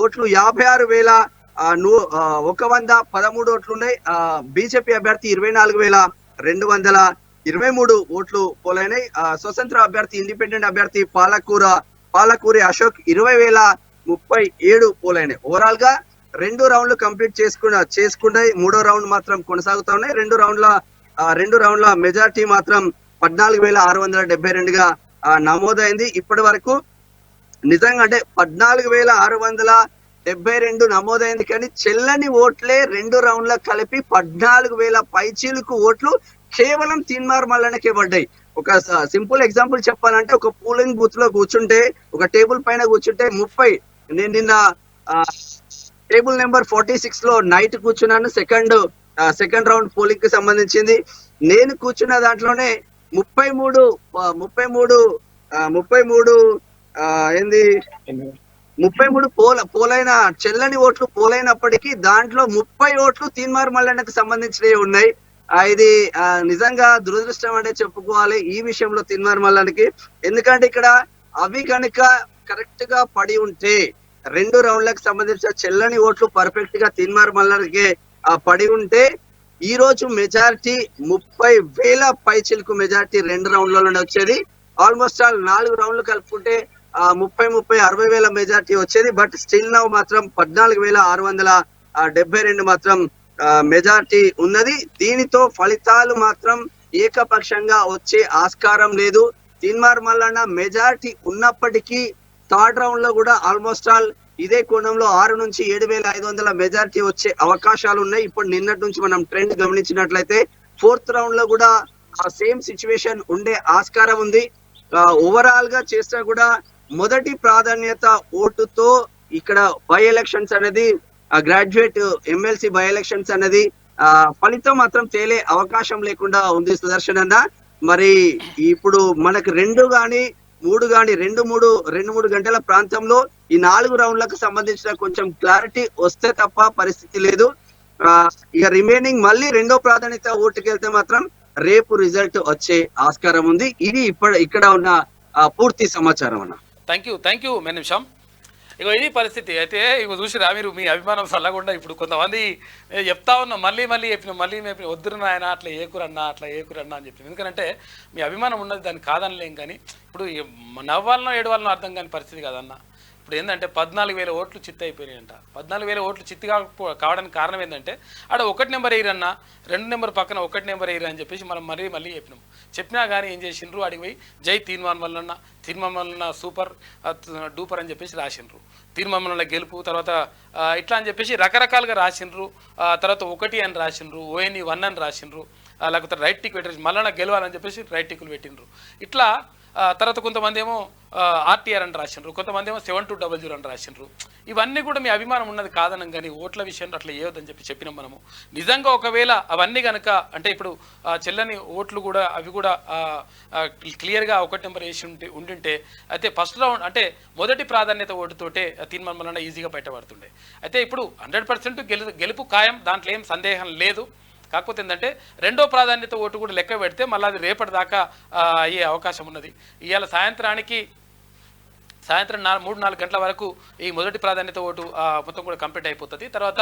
ఓట్లు 56,113 ఓట్లు ఉన్నాయి. బీజేపీ అభ్యర్థి 24,223 ఓట్లు పోలైనాయి. స్వతంత్ర అభ్యర్థి ఇండిపెండెంట్ అభ్యర్థి పాలకూరి అశోక్ 20,037 పోలైనాయి. ఓవరాల్ గా 2 రౌండ్లు కంప్లీట్ చేసుకున్నాయి. మూడో రౌండ్ మాత్రం కొనసాగుతా ఉన్నాయి. 2 రౌండ్ల మెజార్టీ మాత్రం 14,672గా నమోదైంది. ఇప్పటి వరకు నిజంగా అంటే 14,672 నమోదైంది కానీ చెల్లని ఓట్లే 2 రౌండ్ల కలిపి 14,000 పైచీలకు ఓట్లు కేవలం తీన్మార్ మల్లన్నకే పడ్డాయి. ఒక సింపుల్ ఎగ్జాంపుల్ చెప్పాలంటే ఒక పోలింగ్ బూత్ లో కూర్చుంటే ఒక టేబుల్ పైన కూర్చుంటే 30 నేను నిన్న టేబుల్ నెంబర్ 46 లో నైట్ కూర్చున్నాను. సెకండ్ రౌండ్ పోలింగ్ కి సంబంధించింది. నేను కూర్చున్న దాంట్లోనే 33 పోలైన చెల్లని ఓట్లు పోలైనప్పటికీ దాంట్లో 30 ఓట్లు తీన్మార్ మల్లన్నకు సంబంధించినవి ఉన్నాయి. ఇది నిజంగా దురదృష్టం అంటే చెప్పుకోవాలి ఈ విషయంలో తీన్మార్ మల్లన్నకి. ఎందుకంటే ఇక్కడ అవి కనుక కరెక్ట్ గా పడి ఉంటే 2 రౌండ్లకు సంబంధించిన చెల్లని ఓట్లు పర్ఫెక్ట్ గా తీన్మార్ మల్లన్నకి పడి ఉంటే ఈ రోజు మెజారిటీ 30,000 పైచిలకు మెజారిటీ 2 రౌండ్లలోనే వచ్చేది. ఆల్మోస్ట్ ఆల్ 4 రౌండ్లు కలుపుకుంటే 60,000 మెజారిటీ వచ్చేది. బట్ స్టిల్ నౌ మాత్రం 14,672 మాత్రం మెజార్టీ ఉన్నది. దీనితో ఫలితాలు మాత్రం ఏకపక్షంగా వచ్చే ఆస్కారం లేదు. తీన్మార్ మల్లన్న మెజార్టీ ఉన్నప్పటికీ థర్డ్ రౌండ్ లో కూడా ఆల్మోస్ట్ ఆల్ ఇదే కోణంలో 6 నుంచి 7,500 మెజార్టీ వచ్చే అవకాశాలు ఉన్నాయి. ఇప్పుడు నిన్నటి నుంచి మనం ట్రెండ్ గమనించినట్లయితే ఫోర్త్ రౌండ్ లో కూడా ఆ సేమ్ సిచ్యువేషన్ ఉండే ఆస్కారం ఉంది. ఓవరాల్ గా చేస్తే కూడా మొదటి ప్రాధాన్యత ఓటుతో ఇక్కడ బై ఎలక్షన్స్ అనేది గ్రాడ్యుయేట్ ఎమ్మెల్సీ బై ఎలక్షన్స్ అనేది ఫలితం మాత్రం తేలే అవకాశం లేకుండా ఉంది సుదర్శన్ అన్న. మరి ఇప్పుడు మనకు 2 గాని 3 గాని 2-3 గంటల ప్రాంతంలో ఈ 4 రౌండ్లకు సంబంధించిన కొంచెం క్లారిటీ వస్తే తప్ప పరిస్థితి లేదు. ఇక రిమైనింగ్ మళ్ళీ 2వ ప్రాధాన్యత ఓటుకి వెళ్తే మాత్రం రేపు రిజల్ట్ వచ్చే ఆస్కారం ఉంది. ఇది ఇక్కడ ఉన్న పూర్తి సమాచారం అన్న. థ్యాంక్ యూ నిమిషం. ఇగో ఇది పరిస్థితి. అయితే ఇగో చూసిరా మీరు, మీ అభిమానం చల్లకుండా ఇప్పుడు కొంతమంది చెప్తా ఉన్నాం, మళ్ళీ చెప్పిన వద్దురు నాయన అట్లా ఏకురన్నా అని చెప్పి. ఎందుకంటే మీ అభిమానం ఉన్నది, దాన్ని కాదనలేం. కానీ ఇప్పుడు నవ్వాలనో ఏడవాలనో అర్థం కాని పరిస్థితి కదన్న. ఇప్పుడు ఏంటంటే 14,000 ఓట్లు చిత్త అయిపోయినాయంట. 14,000 ఓట్లు చిత్తి కావడానికి కారణం ఏంటంటే ఆడ 1 నెంబర్ వేయరన్నా, 2 నెంబర్ పక్కన 1 నెంబర్ వేయరు అని చెప్పేసి మనం మళ్ళీ చెప్పినా కానీ ఏం చేసిండ్రు, అడిగి పోయి జై తీన్మార్ మల్లన్న సూపర్ డూపర్ అని చెప్పేసి రాసిండ్రు. తీన్మార్ మల్లన్న గెలుపు తర్వాత ఇట్లా అని చెప్పేసి రకరకాలుగా రాసిండ్రు. తర్వాత 1 అని రాసిండ్రు, ONE 1 అని రాసిండ్రు, లేకపోతే రైట్ టిక్ పెట్టేసి మల్లన్న గెలవాలని చెప్పేసి రైట్ టిక్లు పెట్టిండ్రు. ఇట్లా తర్వాత కొంతమంది ఏమో RTR అని రాసిండ్రు, కొంతమంది ఏమో 7200 అని రాసిండ్రు. ఇవన్నీ కూడా మీ అభిమానం ఉన్నది కాదనం, కానీ ఓట్ల విషయంలో అట్లా వేయొద్దని చెప్పినాం మనము. నిజంగా ఒకవేళ అవన్నీ కనుక అంటే ఇప్పుడు చెల్లని ఓట్లు కూడా అవి కూడా క్లియర్గా 1 నెంబర్ వేసి ఉండింటే అయితే ఫస్ట్ రౌండ్ అంటే మొదటి ప్రాధాన్యత ఓటుతోటే తీన్మార్ మల్లన్న ఈజీగా బయటపడుతుండే. అయితే ఇప్పుడు 100% గెలుపు ఖాయం, దాంట్లో ఏం సందేహం లేదు. కాకపోతే ఏంటంటే 2వ ప్రాధాన్యత ఓటు కూడా లెక్క పెడితే మళ్ళీ అది రేపటి దాకా అయ్యే అవకాశం ఉన్నది. ఇవాళ సాయంత్రం 3-4 గంటల వరకు ఈ మొదటి ప్రాధాన్యత ఓటు మొత్తం కూడా కంప్లీట్ అయిపోతుంది. తర్వాత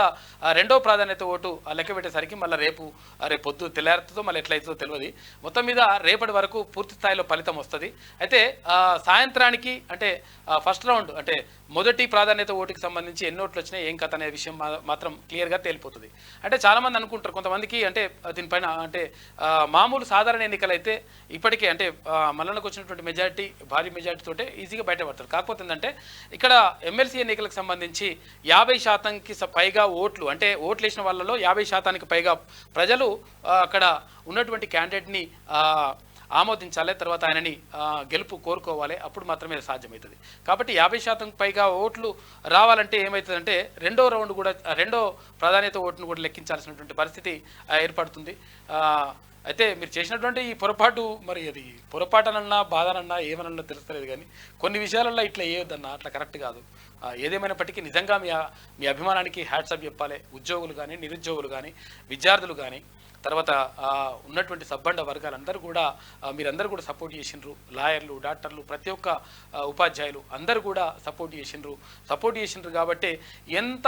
2వ ప్రాధాన్యత ఓటు లెక్క పెట్టేసరికి మళ్ళీ రేపు పొద్దు తెల్లారితో మళ్ళీ ఎట్లయితుందో తెలియదు. మొత్తం మీద రేపటి వరకు పూర్తి స్థాయిలో ఫలితం వస్తుంది. అయితే సాయంత్రానికి అంటే ఫస్ట్ రౌండ్ అంటే మొదటి ప్రాధాన్యత ఓటుకి సంబంధించి ఎన్ని ఓట్లు వచ్చినాయి ఏం కథ అనే విషయం మాత్రం క్లియర్గా తేలిపోతుంది. అంటే చాలామంది అనుకుంటారు, కొంతమందికి అంటే దీనిపైన అంటే మామూలు సాధారణ ఎన్నికలైతే ఇప్పటికే అంటే మల్లన్నకు వచ్చినటువంటి మెజారిటీ భారీ మెజారిటీతోటే ఈజీగా బయటపడతారు. కాకపోతే ఏంటంటే ఇక్కడ ఎమ్మెల్సీ ఎన్నికలకు సంబంధించి 50%కి పైగా ఓట్లు అంటే ఓట్లు వేసిన వాళ్ళలో 50%కి పైగా ప్రజలు అక్కడ ఉన్నటువంటి క్యాండిడేట్ని ఆమోదించాలి, తర్వాత ఆయనని గెలుపు కోరుకోవాలి, అప్పుడు మాత్రమే సాధ్యమవుతుంది. కాబట్టి 50% పైగా ఓట్లు రావాలంటే ఏమవుతుందంటే 2వ రౌండ్ కూడా 2వ ప్రాధాన్యత ఓటును కూడా లెక్కించాల్సినటువంటి పరిస్థితి ఏర్పడుతుంది. అయితే మీరు చేసినటువంటి ఈ పొరపాటు మరి అది పొరపాటనన్నా బాధనన్నా ఏమనన్నా తెలుస్తలేదు, కానీ కొన్ని విషయాలలో ఇట్లా వేయొద్దన్నా, అట్లా కరెక్ట్ కాదు. ఏదేమైనప్పటికీ నిజంగా మీ అభిమానానికి హ్యాట్సాప్ చెప్పాలి. ఉద్యోగులు కానీ నిరుద్యోగులు కానీ విద్యార్థులు కానీ తర్వాత ఉన్నటువంటి సబ్బండ వర్గాలందరూ కూడా మీరందరూ కూడా సపోర్ట్ చేసిండ్రు. లాయర్లు, డాక్టర్లు, ప్రతి ఒక్క ఉపాధ్యాయులు అందరూ కూడా సపోర్ట్ చేసిండ్రు కాబట్టి ఎంత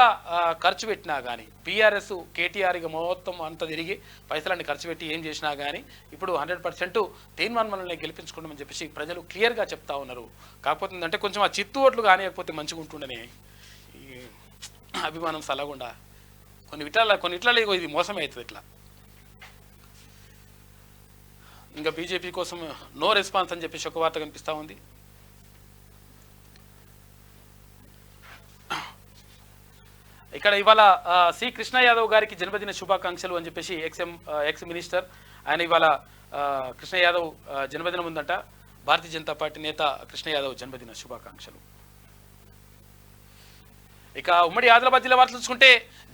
ఖర్చు పెట్టినా కానీ బీఆర్ఎస్ కేటీఆర్ ఇక మొత్తం అంతా తిరిగి పైసలన్నీ ఖర్చు పెట్టి ఏం చేసినా కానీ ఇప్పుడు 100% తీన్మార్ మల్లన్నని గెలిపించుకుంటామని చెప్పేసి ప్రజలు క్లియర్గా చెప్తా ఉన్నారు. కాకపోతే ఏంటంటే కొంచెం ఆ చిత్తు ఓట్లు కానియకపోతే మంచిగా ఉంటుండని ఈ అభిమానం సలగుండా కొన్నిట్లలో ఇది మోసమే అవుతుంది. ఇట్లా ఇంకా బీజేపీ కోసం నో రెస్పాన్స్ అని చెప్పేసి ఒక వార్త కనిపిస్తూ ఉంది. ఇక్కడ ఇవాళ సి కృష్ణ యాదవ్ గారికి జన్మదిన శుభాకాంక్షలు అని చెప్పేసి ఎక్స్ మినిస్టర్ ఆయన ఇవాళ కృష్ణ యాదవ్ జన్మదినం ఉందంట. భారతీయ జనతా పార్టీ నేత కృష్ణ యాదవ్ జన్మదిన శుభాకాంక్షలు. ఇక ఉమ్మడి ఆదిలాబాద్ జిల్లా వార్తలు చూసుకుంటే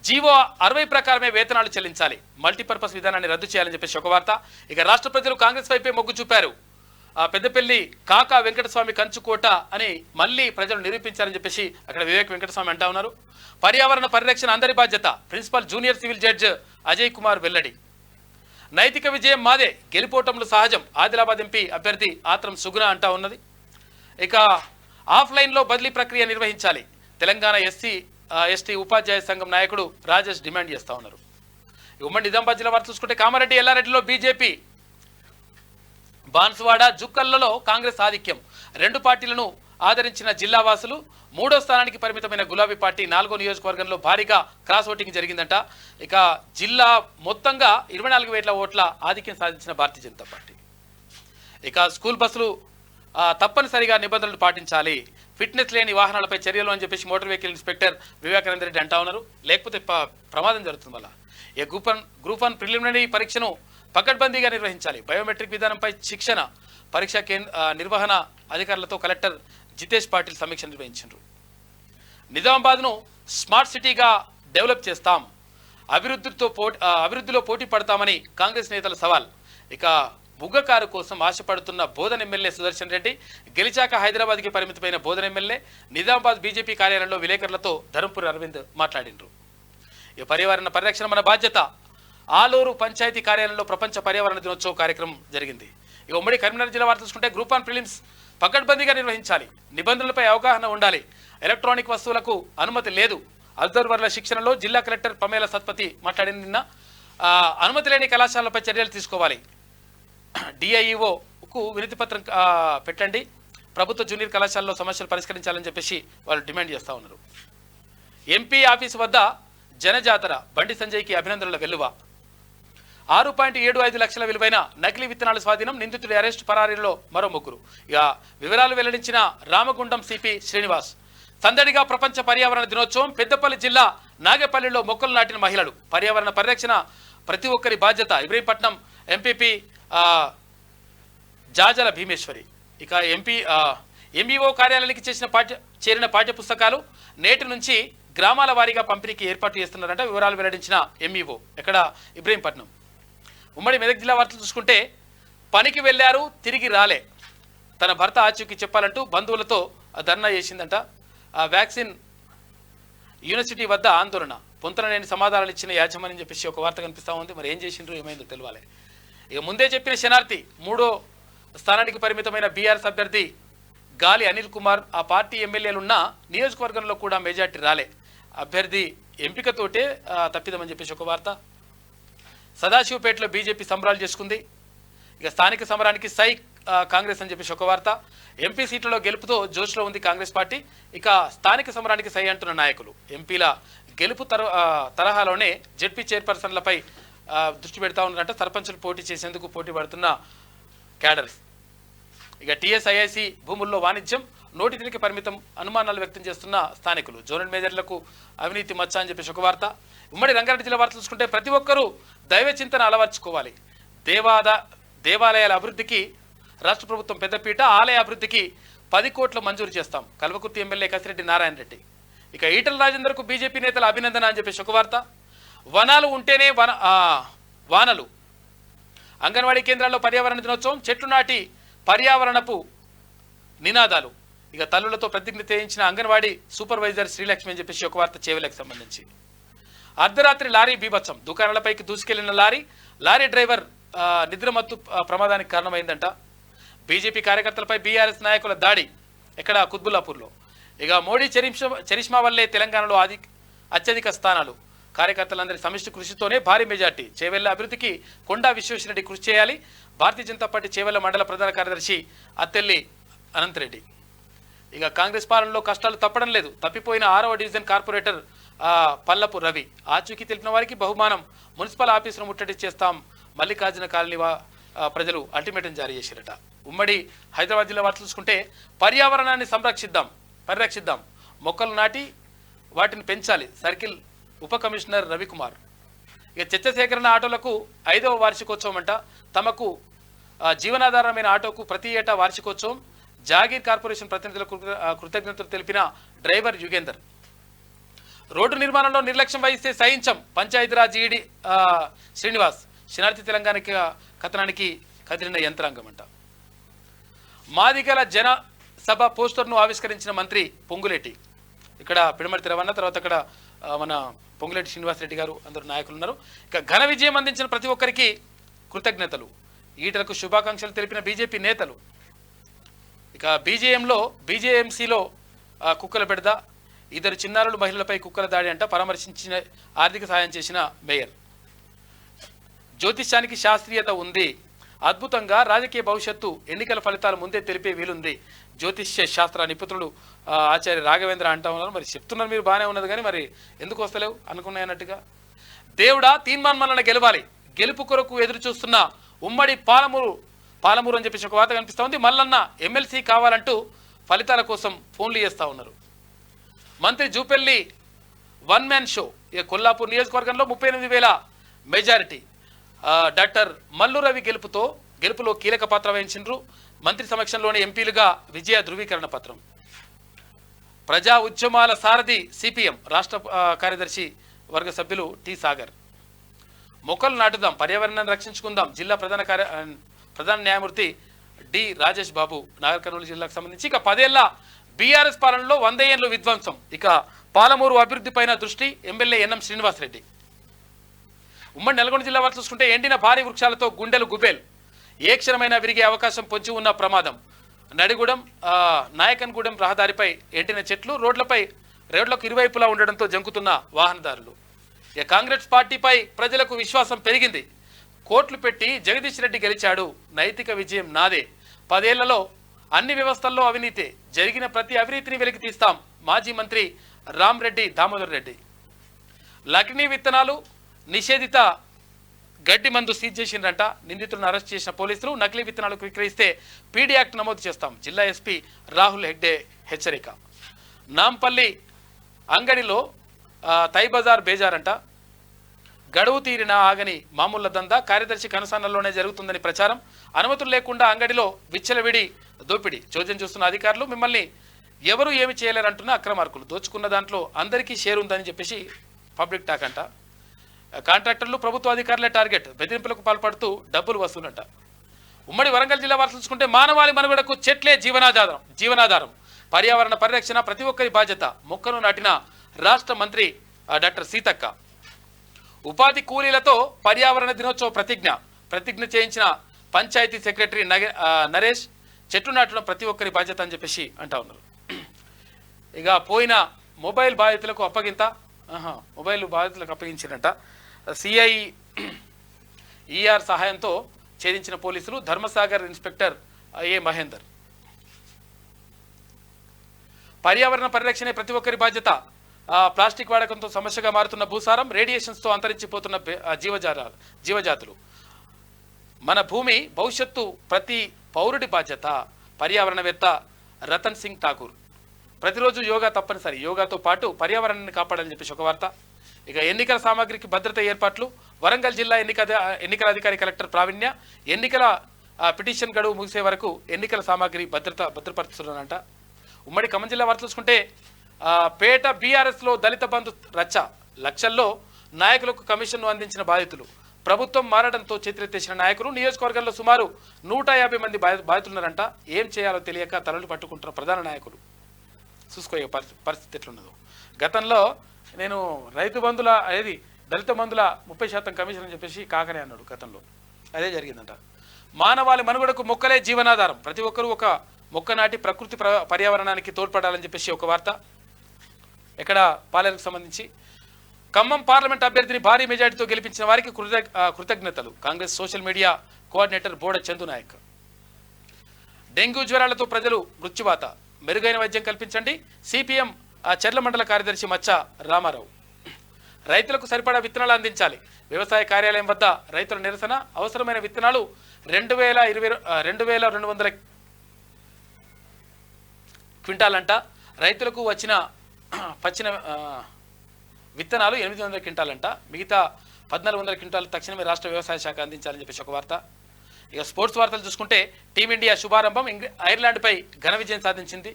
జీవో 60 ప్రకారమే వేతనాలు చెల్లించాలి, మల్టీపర్పస్ విధానాన్ని రద్దు చేయాలని చెప్పేసి ఒక వార్త. ఇక రాష్ట్ర ప్రజలు కాంగ్రెస్ వైపే మొగ్గు చూపారు. పెద్దపల్లి కాకా వెంకటస్వామి కంచుకోట అని మళ్ళీ ప్రజలు నిరూపించారని చెప్పేసి అక్కడ వివేక్ వెంకటస్వామి అంటా ఉన్నారు. పర్యావరణ పరిరక్షణ అందరి బాధ్యత, principal junior civil judge Ajay Kumar వెల్లడి. నైతిక విజయం మాదే, గెలిపోవటంలో సహజం, ఆదిలాబాద్ ఎంపీ అభ్యర్థి ఆత్రం సుగుణ అంటా ఉన్నది. ఇక ఆఫ్లైన్లో బదిలీ ప్రక్రియ నిర్వహించాలి, తెలంగాణ ఎస్టీ ఉపాధ్యాయ సంఘం నాయకుడు రాజేష్ డిమాండ్ చేస్తా ఉన్నారు. ఉమ్మడి నిజామాబాద్ జిల్లా వార్త చూసుకుంటే కామారెడ్డి ఎల్లారెడ్డిలో బీజేపీ, బాన్సువాడ జుక్కల్లో కాంగ్రెస్ ఆధిక్యం, 2 పార్టీలను ఆదరించిన జిల్లా వాసులు 3వ స్థానానికి పరిమితమైన గులాబీ పార్టీ 4వ నియోజకవర్గంలో భారీగా క్రాస్ ఓటింగ్ జరిగిందంట. ఇక జిల్లా మొత్తంగా 24,000 ఓట్ల ఆధిక్యం సాధించిన భారతీయ జనతా పార్టీ. ఇక స్కూల్ బస్సులు తప్పనిసరిగా నిబంధనలు పాటించాలి, ఫిట్నెస్ లేని వాహనాలపై చర్యలు అని చెప్పేసి motor vehicle inspector Vivekananda Reddy అంటా ఉన్నారు. లేకపోతే ప్రమాదం జరుగుతుంది. మళ్ళీ ఈ గ్రూప్ 1 ప్రిలిమినరీ పరీక్షను పకడ్బందీగా నిర్వహించాలి. బయోమెట్రిక్ విధానంపై శిక్షణ పరీక్ష నిర్వహణ అధికారులతో కలెక్టర్ జితేష్ పాటిల్ సమీక్ష నిర్వహించారు. నిజామాబాద్ను స్మార్ట్ సిటీగా డెవలప్ చేస్తాం, అభివృద్ధిలో పోటీ పడతామని కాంగ్రెస్ నేతల సవాల్. ఇక బుగ్గ కారు కోసం ఆశపడుతున్న బోధన్ ఎమ్మెల్యే సుదర్శన్ రెడ్డి గెలిచాక హైదరాబాద్కి పరిమితమైన బోధన్ ఎమ్మెల్యే నిజామాబాద్ బీజేపీ కార్యాలయంలో విలేకరులతో ధర్మపురి అరవింద్ మాట్లాడినారు. ఈ పర్యావరణ పరిరక్షణ మన బాధ్యత. ఆలూరు పంచాయతీ కార్యాలయంలో ప్రపంచ పర్యావరణ దినోత్సవ కార్యక్రమం జరిగింది. ఇక ఉమ్మడి కరీంనగర్ జిల్లా వారు చూసుకుంటే గ్రూప్ 1 ప్రిలిమ్స్ పకడ్బందీగా నిర్వహించాలి, నిబంధనలపై అవగాహన ఉండాలి, ఎలక్ట్రానిక్ వస్తువులకు అనుమతి లేదు. అబ్జర్వర్ల శిక్షణలో జిల్లా కలెక్టర్ పమేల సత్పతి మాట్లాడిన నిన్న అనుమతి లేని కళాశాలలపై చర్యలు తీసుకోవాలి. డిఐఈఓకు వినతి పత్రం పెట్టండి, ప్రభుత్వ జూనియర్ కళాశాలలో సమస్యలు పరిష్కరించాలని చెప్పేసి వాళ్ళు డిమాండ్ చేస్తూ ఉన్నారు. ఎంపీ ఆఫీసు వద్ద జనజాతర, బండి సంజయ్కి అభినందనల వెల్లువ. 6.75 లక్షల విలువైన నకిలీ విత్తనాల స్వాధీనం, నిందితుడి అరెస్టు, పరారీలో మరో 3. ఇక వివరాలు వెల్లడించిన రామగుండం సిపి శ్రీనివాస్. సందడిగా ప్రపంచ పర్యావరణ దినోత్సవం. పెద్దపల్లి జిల్లా నాగేపల్లిలో మొక్కలు నాటిన మహిళలు. పర్యావరణ పరిరక్షణ ప్రతి ఒక్కరి బాధ్యత. ఇబ్రహీంపట్నం ఎంపీపీ జాజల భీమేశ్వరి. ఇక ఎంఈఓ కార్యాలయానికి చేరిన పాఠ్య పుస్తకాలు నేటి నుంచి గ్రామాల వారీగా పంపిణీకి ఏర్పాటు చేస్తున్నారంట. వివరాలు వెల్లడించిన ఎంఈఓ ఎక్కడ ఇబ్రహీంపట్నం. ఉమ్మడి మెదక్ జిల్లా వార్తలు చూసుకుంటే పనికి వెళ్ళారు తిరిగి రాలే, తన భర్త ఆచూకీ చెప్పాలంటూ బంధువులతో ధర్నా చేసిందంట. వ్యాక్సిన్ యూనివర్సిటీ వద్ద ఆందోళన, పొంతనలేని సమాధానాలు ఇచ్చిన యాజమాన్యం చెప్పేసి ఒక వార్త కనిపిస్తూ ఉంది. మరి ఏం చేసిండ్రు ఏమైందో తెలియాలి. ఇక ముందే చెప్పిన శనార్థి 3వ స్థానానికి పరిమితమైన బీఆర్ఎస్ అభ్యర్థి గాలి అనిల్ కుమార్ ఆ పార్టీ ఎమ్మెల్యేలున్న నియోజకవర్గంలో కూడా మెజార్టీ రాలే, అభ్యర్థి ఎంపికతోటే తప్పిదమని చెప్పేసి ఒక వార్త. సదాశివపేటలో బీజేపీ సంబరాలు చేసుకుంది. ఇక స్థానిక సమరానికి సై కాంగ్రెస్ అని చెప్పేసి ఒక వార్త. ఎంపీ సీట్లలో గెలుపుతో జోష్లో ఉంది కాంగ్రెస్ పార్టీ. ఇక స్థానిక సమరానికి సై అంటున్న నాయకులు. ఎంపీల గెలుపు తరహాలోనే జెడ్పీ చైర్పర్సన్లపై దృష్టి పెడతా ఉన్నారంట. సర్పంచులు పోటీ చేసేందుకు పోటీ పడుతున్న క్యాడర్స్. ఇక టీఎస్ఐఐసి భూముల్లో వాణిజ్యం, నోటికి పరిమితం, అనుమానాలు వ్యక్తం చేస్తున్న స్థానికులు. జోనల్ మేజర్లకు అవినీతి మచ్చ అని చెప్పేసి ఒక వార్త. ఉమ్మడి రంగారెడ్డి జిల్లా వార్తలు చూసుకుంటే ప్రతి ఒక్కరూ దైవ చింతన అలవర్చుకోవాలి, దేవాలయాల అభివృద్ధికి రాష్ట్ర ప్రభుత్వం పెద్దపీట, ఆలయ అభివృద్ధికి 10 కోట్లు మంజూరు చేస్తాం, కల్వకుర్తి ఎమ్మెల్యే కసిరెడ్డి నారాయణ రెడ్డి. ఇక ఈటల రాజేందర్కు బీజేపీ నేతల అభినందన అని చెప్పేసి ఒక వార్త. వనాలు ఉంటేనే వానలు, అంగన్వాడీ కేంద్రాల్లో పర్యావరణ దినోత్సవం, చెట్లు నాటి పర్యావరణపు నినాదాలు. ఇక తల్లులతో ప్రతిజ్ఞ చేయించిన అంగన్వాడీ సూపర్వైజర్ శ్రీలక్ష్మి అని చెప్పేసి ఒక వార్త చేవలకు సంబంధించి. అర్ధరాత్రి లారీ బీభత్సం, దుకాణాలపైకి దూసుకెళ్లిన లారీ డ్రైవర్ నిద్రమత్తు ప్రమాదానికి కారణమైందంట. బీజేపీ కార్యకర్తలపై బీఆర్ఎస్ నాయకుల దాడి ఎక్కడ కుత్బుల్లాపూర్లో. ఇక మోడీ చరిష్మా వల్లే తెలంగాణలో అత్యధిక స్థానాలు, కార్యకర్తలందరి సమిష్టి కృషితోనే భారీ మెజార్టీ. చేవెళ్ల అభివృద్ధికి కొండా విశ్వేశ్వరరెడ్డి కృషి చేయాలి, భారతీయ జనతా పార్టీ చేవెళ్ల మండల ప్రధాన కార్యదర్శి అత్తెల్లి అనంతరెడ్డి. ఇక కాంగ్రెస్ పాలనలో కష్టాలు తప్పడం లేదు, తప్పిపోయిన 6వ డివిజన్ కార్పొరేటర్ పల్లపు రవి. ఆచూకీ తెలిపిన వారికి బహుమానం, మున్సిపల్ ఆఫీసును ముట్టడి చేస్తాం, మల్లికార్జున కాలనీ ప్రజలు అల్టిమేటం జారీ చేశారట. ఉమ్మడి హైదరాబాద్ జిల్లా వార్తలు చూసుకుంటే పర్యావరణాన్ని పరిరక్షిద్దాం, మొక్కలు నాటి వాటిని పెంచాలి, సర్కిల్ ఉప కమిషనర్ రవికుమార్. ఇక చెత్త సేకరణ ఆటోలకు 5వ వార్షికోత్సవం అంట. తమకు జీవనాధారమైన ఆటోకు ప్రతి ఏటా వార్షికోత్సవం. జాగీర్ కార్పొరేషన్ ప్రతినిధులకు కృతజ్ఞతలు తెలిపిన డ్రైవర్ యుగేందర్. రోడ్డు నిర్మాణంలో నిర్లక్ష్యం వహిస్తే సహించం, పంచాయతీరాజ్ ఈడీ శ్రీనివాస్. శనార్థి తెలంగాణ కథనానికి కదిలిన యంత్రాంగం అంట. మాదిగల జన సభ పోస్టర్ను ఆవిష్కరించిన మంత్రి పొంగులేటి. ఇక్కడ పిడమర్తి రవణ, తర్వాత అక్కడ మన పొంగులేటి శ్రీనివాసరెడ్డి గారు, అందరూ నాయకులు ఉన్నారు. ఇక ఘన విజయం అందించిన ప్రతి ఒక్కరికి కృతజ్ఞతలు, ఈటలకు శుభాకాంక్షలు తెలిపిన బీజేపీ నేతలు. ఇక బీజేఎంసీలో కుక్కల బెడద, 2 చిన్నారులు మహిళలపై కుక్కల దాడి అంట. పరామర్శించిన ఆర్థిక సాయం చేసిన మేయర్. జ్యోతిష్యానికి శాస్త్రీయత ఉంది, అద్భుతంగా రాజకీయ భవిష్యత్తు ఎన్నికల ఫలితాలు ముందే తెలిపే వీలుంది. జ్యోతిష్య శాస్త్ర నిపుణుడు ఆచార్య రాఘవేంద్ర అంటా ఉన్నారు. మరి చెప్తున్నారు మీరు బాగానే ఉన్నది, కానీ మరి ఎందుకు వస్తలేవు అనుకున్నాయన్నట్టుగా. దేవుడా తీర్మానం గెలవాలి, గెలుపు కొరకు ఎదురు చూస్తున్న ఉమ్మడి పాలమూరు అని చెప్పేసి ఒక వార్త కనిపిస్తూ ఉంది. మల్లన్న ఎమ్మెల్సీ కావాలంటూ ఫలితాల కోసం ఫోన్లు చేస్తూ ఉన్నారు. మంత్రి జూపెల్లి వన్ మ్యాన్ షో. ఇక కొల్లాపూర్ నియోజకవర్గంలో 38,000 మెజారిటీ. డాక్టర్ మల్లు రవి గెలుపులో కీలక పాత్ర వహించారు. మంత్రి సమక్షంలోని ఎంపీలుగా విజయ ధృవీకరణ పత్రం. ప్రజా ఉద్యమాల సారథి సిపిఎం రాష్ట్ర కార్యదర్శి వర్గ సభ్యులు టి సాగర్. మొక్కలు నాటుదాం, పర్యావరణాన్ని రక్షించుకుందాం. జిల్లా ప్రధాన న్యాయమూర్తి డి రాజేష్ బాబు నాగర్ కర్నూలు జిల్లాకు సంబంధించి. ఇక 10 ఏళ్ల బీఆర్ఎస్ పాలనలో 100 ఏళ్లు విధ్వంసం. ఇక పాలమూరు అభివృద్ధిపైన దృష్టి ఎమ్మెల్యే ఎన్ఎం శ్రీనివాసరెడ్డి. ఉమ్మడి నల్గొండ జిల్లా వారు చూసుకుంటే ఎండిన భారీ వృక్షాలతో గుండెలు గుబేల్. ఏ క్షణమైనా విరిగే అవకాశం పొంచి ఉన్న ప్రమాదం. నడిగూడెం నాయకన్గూడెం రహదారిపై ఎండిన చెట్లు రోడ్లకు ఇరువైపులా ఉండడంతో జంకుతున్న వాహనదారులు. ఇక కాంగ్రెస్ పార్టీపై ప్రజలకు విశ్వాసం పెరిగింది. కోట్లు పెట్టి జగదీష్ రెడ్డి గెలిచాడు, నైతిక విజయం నాదే. 10 ఏళ్లలో అన్ని వ్యవస్థల్లో అవినీతి, జరిగిన ప్రతి అవినీతిని వెలికి తీస్తాం. మాజీ మంత్రి రామ్రెడ్డి దామోదర్ రెడ్డి. లక్నీ విత్తనాలు నిషేధిత గడ్డి మందు సీజ్ చేసిండ్రంట. నిందితులను అరెస్ట్ చేసిన పోలీసులు. నకిలీ విత్తనాలకు విక్రయిస్తే పీడీ యాక్ట్ నమోదు చేస్తాం. జిల్లా ఎస్పీ రాహుల్ హెగ్డే హెచ్చరిక. నాంపల్లి అంగడిలో తైబజార్ బేజారంట. గడువు తీరిన ఆగని మామూళ్ల దందా. కార్యదర్శి కనసానల్లోనే జరుగుతుందని ప్రచారం. అనుమతులు లేకుండా అంగడిలో విచ్చలవిడి దోపిడీ. చోద్యం చూస్తున్న అధికారులు. మిమ్మల్ని ఎవరు ఏమి చేయలేరంటున్న అక్రమార్కులు. దోచుకున్న దాంట్లో అందరికీ షేర్ ఉందని చెప్పేసి పబ్లిక్ టాక్ అంట. కాంట్రాక్టర్లు ప్రభుత్వ అధికారులే టార్గెట్. బెదిరింపులకు పాల్పడుతూ డబ్బులు వసూలంట. ఉమ్మడి వరంగల్ జిల్లా వారు చూసుకుంటే మానవాళి మనుగడకు చెట్లే జీవనాధారం. పర్యావరణ పరిరక్షణ ప్రతి ఒక్కరి బాధ్యత. మొక్కను నాటిన రాష్ట్ర మంత్రి డాక్టర్ సీతక్క. ఉపాధి కూలీలతో పర్యావరణ దినోత్సవ ప్రతిజ్ఞ చేయించిన పంచాయతీ సెక్రటరీ నరేష్. చెట్లు నాటడం ప్రతి ఒక్కరి బాధ్యత అని చెప్పేసి అంటా ఉన్నారు. ఇక పోయిన మొబైల్ బాధితులకు అప్పగించినట్ట. సిఐఈఆర్ సహాయంతో ఛేదించిన పోలీసులు. ధర్మసాగర్ ఇన్స్పెక్టర్ ఏ మహేందర్. పర్యావరణ పరిరక్షణే ప్రతి ఒక్కరి బాధ్యత. ప్లాస్టిక్ వాడకంతో సమస్యగా మారుతున్న భూసారం, రేడియేషన్స్తో అంతరించిపోతున్న జీవజాతులు. మన భూమి భవిష్యత్తు ప్రతి పౌరుడి బాధ్యత. పర్యావరణవేత్త రతన్ సింగ్ ఠాకూర్. ప్రతిరోజు యోగా తప్పనిసరి. యోగాతో పాటు పర్యావరణాన్ని కాపాడాలని చెప్పేసి ఒక వార్త. ఇక ఎన్నికల సామాగ్రికి భద్రత ఏర్పాట్లు. వరంగల్ జిల్లా ఎన్నికల అధికారి కలెక్టర్ ప్రావీణ్య. ఎన్నికల పిటిషన్ గడువు ముగిసే వరకు ఎన్నికల సామాగ్రి భద్రపరుస్తున్నారంట. ఉమ్మడి ఖమ్మం జిల్లా వార్త చూసుకుంటే పేట బీఆర్ఎస్లో దళిత బంధు రచ్చ. లక్షల్లో నాయకులకు కమిషన్ను అందించిన బాధితులు. ప్రభుత్వం మారడంతో చేతులెత్తేసిన నాయకులు. నియోజకవర్గంలో సుమారు 150 మంది బాధితులున్నారంట. ఏం చేయాలో తెలియక తలలు పట్టుకుంటున్న ప్రధాన నాయకులు. చూసుకోయే పరిస్థితి ఎట్లున్నదో. గతంలో నేను రైతు బంధుల దళిత బంధుల 30% కమిషన్ అని చెప్పేసి కాకనే అన్నాడు. గతంలో అదే జరిగిందంట. మానవాళి మనుగడకు మొక్కలే జీవనాధారం. ప్రతి ఒక్కరూ ఒక మొక్క నాటి ప్రకృతి పర్యావరణానికి తోడ్పడాలని చెప్పేసి ఒక వార్త. ఇక్కడ పాలేరుకు సంబంధించి ఖమ్మం పార్లమెంట్ అభ్యర్థిని భారీ మెజార్టీతో గెలిపించిన వారికి కృతజ్ఞతలు. కాంగ్రెస్ సోషల్ మీడియా కోఆర్డినేటర్ బోడ చందునాయక్. డెంగ్యూ జ్వరాలతో ప్రజలు మృత్యువాత. మెరుగైన వైద్యం కల్పించండి. సిపిఎం చెర్ల మండల కార్యదర్శి మచ్చ రామారావు. రైతులకు సరిపడా విత్తనాలు అందించాలి. వ్యవసాయ కార్యాలయం వద్ద రైతుల నిరసన. అవసరమైన విత్తనాలు 2,200 క్వింటాలంట. రైతులకు వచ్చిన విత్తనాలు 800 క్వింటాలంట. మిగతా 1,400 క్వింటాలు తక్షణమే రాష్ట్ర వ్యవసాయ శాఖ అందించాలని చెప్పేసి ఒక వార్త. ఇక స్పోర్ట్స్ వార్తలు చూసుకుంటే టీమిండియా శుభారంభం. ఐర్లాండ్పై ఘన విజయం సాధించింది.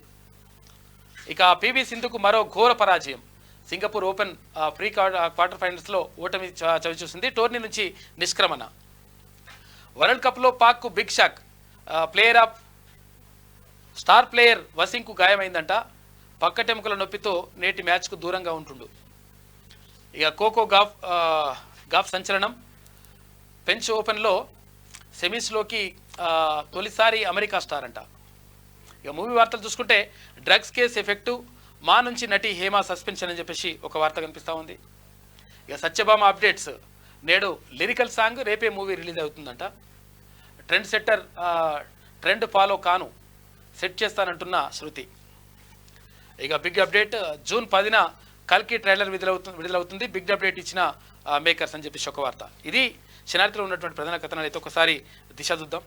ఇక పివి సింధుకు మరో ఘోర పరాజయం. సింగపూర్ ఓపెన్ ప్రీ క్వార్టర్ ఫైనల్స్లో ఓటమి చవిచూసింది. టోర్నీ నుంచి నిష్క్రమణ. వరల్డ్ కప్లో పాక్కు బిగ్ షాక్. స్టార్ ప్లేయర్ వసీంకు గాయమైందంట. పక్కటెముకల నొప్పితో నేటి మ్యాచ్కు దూరంగా ఉంటుండు. ఇక ఖోఖో గాఫ్ సంచలనం. ఫ్రెంచ్ ఓపెన్లో సెమీస్లోకి తొలిసారి అమెరికా స్టార్ అంట. ఇక మూవీ వార్తలు చూసుకుంటే డ్రగ్స్ కేసు ఎఫెక్టు. మా నుంచి నటి హేమా సస్పెన్షన్ అని చెప్పేసి ఒక వార్త కనిపిస్తూ ఉంది. ఇక సత్యభామ అప్డేట్స్. నేడు లిరికల్ సాంగ్, రేపే మూవీ రిలీజ్ అవుతుందంట. ట్రెండ్ ఫాలో కాను, సెట్ చేస్తానంటున్న శృతి. ఇక బిగ్ అప్డేట్, జూన్ 10న కల్కి ట్రైలర్ విడుదలవుతుంది. బిగ్ అప్డేట్ ఇచ్చిన మేకర్స్ అని చెప్పి ఒక వార్త. ఇది శనార్థిలో ఉన్నటువంటి ప్రధాన కథనాలు. అయితే ఒకసారి దిశ చూద్దాం.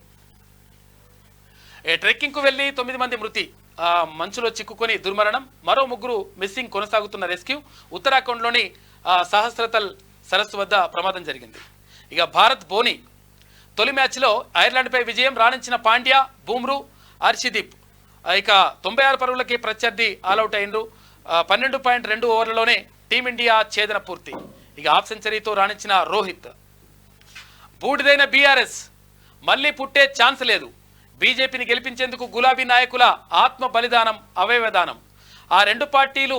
ట్రెక్కింగ్కు వెళ్ళి 9 మంది మృతి, మంచులో చిక్కుకొని దుర్మరణం, మరో 3 మిస్సింగ్, కొనసాగుతున్న రెస్క్యూ. ఉత్తరాఖండ్లోని సహస్రతల్ సరస్సు వద్ద ప్రమాదం జరిగింది. ఇక భారత్ బోని తొలి మ్యాచ్లో ఐర్లాండ్పై విజయం, రాణించిన పాండ్యా, బూమ్రూ, హర్షదీప్. ఇక 96 పరుగులకి ప్రత్యర్థి ఆల్అౌట్ అయిండ్రు. 12.2 ఓవర్లలోనే టీమిండియా ఛేదన పూర్తి. ఇక హాఫ్ సెంచరీతో రాణించిన రోహిత్. బూడిదైన బీఆర్ఎస్, మళ్లీ పుట్టే ఛాన్స్ లేదు. బీజేపీని గెలిపించేందుకు గులాబీ నాయకుల ఆత్మ బలిదానం, అవయవదానం. ఆ 2 పార్టీలు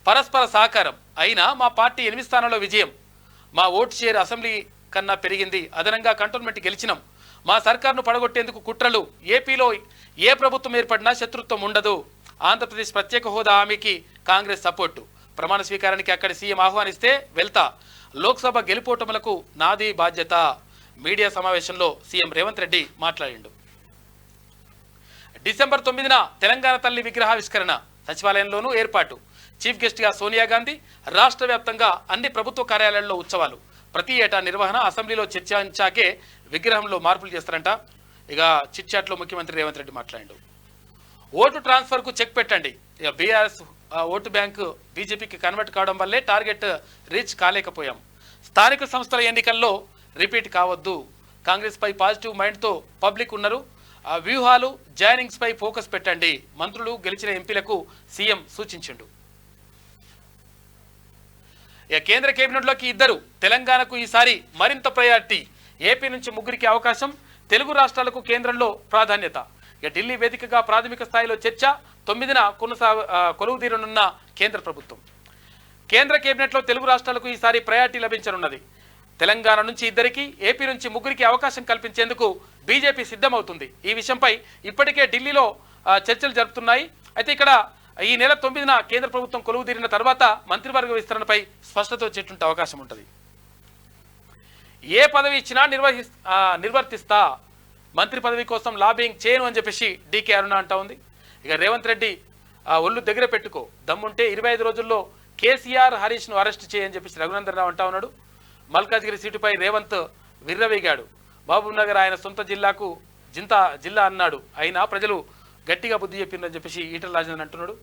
పరస్పర సహకారం. అయినా మా పార్టీ 8 స్థానాల్లో విజయం. మా ఓటు షేర్ అసెంబ్లీ కన్నా పెరిగింది. అదనంగా కంటోన్మెంట్ గెలిచినాం. మా సర్కార్ను పడగొట్టేందుకు కుట్రలు. ఏపీలో ఏ ప్రభుత్వం ఏర్పడినా శత్రుత్వం ఉండదు. ఆంధ్రప్రదేశ్ ప్రత్యేక హోదా హామీకి కాంగ్రెస్ సపోర్టు. ప్రమాణ స్వీకారానికి అక్కడి సీఎం ఆహ్వానిస్తే వెళ్తా. లోక్సభ గెలుపోటములకు నాది బాధ్యత. మీడియా సమావేశంలో సీఎం రేవంత్ రెడ్డి మాట్లాడిండు. డిసెంబర్ 9న తెలంగాణ తల్లి విగ్రహావిష్కరణ, సచివాలయంలోనూ ఏర్పాటు. చీఫ్ గెస్ట్గా సోనియా గాంధీ. రాష్ట్ర వ్యాప్తంగా అన్ని ప్రభుత్వ కార్యాలయాల్లో ఉత్సవాలు. ప్రతి ఏటా నిర్వహణ. అసెంబ్లీలో చర్చించాకే విగ్రహంలో మార్పులు చేస్తారంట. ఇక చిట్ చాట్లో ముఖ్యమంత్రి రేవంత్ రెడ్డి మాట్లాడాడు. ఓటు ట్రాన్స్ఫర్కు చెక్ పెట్టండి. ఇక బీఆర్ఎస్ ఓటు బ్యాంకు బీజేపీకి కన్వర్ట్ కావడం వల్లే టార్గెట్ రీచ్ కాలేకపోయాం. స్థానిక సంస్థల ఎన్నికల్లో రిపీట్ కావద్దు. కాంగ్రెస్ పై పాజిటివ్ మైండ్తో పబ్లిక్ ఉన్నారు. వ్యూహాలు, జాయినింగ్స్ పై ఫోకస్ పెట్టండి. మంత్రులు, గెలిచిన ఎంపీలకు సీఎం సూచించిండు. ఇక కేంద్ర కేబినెట్లోకి 2. తెలంగాణకు ఈసారి మరింత ప్రయారిటీ. ఏపీ నుంచి 3కి అవకాశం. తెలుగు రాష్ట్రాలకు కేంద్రంలో ప్రాధాన్యత. ఇక ఢిల్లీ వేదికగా ప్రాథమిక స్థాయిలో చర్చ. 9న కొలువుదీరనున్న కేంద్ర ప్రభుత్వం. కేంద్ర కేబినెట్లో తెలుగు రాష్ట్రాలకు ఈసారి ప్రయారిటీ లభించనున్నది. తెలంగాణ నుంచి 2కి, ఏపీ నుంచి 3కి అవకాశం కల్పించేందుకు బీజేపీ సిద్ధమవుతుంది. ఈ విషయంపై ఇప్పటికే ఢిల్లీలో చర్చలు జరుపుతున్నాయి. అయితే ఇక్కడ ఈ నెల 9న కేంద్ర ప్రభుత్వం కొలువుదీరిన తర్వాత మంత్రివర్గ విస్తరణపై స్పష్టత వచ్చేటువంటి అవకాశం ఉంటుంది. ఏ పదవి ఇచ్చినా నిర్వర్తిస్తా. మంత్రి పదవి కోసం లాబింగ్ చేయను అని చెప్పేసి డీకే అరుణ అంటా ఉంది. ఇక రేవంత్ రెడ్డి ఒళ్ళు దగ్గర పెట్టుకో, దమ్ముంటే 25 రోజుల్లో కేసీఆర్, హరీష్ను అరెస్ట్ చేయని చెప్పేసి రఘునందన్ రావు అంటా ఉన్నాడు. మల్కాజ్గిరి సీటుపై రేవంత్ విర్రవేగాడు. మహబూబ్ నగర్ ఆయన సొంత జిల్లాకు జిల్లా అన్నాడు. అయినా ప్రజలు గట్టిగా బుద్ధి చెప్పిందని చెప్పేసి ఈటల రాజేందర్ అంటున్నాడు.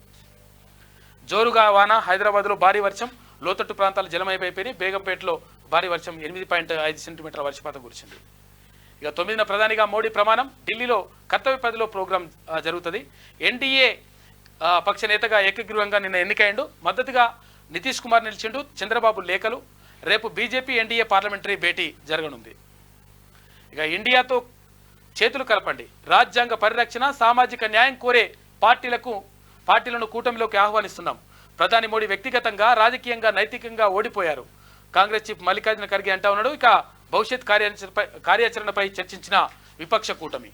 జోరుగా వాన, హైదరాబాద్లో భారీ వర్షం, లోతట్టు ప్రాంతాలు జలమయమైపోయి. బేగంపేటలో భారీ వర్షం, 8.5 సెంటీమీటర్ల వర్షపాతం కురిసింది. ఇక 9న ప్రధానిగా మోడీ ప్రమాణం. ఢిల్లీలో కర్తవ్య పదిలో ప్రోగ్రాం జరుగుతుంది. ఎన్డీఏ పక్ష నేతగా ఏకగ్రీవంగా నిన్న ఎన్నికైండు. మద్దతుగా నితీష్ కుమార్ నిలిచిండు. చంద్రబాబు లేఖలు. రేపు బీజేపీ ఎన్డీఏ పార్లమెంటరీ భేటీ జరగనుంది. ఇక ఇండియాతో చేతులు కలపండి. రాజ్యాంగ పరిరక్షణ, సామాజిక న్యాయం కోరే పార్టీలను కూటమిలోకి ఆహ్వానిస్తున్నాం. ప్రధాని మోడీ వ్యక్తిగతంగా, రాజకీయంగా, నైతికంగా ఓడిపోయారు. కాంగ్రెస్ చీఫ్ మల్లికార్జున ఖర్గే అంటా ఉన్నాడు. ఇక భవిష్యత్ కార్యాచరణపై చర్చించిన విపక్ష కూటమి.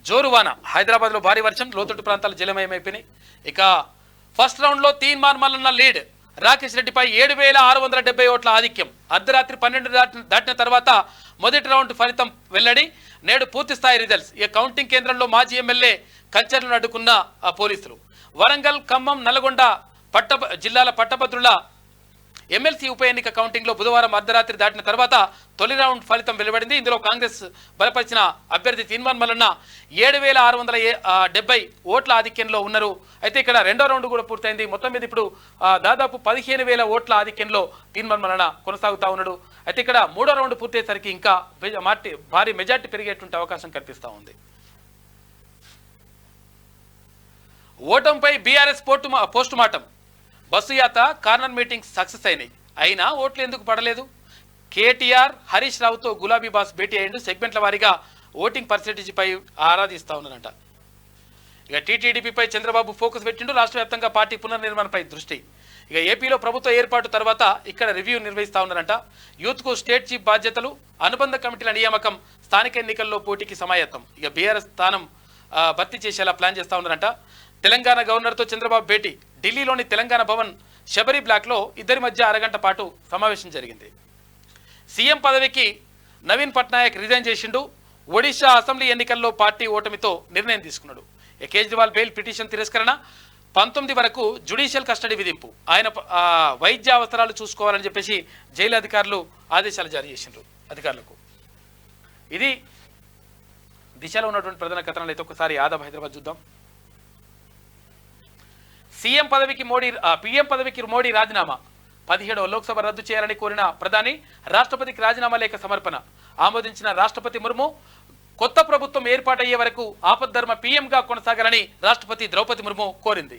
జోరువాన, హైదరాబాద్లో భారీ వర్షం, లోతట్టు ప్రాంతాలు జలమయమైపోయినాయి. ఇక ఫస్ట్ రౌండ్లో తీన్మార్ మల్లన్న లీడ్. రాకేష్ రెడ్డిపై 7,670 ఓట్ల ఆధిక్యం. అర్ధరాత్రి 12 దాటిన తర్వాత మొదటి రౌండ్ ఫలితం వెల్లడి. నేడు పూర్తి స్థాయి రిజల్ట్స్. ఇక కౌంటింగ్ కేంద్రంలో మాజీ ఎమ్మెల్యే కంచర్లను అడ్డుకున్న పోలీసులు. వరంగల్, ఖమ్మం, నల్గొండ జిల్లాల పట్టభద్రుల ఎమ్మెల్సీ ఉప ఎన్నిక కౌంటింగ్లో బుధవారం అర్ధరాత్రి దాటిన తర్వాత తొలి రౌండ్ ఫలితం వెలువడింది. ఇందులో కాంగ్రెస్ బలపరిచిన అభ్యర్థి తీన్మార్ మల్లన్న 7,670 ఓట్ల ఆధిక్యంలో ఉన్నారు. అయితే ఇక్కడ రెండో రౌండ్ కూడా పూర్తయింది. మొత్తం మీద ఇప్పుడు దాదాపు 15,000 ఓట్ల ఆధిక్యంలో తీన్మార్ మల్లన్న కొనసాగుతా ఉన్నాడు. అయితే ఇక్కడ మూడో రౌండ్ పూర్తయ్యేసరికి ఇంకా భారీ మెజార్టీ పెరిగేటువంటి అవకాశం కనిపిస్తూ ఉంది. ఓటమిపై బీఆర్ఎస్ పోస్ట్ మార్టం. బస్సు యాత్ర, కార్నర్ మీటింగ్స్ సక్సెస్ అయినాయి. అయినా ఓట్లు ఎందుకు పడలేదు? కేటీఆర్, హరీష్ రావుతో గులాబీ బాస్ భేటీ అయ్యిండు. సెగ్మెంట్ల వారీగా ఓటింగ్ పర్సెంటేజ్పై ఆరాధిస్తూ ఉన్నారంట. ఇక టీటీడీపీపై చంద్రబాబు ఫోకస్ పెట్టిండు. రాష్ట్ర వ్యాప్తంగా పార్టీ పునర్నిర్మాణపై దృష్టి. ఇక ఏపీలో ప్రభుత్వ ఏర్పాటు తర్వాత ఇక్కడ రివ్యూ నిర్వహిస్తూ ఉన్నారంట. యూత్కు స్టేట్ చీఫ్ బాధ్యతలు, అనుబంధ కమిటీల నియామకం, స్థానిక ఎన్నికల్లో పోటీకి సమాయత్తం. ఇక బీఆర్ఎస్ స్థానం భర్తీ చేసేలా ప్లాన్ చేస్తూ ఉన్నారంట. తెలంగాణ గవర్నర్తో చంద్రబాబు భేటీ. ఢిల్లీలోని తెలంగాణ భవన్ శబరి బ్లాక్లో ఇద్దరి మధ్య అరగంట పాటు సమావేశం జరిగింది. సీఎం పదవికి నవీన్ పట్నాయక్ రిజైన్ చేసిండు. ఒడిశా అసెంబ్లీ ఎన్నికల్లో పార్టీ ఓటమితో నిర్ణయం తీసుకున్నాడు. కేజ్రీవాల్ బెయిల్ పిటిషన్ తిరస్కరణ, 19 వరకు జ్యుడిషియల్ కస్టడీ విధింపు. ఆయన వైద్య అవసరాలు చూసుకోవాలని చెప్పేసి జైలు అధికారులు ఆదేశాలు జారీ చేసిండ్రు అధికారులకు. ఇది దిశలో ఉన్నటువంటి ప్రధాన కథనాలు. అయితే ఒకసారి ఆదాబ్ హైదరాబాద్ చూద్దాం. పీఎం పదవికి మోడీ రాజీనామా. 17వ లోక్సభ రద్దు చేయాలని కోరిన ప్రధాని రాష్ట్రపతికి రాజీనామా లేఖ సమర్పణ. ఆమోదించిన రాష్ట్రపతి ముర్ము కొత్త ప్రభుత్వం ఏర్పాటయ్యే వరకు ఆపద్ధర్మ పీఎంగా కొనసాగాలని రాష్ట్రపతి ద్రౌపది ముర్ము కోరింది.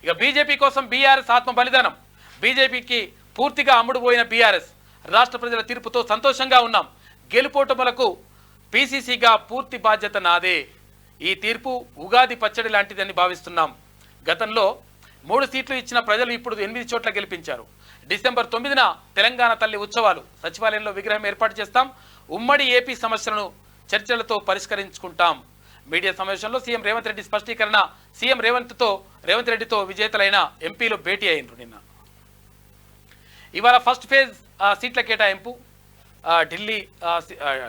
ఇక బీజేపీ కోసం బీఆర్ఎస్ ఆత్మ బలిదానం. బీజేపీకి పూర్తిగా అమ్ముడుపోయిన బీఆర్ఎస్ రాష్ట్ర ప్రజల తీర్పుతో సంతోషంగా ఉన్నాం. గెలుపోటములకు పీసీసీగా పూర్తి బాధ్యత నాదే. ఈ తీర్పు ఉగాది పచ్చడి లాంటిదని భావిస్తున్నాం. గతంలో 3 సీట్లు ఇచ్చిన ప్రజలు ఇప్పుడు 8 చోట్ల గెలిపించారు. డిసెంబర్ 9న తెలంగాణ తల్లి ఉత్సవాలు. సచివాలయంలో విగ్రహం ఏర్పాటు చేస్తాం. ఉమ్మడి ఏపీ సమస్యలను చర్చలతో పరిష్కరించుకుంటాం. మీడియా సమావేశంలో సీఎం రేవంత్ రెడ్డి స్పష్టీకరణ. సీఎం రేవంత్ రెడ్డితో విజేతలైన ఎంపీలు భేటీ అయ్యిండ్రు నిన్న. ఇవాళ ఫస్ట్ ఫేజ్ సీట్ల కేటాయింపు. ఢిల్లీ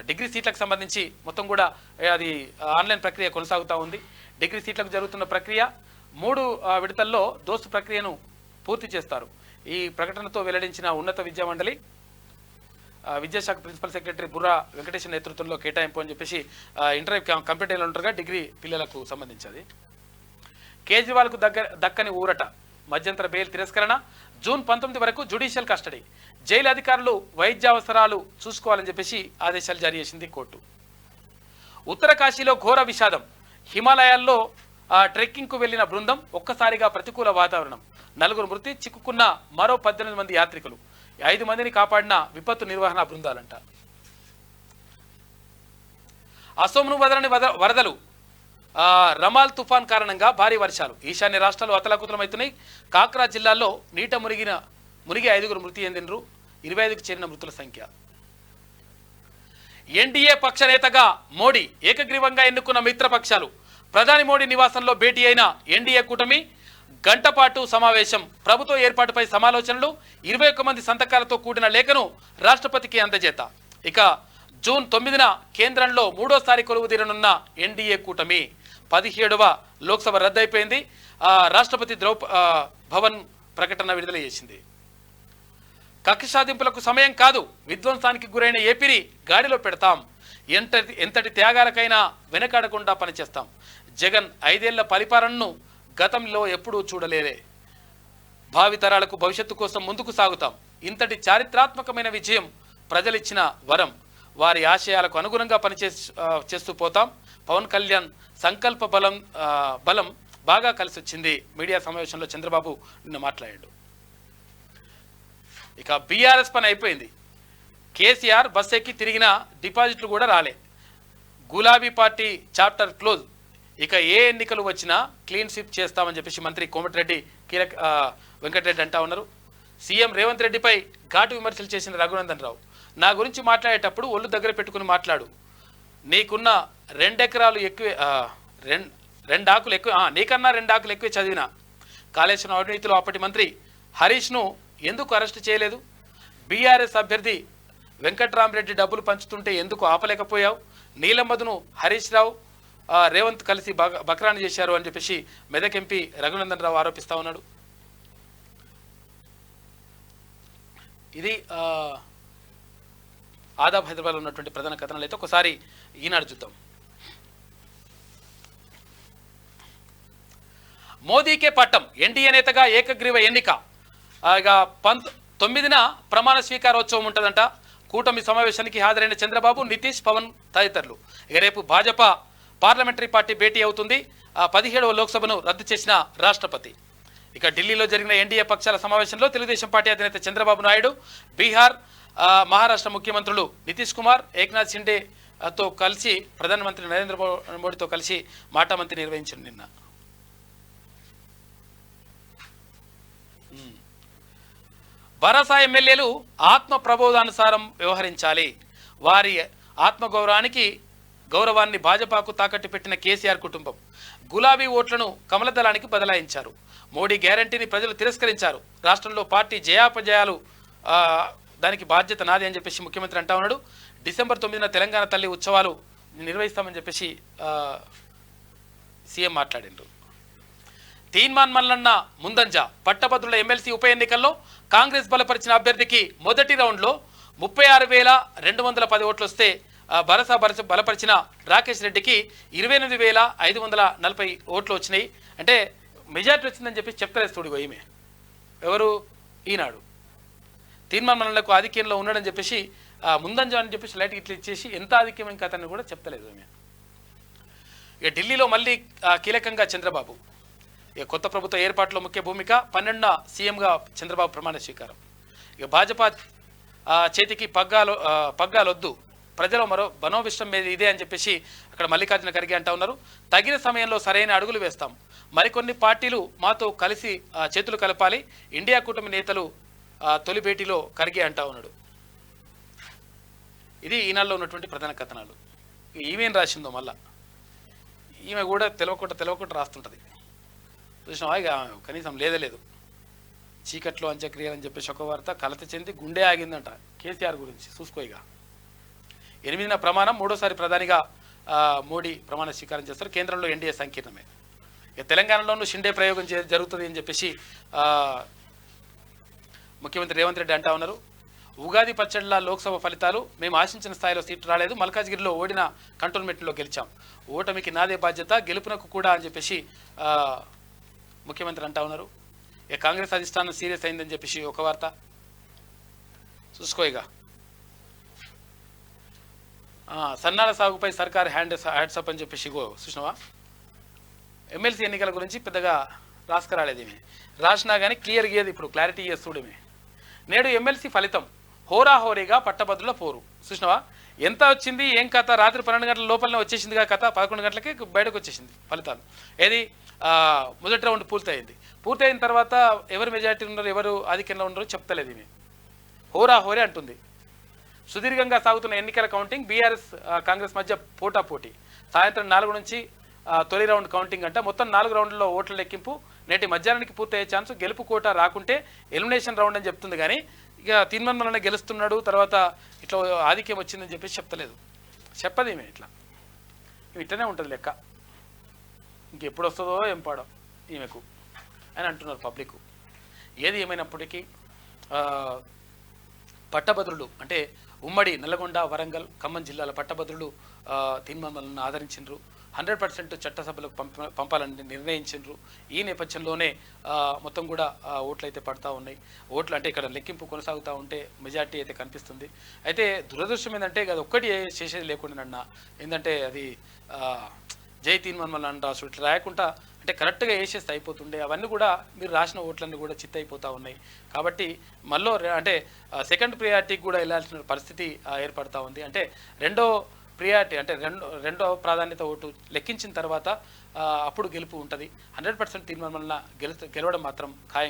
డిగ్రీ సీట్లకు సంబంధించి మొత్తం కూడా అది ఆన్లైన్ ప్రక్రియ కొనసాగుతూ ఉంది. డిగ్రీ సీట్లకు జరుగుతున్న ప్రక్రియ 3 విడతల్లో దోస్తు ప్రక్రియను పూర్తి చేస్తారు. ఈ ప్రకటనతో వెల్లడించిన ఉన్నత విద్యా మండలి విద్యాశాఖ ప్రిన్సిపల్ సెక్రటరీ బుర్రా వెంకటేశ్వర నేతృత్వంలో కేటాయింపు అని చెప్పేసి ఇంటర్వ్యూ కంప్యూటర్లో ఉంటారుగా డిగ్రీ పిల్లలకు సంబంధించి. కేజ్రీవాల్కు దక్కని ఊరట. మధ్యంతర బెయిల్ తిరస్కరణ. జూన్ 19 వరకు జ్యుడిషియల్ కస్టడీ. జైలు అధికారులు వైద్య అవసరాలు చూసుకోవాలని చెప్పేసి ఆదేశాలు జారీ చేసింది కోర్టు. ఉత్తరకాశీలో ఘోర విషాదం. హిమాలయాల్లో ట్రెక్కింగ్కు వెళ్లిన బృందం ఒక్కసారిగా ప్రతికూల వాతావరణం. 4 మృతి, చిక్కుకున్న మరో 18 మంది యాత్రికులు. 5 మందిని కాపాడిన విపత్తు నిర్వహణ బృందాలంట. అసోంను వదలని వరదలు. రమాల్ తుఫాన్ కారణంగా భారీ వర్షాలు. ఈశాన్య రాష్ట్రాలు అతలాకుతలమవుతున్నాయి. కాక్రా జిల్లాలో నీట మునిగి 5 మృతి చెందినరు. 25కి చేరిన మృతుల సంఖ్య. ఎన్డీఏ పక్ష నేతగా మోడీ. ఏకగ్రీవంగా ఎన్నుకున్న మిత్రపక్షాలు. ప్రధాని మోడీ నివాసంలో భేటీ అయిన ఎన్డీఏ కూటమి. గంటపాటు సమావేశం. ప్రభుత్వ ఏర్పాటుపై సమాలోచనలు. 21 మంది సంతకాలతో కూడిన లేఖను రాష్ట్రపతికి అందజేత. ఇక జూన్ 9న కేంద్రంలో 3వసారి కొలువుదీరనున్న ఎన్డీఏ కూటమి. 17వ లోక్సభ రద్దయిపోయింది. రాష్ట్రపతి భవన్ ప్రకటన విడుదల చేసింది. కక్ష సాధింపులకు సమయం కాదు. విధ్వంసానికి గురైన ఏపీని గాడిలో పెడతాం. ఎంతటి త్యాగాలకైనా వెనకాడకుండా పనిచేస్తాం. జగన్ 5 ఏళ్ల పరిపాలనను గతంలో ఎప్పుడూ చూడలేదే. భావితరాలకు భవిష్యత్తు కోసం ముందుకు సాగుతాం. ఇంతటి చారిత్రాత్మకమైన విజయం ప్రజలిచ్చిన వరం. వారి ఆశయాలకు అనుగుణంగా చేస్తూ పోతాం. పవన్ కళ్యాణ్ సంకల్ప బలం బాగా కలిసి వచ్చింది. మీడియా సమావేశంలో చంద్రబాబు నిన్న మాట్లాడాడు. ఇక బీఆర్ఎస్ పని అయిపోయింది. కేసీఆర్ బస్ ఎక్కి తిరిగిన డిపాజిట్లు కూడా రాలే. గులాబీ పార్టీ చాప్టర్ క్లోజ్. ఇక ఏ ఎన్నికలు వచ్చినా క్లీన్ స్వీప్ చేస్తామని చెప్పేసి మంత్రి కోమటిరెడ్డి వెంకటరెడ్డి అంటా ఉన్నారు. సీఎం రేవంత్ రెడ్డిపై ఘాటు విమర్శలు చేసిన రఘునందన్ రావు. నా గురించి మాట్లాడేటప్పుడు ఒళ్ళు దగ్గర పెట్టుకుని మాట్లాడు. నీకున్న 2 ఎకరాలు ఎక్కువే, 2 ఆకులు ఎక్కువ, నీకన్నా 2 ఆకులు ఎక్కువే చదివిన. కాళేశ్వరం అవినీతిలో అప్పటి మంత్రి హరీష్ను ఎందుకు అరెస్ట్ చేయలేదు? బీఆర్ఎస్ అభ్యర్థి వెంకట్రామరెడ్డి డబ్బులు పంచుతుంటే ఎందుకు ఆపలేకపోయావు? నీలమ్మధును హరీష్ రావు రేవంత్ కలిసి బక్రాని చేశారు అని చెప్పేసి మెదక్ ఎంపీ రఘునందన్ రావు ఆరోపిస్తా ఉన్నాడు. ఇది ఆదాబ్ హైదరాబాద్లో ఉన్నటువంటి ప్రధాన కథనాలు. అయితే ఒకసారి ఈనాడు చూద్దాం. మోదీకే పట్టం. ఎన్డీఏ నేతగా ఏకగ్రీవ ఎన్నిక. ఇక 9న ప్రమాణ స్వీకారోత్సవం ఉంటుందంట. కూటమి సమావేశానికి హాజరైన చంద్రబాబు, నితీష్, పవన్ తదితరులు. ఇక రేపు భాజపా పార్లమెంటరీ పార్టీ భేటీ అవుతుంది. 17వ లోక్సభను రద్దు చేసిన రాష్ట్రపతి. ఇక ఢిల్లీలో జరిగిన ఎన్డీఏ పక్షాల సమావేశంలో తెలుగుదేశం పార్టీ అధినేత చంద్రబాబు నాయుడు, బీహార్, మహారాష్ట్ర ముఖ్యమంత్రులు నితీష్ కుమార్, ఏక్నాథ్ షిండేతో కలిసి ప్రధానమంత్రి నరేంద్ర మోడీతో కలిసి మాటామంతి నిర్వహించారు నిన్న. భరోసా ఎమ్మెల్యేలు ఆత్మ ప్రబోధానుసారం వ్యవహరించాలి. వారి ఆత్మగౌరవానికి గౌరవాన్ని భాజపాకు తాకట్టు పెట్టిన కేసీఆర్ కుటుంబం గులాబీ ఓట్లను కమల దళానికి బదలాయించారు. మోడీ గ్యారంటీని ప్రజలు తిరస్కరించారు. రాష్ట్రంలో పార్టీ జయాపజయాలు దానికి బాధ్యత నాది అని చెప్పేసి ముఖ్యమంత్రి అంటా ఉన్నాడు. డిసెంబర్ 9న తెలంగాణ తల్లి ఉత్సవాలు నిర్వహిస్తామని చెప్పేసి సీఎం మాట్లాడిండ్రు. తీన్మాన్ మల్లన్న ముందంజ పట్టభద్రుల ఎమ్మెల్సీ ఉప ఎన్నికల్లో కాంగ్రెస్ బలపరిచిన అభ్యర్థికి మొదటి రౌండ్లో 36,210 ఓట్లు వస్తే బలపరిచిన రాకేష్ రెడ్డికి 28,540 ఓట్లు వచ్చినాయి. అంటే మెజార్టీ వచ్చిందని చెప్పి చెప్తలేదు చూడు ఈమె ఎవరు ఈనాడు తీర్మాన్ మల్లన్నకు ఆధిక్యంలో ఉన్నాడని చెప్పేసి ముందంజ అని చెప్పేసి లైట్ ఇట్లా ఇచ్చేసి ఎంత ఆధిక్యం ఇంకా అతన్ని కూడా చెప్తలేదు ఈమె. ఇక ఢిల్లీలో మళ్ళీ కీలకంగా చంద్రబాబు ఇక కొత్త ప్రభుత్వ ఏర్పాటులో ముఖ్య భూమిక 12వ సీఎంగా చంద్రబాబు ప్రమాణ స్వీకారం. ఇక భాజపా చేతికి పగ్గాలొద్దు ప్రజల మనోవిష్టం మీద ఇదే అని చెప్పేసి అక్కడ మల్లికార్జున ఖర్గే అంటా ఉన్నారు. తగిన సమయంలో సరైన అడుగులు వేస్తాం, మరికొన్ని పార్టీలు మాతో కలిసి చేతులు కలపాలి, ఇండియా కూటమి నేతలు తొలి భేటీలో ఖర్గే అంటా ఉన్నాడు. ఇది ఈనాడులో ఉన్నటువంటి ప్రధాన కథనాలు. ఈమెం రాసిందో మళ్ళా ఈమె కూడా తెలవకుండా రాస్తుంటుంది. చూసినావా ఇక కనీసం లేదు చీకట్లో అంత్యక్రియలు అని చెప్పేసి ఒక వార్త కలత చెంది గుండె ఆగిందంట కేసీఆర్ గురించి. చూసుకో ఇక 8న ప్రమాణం, 3వసారి ప్రధానిగా మోడీ ప్రమాణ స్వీకారం చేస్తారు. కేంద్రంలో ఎన్డీఏ సంకీర్ణమే. ఇక తెలంగాణలోనూ షిండే ప్రయోగం జరుగుతుంది అని చెప్పేసి ముఖ్యమంత్రి రేవంత్ రెడ్డి అంటా ఉన్నారు. ఉగాది పచ్చడిల లోక్సభ ఫలితాలు మేము ఆశించిన స్థాయిలో సీట్లు రాలేదు, మల్కాజ్గిరిలో ఓడిన కంటోన్మెంట్లో గెలిచాం, ఓటమికి నాదే బాధ్యత, గెలుపునకు కూడా అని చెప్పేసి ముఖ్యమంత్రి అంటా ఉన్నారు. ఇక కాంగ్రెస్ అధిష్టానం సీరియస్ అయిందని చెప్పేసి ఒక వార్త. చూసుకో ఇక సన్నాల సాగుపై సర్కార్ హ్యాండ్సప్ అని చెప్పేసి చూసినావా. ఎమ్మెల్సీ ఎన్నికల గురించి పెద్దగా రాసుకురాలేదు ఏమి, రాసినా కానీ క్లియర్ గీయదు. ఇప్పుడు క్లారిటీ చేస్తుడేమి. నేడు ఎమ్మెల్సీ ఫలితం హోరాహోరీగా పట్టభద్రుల పోరు. చూసినావా ఎంత వచ్చింది ఏం కథ. రాత్రి 12 గంటల లోపలనే వచ్చేసిందిగా కథ, 11 గంటలకి బయటకు వచ్చేసింది ఫలితాలు. ఏది మొదటి రౌండ్ పూర్తయిన తర్వాత ఎవరు మెజారిటీ ఉన్నారో ఎవరు ఆధిక్యంలో ఉన్నారో చెప్తలేదు ఈమె. హోరాహోరీ అంటుంది. సుదీర్ఘంగా సాగుతున్న ఎన్నికల కౌంటింగ్, బీఆర్ఎస్ కాంగ్రెస్ మధ్య పోటాపోటీ. సాయంత్రం 4 నుంచి తొలి రౌండ్ కౌంటింగ్ అంట. మొత్తం 4 రౌండ్లలో ఓట్ల లెక్కింపు నేటి మధ్యాహ్నానికి పూర్తయ్యే ఛాన్స్. గెలుపు కోట రాకుంటే ఎలిమినేషన్ రౌండ్ అని చెప్తుంది కానీ ఇక తీర్మాన్ మల్లన్న గెలుస్తున్నాడు తర్వాత ఇట్లా ఆధిక్యం వచ్చిందని చెప్పేసి చెప్తలేదు. చెప్పదు ఈమె. ఇట్లనే ఉంటుంది లెక్క. ఇంకెప్పుడు వస్తుందో ఏం పాడో ఈమెకు అని అంటున్నారు పబ్లిక్. ఏది ఏమైనప్పటికీ పట్టభద్రులు అంటే ఉమ్మడి నల్లగొండ, వరంగల్, ఖమ్మం జిల్లాల పట్టభద్రులు తీర్మాన్ మల్లన్నను ఆదరించిండ్రు. 100% చట్టసభలకు పంపాలని నిర్ణయించిండ్రు. ఈ నేపథ్యంలోనే మొత్తం కూడా ఓట్లు అయితే పడతా ఉన్నాయి. ఓట్లు అంటే ఇక్కడ లెక్కింపు కొనసాగుతూ ఉంటే మెజార్టీ అయితే కనిపిస్తుంది. అయితే దురదృష్టం ఏంటంటే అది ఒక్కటి చేసేది లేకుండా ఏంటంటే అది జై తీర్మాన్ మల్లన్న రాసు ఇట్లా రాయకుండా అంటే కరెక్ట్గా వేసేస్తే అయిపోతుండే. అవన్నీ కూడా మీరు రాసిన ఓట్లన్నీ కూడా చిత్త అయిపోతూ ఉన్నాయి. కాబట్టి మళ్ళీ అంటే సెకండ్ ప్రియారిటీకి కూడా వెళ్ళాల్సిన పరిస్థితి ఏర్పడతా ఉంది. అంటే రెండో ప్రియారిటీ అంటే రెండో ప్రాధాన్యత ఓటు లెక్కించిన తర్వాత అప్పుడు గెలుపు ఉంటుంది. 100% తీర్మానం వల్ల గెలవడం మాత్రం ఖాయం.